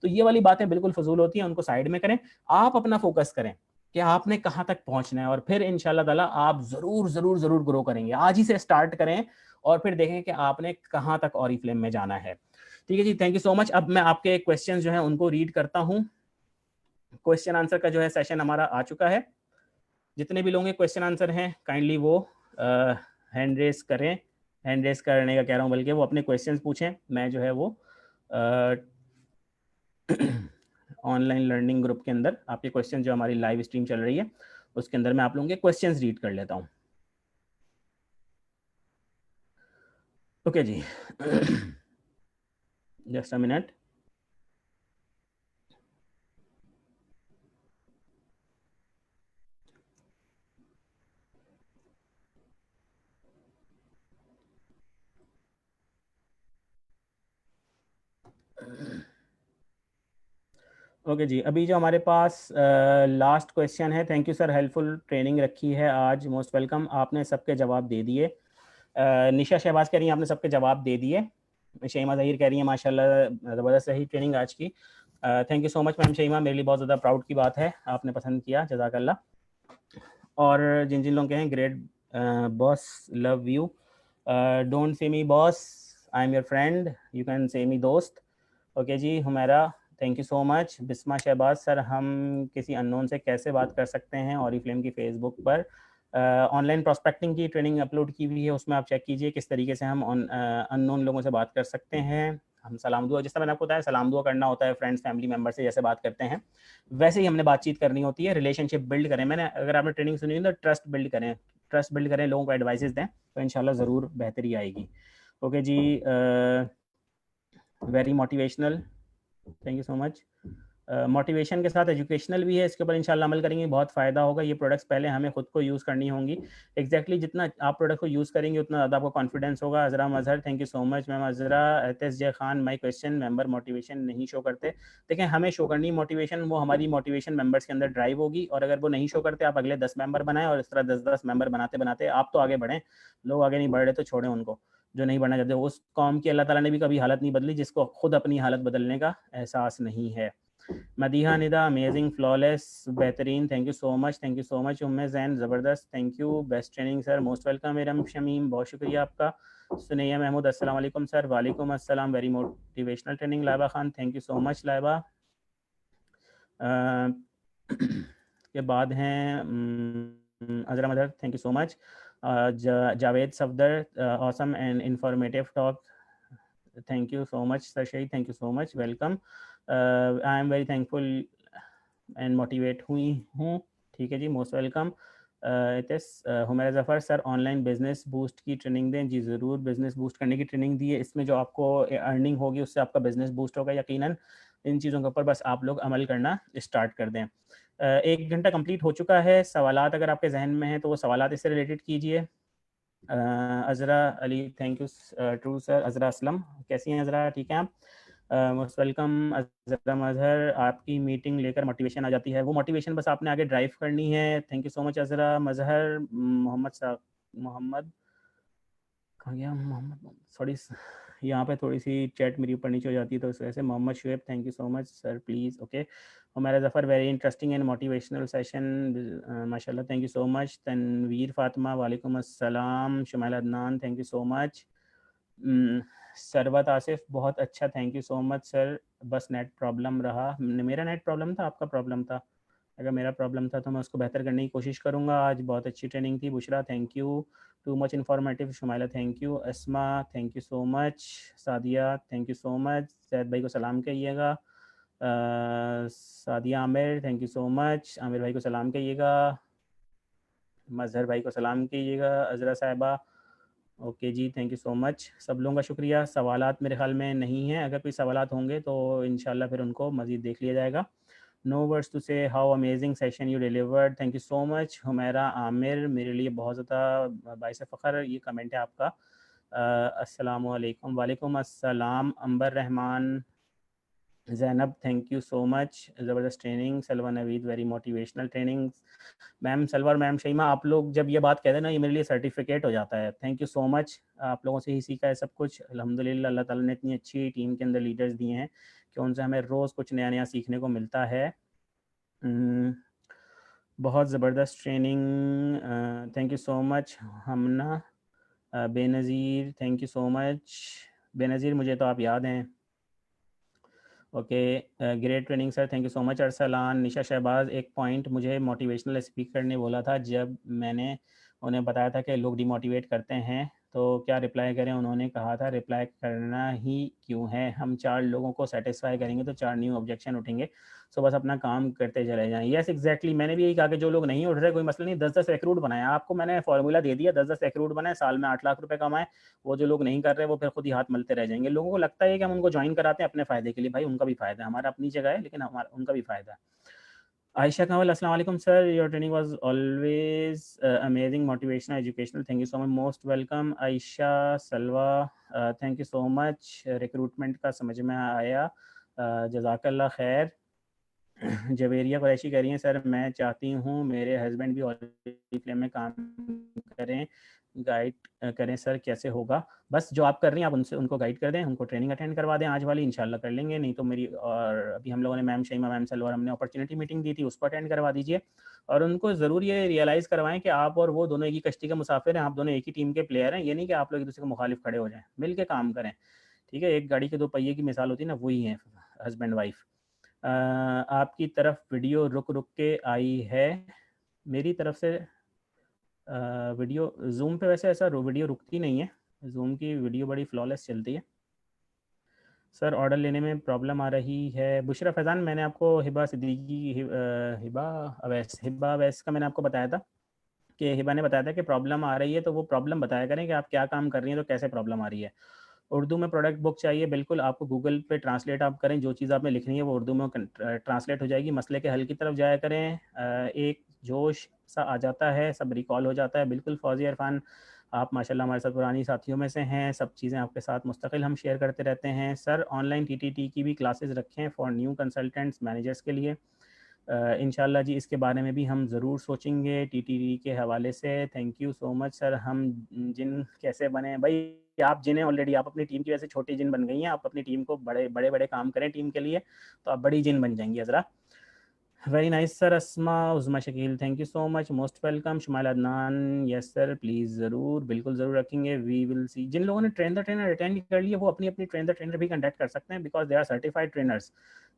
[SPEAKER 1] तो ये वाली बातें बिल्कुल फजूल होती हैं, उनको साइड में करें। आप अपना फोकस करें कि आपने कहाँ तक पहुंचना है, और फिर इंशाल्लाह ताला आप जरूर जरूर जरूर ग्रो करेंगे। आज ही से स्टार्ट करें और फिर देखें कि आपने कहाँ तक ऑरिफ्लेम में जाना है। ठीक है जी, थैंक यू सो मच। अब मैं आपके क्वेश्चन जो है उनको रीड करता हूँ। क्वेश्चन आंसर का जो है सेशन हमारा आ चुका है। जितने भी लोगों के क्वेश्चन आंसर हैं काइंडली वो हैंड रेस करें। हैंड रेस करने का कह रहा हूँ, बल्कि वो अपने क्वेश्चंस पूछें। मैं जो है वो ऑनलाइन लर्निंग ग्रुप के अंदर आपके क्वेश्चन, जो हमारी लाइव स्ट्रीम चल रही है उसके अंदर मैं आप लोगों के क्वेश्चंस रीड कर लेता हूँ। ओके जी, जस्ट अ मिनट। ओके जी, अभी जो हमारे पास लास्ट क्वेश्चन है। Thank you sir, helpful training रखी है आज, मोस्ट वेलकम। आपने सबके जवाब दे दिए। निशा शहबाज कह रही हैं आपने सबके जवाब दे दिए। शहीमा ज़हीर कह रही है माशाल्लाह ज़बरदस्त रही ट्रेनिंग आज की। Thank you so much ma'am Shahima, मेरे लिए बहुत ज़्यादा प्राउड की बात है, आपने पसंद किया, जज़ाकल्लाह। और जिन जिन लोग कहें great boss, love you, don't say me boss, I am your friend, you can say me दोस्त। ओके जी, Humaira thank you so much. Bisma Shahbaz sir, हम किसी अननोन से कैसे बात कर सकते हैं? ऑरिफ्लेम की फेसबुक पर ऑनलाइन प्रॉस्पेक्टिंग की ट्रेनिंग अपलोड की हुई है, उसमें आप चेक कीजिए किस तरीके से हम अननोन लोगों से बात कर सकते हैं। हम सलाम दुआ, जिस तरह मैंने आपको बताया सलाम दुआ करना होता है, फ्रेंड्स फैमिली मेम्बर से जैसे बात करते हैं वैसे ही हमने बातचीत करनी होती है, रिलेशनशिप बिल्ड करें। मैंने, अगर आपने ट्रेनिंग सुनी तो ट्रस्ट बिल्ड करें, ट्रस्ट बिल्ड करें, लोगों को एडवाइसेस दें, तो इंशाल्लाह ज़रूर बेहतरी आएगी। ओके जी, very motivational, thank you so much. Motivation के साथ एजुकेशनल भी है, इसके ऊपर इंशाल्लाह अमल करेंगे, बहुत फ़ायदा होगा। ये प्रोडक्ट्स पहले हमें खुद को यूज़ करनी होंगी। एग्जैक्टली जितना आप प्रोडक्ट को यूज़ करेंगे उतना ज़्यादा आपको कॉन्फिडेंस होगा। Azra Mazhar, thank you so much ma'am. Azra एतस Jai Khan, my question, member motivation नहीं शो करते। देखें, हमें शो करनी मोटिवेशन, वो हमारी मोटिवेशन मेंबर्स के अंदर ड्राइव होगी, और अगर वो नहीं शो करते, आप अगले 10 मेंबर बनाएं, और इस तरह 10-10 मेंबर बनाते बनाते आप तो आगे बढ़ें। लोग आगे नहीं बढ़ रहे तो छोड़ें उनको, जो नहीं बढ़ना चाहते। उस कौम की अल्लाह ताला ने भी कभी हालत नहीं बदली जिसको खुद अपनी हालत बदलने का एहसास नहीं है। मदीहा निदा, अमेजिंग, फ्लॉलेस, बेहतरीन, thank you so much, thank you so much. Umme Jain, ज़बरदस्त, thank you, best training sir, most welcome. Meram Shamim, बहुत शुक्रिया आपका। सुनैया महमूद, अस्सलाम वालेकुम सर। वालेकुम अस्सलाम, very motivational training. Laiba Khan, thank you so much Laiba. के बाद हैं अज़रा मदर, thank you so much. Javed Safdar, awesome and informative talk, thank you so much sir Shahid, thank you so much, welcome. I am very thankful and motivate हुई हूँ, ठीक है जी, most welcome. Humaira Zafar sir, online business boost की ट्रेनिंग दें। जी ज़रूर, बिजनेस बूस्ट करने की ट्रेनिंग दी है। इसमें जो आपको अर्निंग होगी उससे आपका बिजनेस बूस्ट होगा यकीनन। इन चीज़ों के ऊपर बस आप लोग अमल करना स्टार्ट कर दें। 1 घंटा कंप्लीट हो चुका है। सवालात अगर आपके जहन में हैं तो वो सवालात इससे रिलेटेड कीजिए। Azra Ali, thank you true sir. Azra Aslam, कैसी हैं अज़रा, ठीक हैं आप? Most welcome. अज़रा मज़हर, आपकी मीटिंग लेकर मोटिवेशन आ जाती है, वो मोटिवेशन बस आपने आगे ड्राइव करनी है। Thank you so much Azra Mazhar. Mohammad कहाँ गया, मोहम्मद, सॉरी, यहाँ पे थोड़ी सी चैट मेरी ऊपर नीचे हो जाती है तो इस वजह से। Mohammad Shoaib, thank you so much sir, please, okay. हमारा Zafar, very interesting and motivational session, माशाल्लाह, thank you so much. Tanveer Fatima, वालेकुम अस्सलाम। Shumail Adnan, thank you so much. Sarwat Asif, बहुत अच्छा, thank you so much sir. बस नेट प्रॉब्लम रहा, मेरा नेट प्रॉब्लम था, आपका प्रॉब्लम था? अगर मेरा प्रॉब्लम था तो मैं उसको बेहतर करने की कोशिश करूँगा। आज बहुत अच्छी ट्रेनिंग थी। Bushra, thank you, too much informative. Shumaila, thank you. Asma, thank you so much. Sadia, thank you so much. Zaid भाई को सलाम कहिएगा। Sadia Aamir, thank you so much. Aamir भाई को सलाम कहिएगा। मजहर भाई को सलाम कीजिएगा। अज़रा साहिबा, ओके जी, थैंक यू सो मच। सब लोगों का शुक्रिया। सवालात मेरे ख्याल में नहीं हैं, अगर कोई सवालात होंगे तो इंशाल्लाह फिर उनको मज़ीद देख लिया जाएगा। नो वर्ड्स टू से how amazing session you delivered, thank you so much. Humaira Aamir, मेरे लिए बहुत ज़्यादा बाइस फ़ख्र ये कमेंट है आपका। अस्सलाम वालेकुम। वालेकुम अस्सलाम। Ambar Rehman, Zainab, thank you so much. ज़बरदस्त training. Salwa Naveed, very motivational training. Ma'am Salwa और मैम शईमा, आप लोग जब ये बात कहते हैं ना, ये मेरे लिए सर्टिफिकेट हो जाता है। Thank you so much. आप लोगों से ही सीखा है सब कुछ, अल्हम्दुलिल्लाह। अल्लाह ताला ने इतनी अच्छी टीम के अंदर लीडर्स दिए हैं कि उनसे हमें रोज़ कुछ नया नया सीखने को मिलता है। बहुत ज़बरदस्त training, thank you so much. Hamna, Benazir, thank you so much. Benazir, मुझे तो आप याद हैं, okay. Great training sir, thank you so much. Arsalan, Nisha Shahbaz, एक पॉइंट मुझे मोटिवेशनल स्पीकर ने बोला था जब मैंने उन्हें बताया था कि लोग डिमोटिवेट करते हैं तो क्या रिप्लाई करें। उन्होंने कहा था रिप्लाई करना ही क्यों है, हम 4 लोगों को सेटिस्फाई करेंगे तो 4 न्यू ऑब्जेक्शन उठेंगे, सो बस अपना काम करते चले जाएं। यस एग्जैक्टली, मैंने भी यही कहा कि जो लोग नहीं उठ रहे कोई मसला नहीं, 10-10 रिक्रूट बनाए। आपको मैंने फॉर्मूला दे दिया, 10-10 रिक्रूट बनाए, साल में 8 लाख रुपए कमाए। वो जो लोग नहीं कर रहे वो फिर खुद ही हाथ मलते रह जाएंगे। लोगों को लगता है कि हम उनको ज्वाइन कराते हैं अपने फ़ायदे के लिए, भाई उनका भी फ़ायदा है, हमारा अपनी जगह है लेकिन हमारा उनका भी फ़ायदा है। आयशा कंवल, अस्सलाम वालेकुम sir, your training was always amazing, motivational, educational, thank you so much, most welcome. Ayesha Salwa, thank you so much. Recruitment का समझ में आया, जज़ाकल्लाह खैर। जवेरिया कुरैशी कह रही हैं सर, मैं चाहती हूँ मेरे हस्बैंड भी ऑरिफ्लेम में काम करें, गाइड करें सर, कैसे होगा? बस जो आप कर रही हैं आप उनसे उनको गाइड कर दें, उनको ट्रेनिंग अटेंड करवा दें आज वाली, इंशाल्लाह कर लेंगे। नहीं तो मेरी, और अभी हम लोगों ने मैम शईमा, मैम सलवर, हमने अपॉर्चुनिटी मीटिंग दी थी, उसको अटेंड करवा दीजिए। और उनको ज़रूर ये रियलाइज़ करवाएं कि आप और वो दोनों एक ही कश्ती के मुसाफिर हैं, आप दोनों एक ही टीम के प्लेयर हैं। ये नहीं कि आप लोग एक दूसरे को मुखालिफ खड़े हो जाएँ, मिल के काम करें, ठीक है? एक गाड़ी के 2 पहिए की मिसाल होती है ना, वही है हस्बैंड वाइफ। आपकी तरफ वीडियो रुक रुक के आई है, मेरी तरफ से वीडियो जूम पे वैसे ऐसा वीडियो रुकती नहीं है, जूम की वीडियो बड़ी फ्लॉलेस चलती है। सर ऑर्डर लेने में प्रॉब्लम आ रही है। बुशरा फैज़ान, मैंने आपको हिबा सिद्दीकी, हिबा अवैस का मैंने आपको बताया था कि हिबा ने बताया था कि प्रॉब्लम आ रही है, तो वो प्रॉब्लम बताया करें कि आप क्या काम कर रही हैं तो कैसे प्रॉब्लम आ रही है। उर्दू में प्रोडक्ट बुक चाहिए, बिल्कुल आपको गूगल पे ट्रांसलेट आप करें, जो चीज़ आपने लिखनी है वो उर्दू में ट्रांसलेट हो जाएगी। मसले के हल की तरफ जाया करें। एक जोश सा आ जाता है, सब रिकॉल हो जाता है। बिल्कुल फौजी इरफान, आप माशाल्लाह हमारे साथ पुरानी साथियों में से हैं, सब चीज़ें आपके साथ मुस्तकिल हम शेयर करते रहते हैं। सर ऑनलाइन टीटीटी की भी क्लासेस रखें फॉर न्यू कंसल्टेंट्स मैनेजर्स के लिए। इंशाल्लाह जी इसके बारे में भी हम ज़रूर सोचेंगे टीटीडी के हवाले से। Thank you so much sir. हम जिन कैसे बने भाई? आप जिन हैं ऑलरेडी, आप अपनी टीम की वजह से छोटी जिन बन गई हैं। आप अपनी टीम को बड़े बड़े बड़े काम करें टीम के लिए, तो आप बड़ी जिन बन जाएंगी ज़रा। Very nice sir. Asma उज़मा Shakeel, thank you so much, most welcome. Shumail Adnan, yes sir please, ज़रूर बिल्कुल ज़रूर रखेंगे। We will see. जिन लोगों ने ट्रेन द ट्रेनर अटेंड कर लिया वो अपनी अपनी ट्रेन द ट्रेनर भी कंडक्ट कर सकते हैं, because they are certified trainers.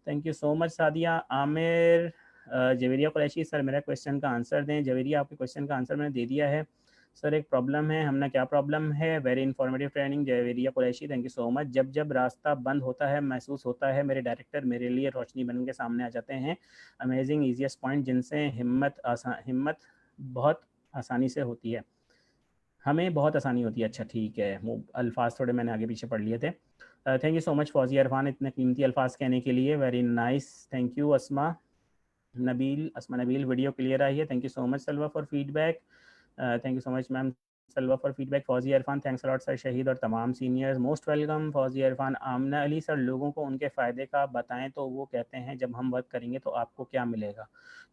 [SPEAKER 1] Thank you so much Sadia. Aamir Javeria Qureshi, sir मेरा क्वेश्चन का आंसर दें। जवेरिया आपके क्वेश्चन का आंसर मैंने दे दिया है सर। एक प्रॉब्लम है, हमने क्या प्रॉब्लम है? Very informative training Javeria Qureshi, thank you so much. जब जब रास्ता बंद होता है महसूस होता है मेरे डायरेक्टर मेरे लिए रोशनी बन के सामने आ जाते हैं। अमेजिंग ईजीएस्ट पॉइंट जिनसे हिम्मत बहुत आसानी से होती है, हमें बहुत आसानी होती है। अच्छा ठीक है, वो अल्फाज थोड़े मैंने आगे पीछे पढ़ लिए थे। थैंक यू सो मच फौजी इरफान इतने कीमती अल्फाज कहने के लिए। Very nice, thank you. Asma Nabeel, video clear आई है, thank you so much. Salwa for feedback, thank you so much ma'am Salwa for feedback. Fauji Irfan, thanks a lot sir. शहीद और तमाम सीनियर्स, मोस्ट वेलकम। फौजी इरफान। आमना अली, सर लोगों को उनके फ़ायदे का बताएं तो वो कहते हैं जब हम वर्क करेंगे तो आपको क्या मिलेगा।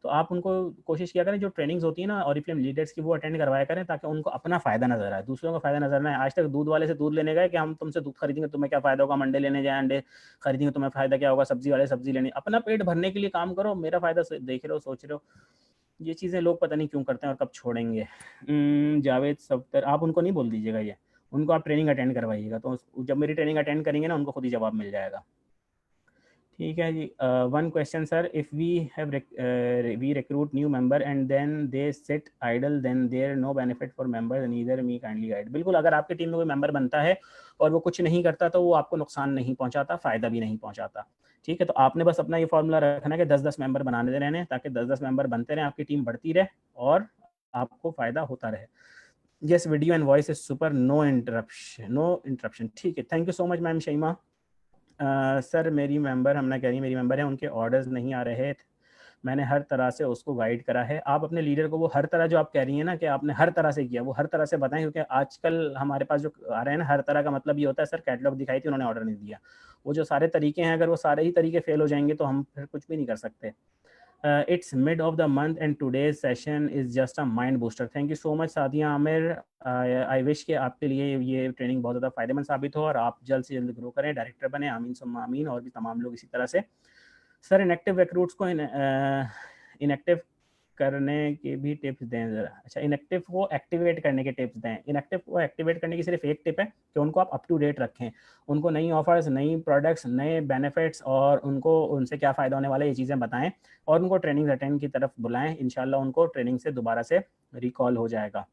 [SPEAKER 1] तो आप उनको कोशिश किया करें, जो ट्रेनिंग्स होती है ना ऑरिफ्लेम लीडर्स की, वो अटेंड करवाया करें, ताकि उनको अपना फ़ायदा नजर आए, दूसरों का फ़ायदा नजर ना आए। आज तक दूध वाले से दूध लेने गए कि हम तुमसे दूध खरीदेंगे, तुम्हें क्या फ़ायदा होगा? हम अंडे लेने जाए, अंडे खरीदेंगे, तुम्हें फ़ायदा क्या होगा? सब्जी वाले सब्जी लेनी। अपना पेट भरने के लिए काम करो, मेरा फ़ायदा देख रहे हो, सोच रहे हो। ये चीज़ें लोग पता नहीं क्यों करते हैं और कब छोड़ेंगे। जावेद सफ्तर, आप उनको नहीं बोल दीजिएगा ये, उनको आप ट्रेनिंग अटेंड करवाइएगा, तो जब मेरी ट्रेनिंग अटेंड करेंगे ना उनको खुद ही जवाब मिल जाएगा। ठीक है जी। One question sir, if we have we recruit new member and then they sit idle then there no benefit for member neither me kindly guide. बिल्कुल, अगर आपकी टीम में कोई मेंबर बनता है और वो कुछ नहीं करता तो वो आपको नुकसान नहीं पहुंचाता, फ़ायदा भी नहीं पहुंचाता। ठीक है, तो आपने बस अपना ये फॉर्मूला रखना है कि 10-10 मेंबर बनाने रहने हैं, ताकि 10-10 मेंबर बनते रहें, आपकी टीम बढ़ती रहे और आपको फ़ायदा होता रहे। Yes, video and voice is super, no interruption, no interruption. ठीक है, thank you so much ma'am Shaima. Sir मेरी मेंबर, हमने कह रही है मेरी मेंबर है, उनके ऑर्डर्स नहीं आ रहे, मैंने हर तरह से उसको गाइड करा है। आप अपने लीडर को वो हर तरह, जो आप कह रही हैं ना कि आपने हर तरह से किया, वो हर तरह से बताएं, क्योंकि आजकल हमारे पास जो आ रहे हैं ना, हर तरह का मतलब ये होता है सर कैटलॉग दिखाई थी उन्होंने ऑर्डर नहीं दिया। वो जो सारे तरीके हैं, अगर वो सारे ही तरीके फेल हो जाएंगे तो हम फिर कुछ भी नहीं कर सकते। It's mid of the month and today's session is just a mind booster. Thank you so much Sadia Aamir. I wish कि आपके लिए ये ट्रेनिंग बहुत ज़्यादा फ़ायदेमंद साबित हो और आप जल्द से जल्द ग्रो करें, डायरेक्टर बने। आमीन सुम्मा आमीन, और भी तमाम लोग इसी तरह से। सर इनएक्टिव रिक्रूट्स को इनएक्टिव करने के भी टिप्स दें ज़रा। अच्छा, इनएक्टिव को एक्टिवेट करने के टिप्स दें। इनएक्टिव को एक्टिवेट करने की सिर्फ एक टिप है कि उनको आप अप टू डेट रखें, उनको नई ऑफर्स, नई प्रोडक्ट्स, नए बेनिफिट्स और उनको उनसे क्या फ़ायदा होने वाला है ये चीज़ें बताएं और उनको ट्रेनिंग अटेंड की तरफ बुलाएं। इंशाल्लाह उनको ट्रेनिंग से दोबारा से रिकॉल हो जाएगा।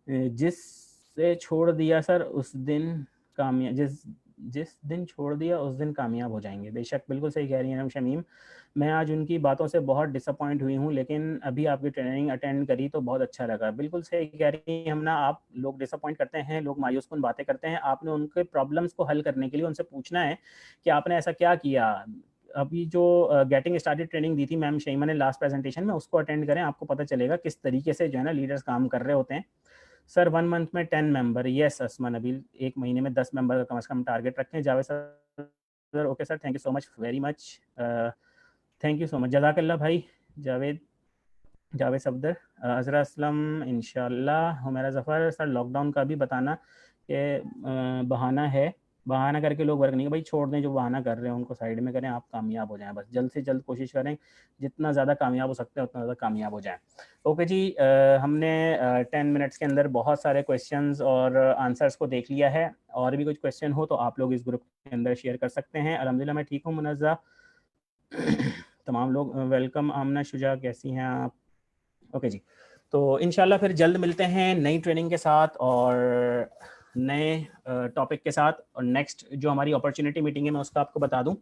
[SPEAKER 1] जिससे छोड़ दिया सर उस दिन कामयाब, जिस दिन छोड़ दिया उस दिन कामयाब हो जाएंगे। बेशक, बिल्कुल सही कह रही हैं शमीम। मैं आज उनकी बातों से बहुत डिसअपॉइंट हुई हूँ, लेकिन अभी आपकी ट्रेनिंग अटेंड करी तो बहुत अच्छा लगा। बिल्कुल सही कह रही हैं। हम ना, आप लोग डिसअपॉइंट करते हैं, लोग मायूसकुन बातें करते हैं, आपने उनके प्रॉब्लम्स को हल करने के लिए उनसे पूछना है कि आपने ऐसा क्या किया। अभी जो गेटिंग स्टार्टेड ट्रेनिंग दी थी मैम शईमा ने लास्ट प्रेजेंटेशन में, उसको अटेंड करें, आपको पता चलेगा किस तरीके से जो है ना लीडर्स काम कर रहे होते हैं। सर 1 मंथ में 10 मेंबर, यस अस्मा नबील, एक महीने में 10 मेंबर का कम से कम टारगेट रखें। Javed sir, okay sir, thank you so much, very much, thank you so much, जज़ाकल्लाह भाई। जावेद जावेद सफदर, अजरा असलम, इंशाल्लाह। हुमैरा ज़फ़र, सर लॉकडाउन का भी बताना कि बहाना है, बहाना करके लोग वर्क नहीं, भाई छोड़ दें, जो बहाना कर रहे हैं उनको साइड में करें, आप कामयाब हो जाएं। बस जल्द से जल्द कोशिश करें, जितना ज़्यादा कामयाब हो सकते हैं उतना ज़्यादा कामयाब हो जाएं। ओके जी, हमने 10 मिनट्स के अंदर बहुत सारे क्वेश्चंस और आंसर्स को देख लिया है। और भी कुछ क्वेश्चन हो तो आप लोग इस ग्रुप के अंदर शेयर कर सकते हैं। अल्हम्दुलिल्लाह मैं ठीक हूँ मुनज़्ज़ा। तमाम लोग वेलकम। आमना शुजा, कैसी हैं आप? ओके जी, तो इंशाल्लाह फिर जल्द मिलते हैं नई ट्रेनिंग के साथ और नए टॉपिक के साथ। और नेक्स्ट जो हमारी अपॉर्चुनिटी मीटिंग है, मैं उसका आपको बता दूं।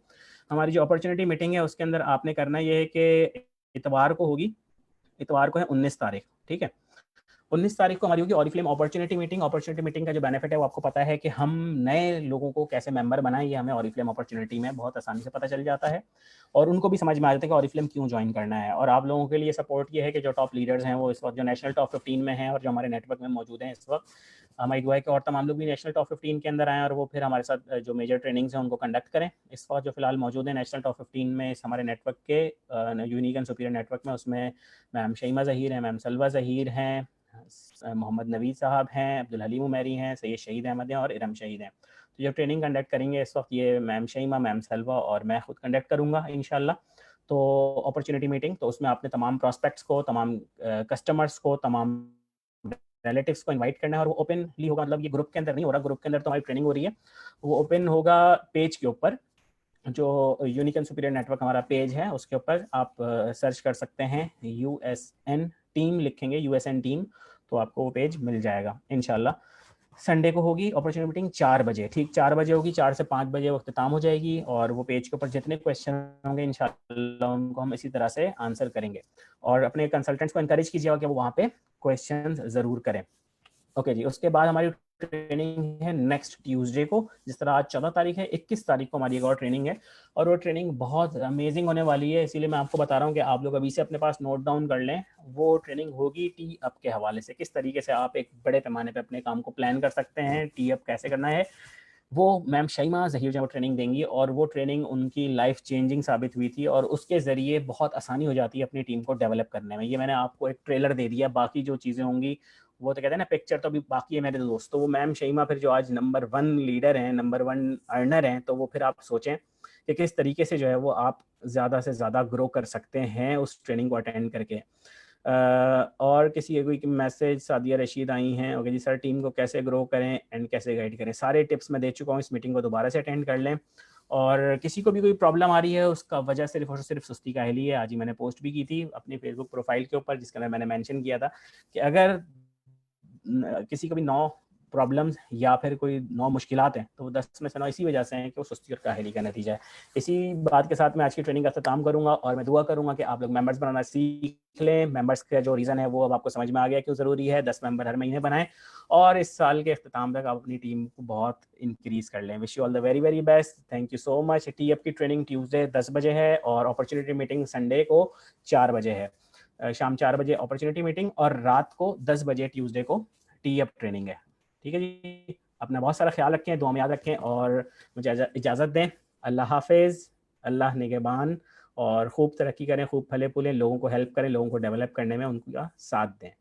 [SPEAKER 1] हमारी जो अपॉर्चुनिटी मीटिंग है उसके अंदर आपने करना ये है कि इतवार को होगी, इतवार को है 19 तारीख, ठीक है। 19 तारीख को हमारी होगी Oriflame opportunity meeting. Opportunity meeting का जो बेनिफिट है वो आपको पता है कि हम नए लोगों को कैसे मेंबर बनाएं, ये हमें ऑरिफ्लेम अपॉर्चुनिटी में बहुत आसानी से पता चल जाता है और उनको भी समझ में आ जाता है कि ऑरिफ्लेम क्यों ज्वाइन करना है। और आप लोगों के लिए सपोर्ट ये है कि जो टॉप लीडर्स हैं वो इस वक्त जो नेशनल टॉप 15 में हैं और जो हमारे नेटवर्क में मौजूद हैं इस वक्त, हमारी दुआ है कि और तमाम लोग भी नेशनल टॉप 15 के अंदर आएँ और वो फिर हमारे साथ जो मेजर ट्रेनिंग्स हैं उनको कंडक्ट करें। इस वक्त जो फिलहाल मौजूद है नेशनल टॉप 15 में इस हमारे नेटवर्क के यूनिक एंड सुपीरियर नेटवर्क में, उसमें मैम शईमा ज़हीर हैं, मैम सलवा ज़हीर हैं, मोहम्मद नवीद साहब हैं, अब्दुल हलीम उमैरी हैं, सैयद शहीद अहमद हैं और इरम शहीद हैं। तो जब ट्रेनिंग कंडक्ट करेंगे इस वक्त ये मैम शईमा, मैम सलवा और मैं खुद कंडक्ट करूँगा इंशाल्लाह। तो अपॉर्चुनिटी मीटिंग, तो उसमें आपने तमाम प्रॉस्पेक्ट्स को, तमाम कस्टमर्स को, तमाम रिलेटिव्स को इनवाइट करना है और वो ओपनली होगा, मतलब ये ग्रुप के अंदर नहीं हो रहा, ग्रुप के अंदर तो हमारी ट्रेनिंग हो रही है, वो ओपन होगा पेज के ऊपर, जो यूनिक एंड सुपीरियर नेटवर्क हमारा पेज है उसके ऊपर आप सर्च कर सकते हैं, यूएसएन टीम लिखेंगे, यूएसएन टीम, तो आपको वो पेज मिल जाएगा इंशाल्लाह। संडे को होगी अपॉर्चुनिटी मीटिंग 4 बजे, ठीक 4 बजे होगी, 4 से 5 बजे वो अख्ताम हो जाएगी और वो पेज के ऊपर जितने क्वेश्चन होंगे इंशाल्लाह उनको हम इसी तरह से आंसर करेंगे। और अपने कंसल्टेंट्स को इनकरेज कीजिएगा कि वो वहाँ पे क्वेश्चन ज़रूर करें। ओके जी, उसके बाद हमारी ट्रेनिंग है नेक्स्ट ट्यूसडे को, जिस तरह आज 14 तारीख है, 21 तारीख को हमारी एक और ट्रेनिंग है और वो ट्रेनिंग बहुत अमेजिंग होने वाली है, इसीलिए मैं आपको बता रहा हूँ कि आप लोग अभी से अपने पास नोट डाउन कर लें। वो ट्रेनिंग होगी टी अप के हवाले से, किस तरीके से आप एक बड़े पैमाने पे अपने काम को प्लान कर सकते हैं, टी अप कैसे करना है, वो मैम शईमा ज़हीर जो ट्रेनिंग देंगी और वो ट्रेनिंग उनकी लाइफ चेंजिंग साबित हुई थी और उसके ज़रिए बहुत आसानी हो जाती है अपनी टीम को डेवलप करने में। ये मैंने आपको एक ट्रेलर दे दिया, बाकी जो चीज़ें होंगी वो तो कहते हैं ना पिक्चर तो अभी बाकी है मेरे दोस्त। तो वो मैम शईमा फिर जो आज नंबर 1 लीडर हैं, नंबर 1 अर्नर हैं, तो वो फिर आप सोचें कि किस तरीके से जो है वो आप ज़्यादा से ज़्यादा ग्रो कर सकते हैं उस ट्रेनिंग को अटेंड करके। और किसी कोई मैसेज सादिया रशीद आई हैं, ओके जी सर, टीम को कैसे ग्रो करें एंड कैसे गाइड करें, सारे टिप्स मैं दे चुका हूँ, इस मीटिंग को दोबारा से अटेंड कर लें। और किसी को भी कोई प्रॉब्लम आ रही है उसका वजह सिर्फ और सिर्फ सुस्ती काहली है। आज ही मैंने पोस्ट भी की थी अपनी फेसबुक प्रोफाइल के ऊपर जिसके अंदर मैंने मेंशन किया था कि अगर किसी को भी 9 प्रॉब्लम्स या फिर कोई 9 मुश्किलात हैं तो वो 10 में से 9 इसी वजह से हैं कि वो सुस्ती और काहली का नतीजा है। इसी बात के साथ मैं आज की ट्रेनिंग का अख्ताम करूंगा और मैं दुआ करूंगा कि आप लोग मेंबर्स बनाना सीख लें। मेंबर्स का जो रीज़न है वो अब आपको समझ में आ गया क्यों ज़रूरी है, 10 मेंबर हर महीने बनाएं और इस साल के अख्ताम तक आप अपनी टीम को बहुत इंक्रीज़ कर लें। Wish you all the very very best, thank you so much. T up की ट्रेनिंग ट्यूसडे 10 बजे है और अपॉर्चुनिटी मीटिंग संडे को 4 बजे है, शाम 4 बजे अपॉर्चुनिटी मीटिंग और रात को 10 बजे ट्यूसडे को टी अप ट्रेनिंग है। ठीक है जी, अपना बहुत सारा ख्याल रखें, दुआ में याद रखें और मुझे इजाज़त दें। अल्लाह हाफिज़, अल्लाह निगहबान और खूब तरक्की करें, खूब फले फूलें, लोगों को हेल्प करें, लोगों को डेवलप करने में उनका साथ दें।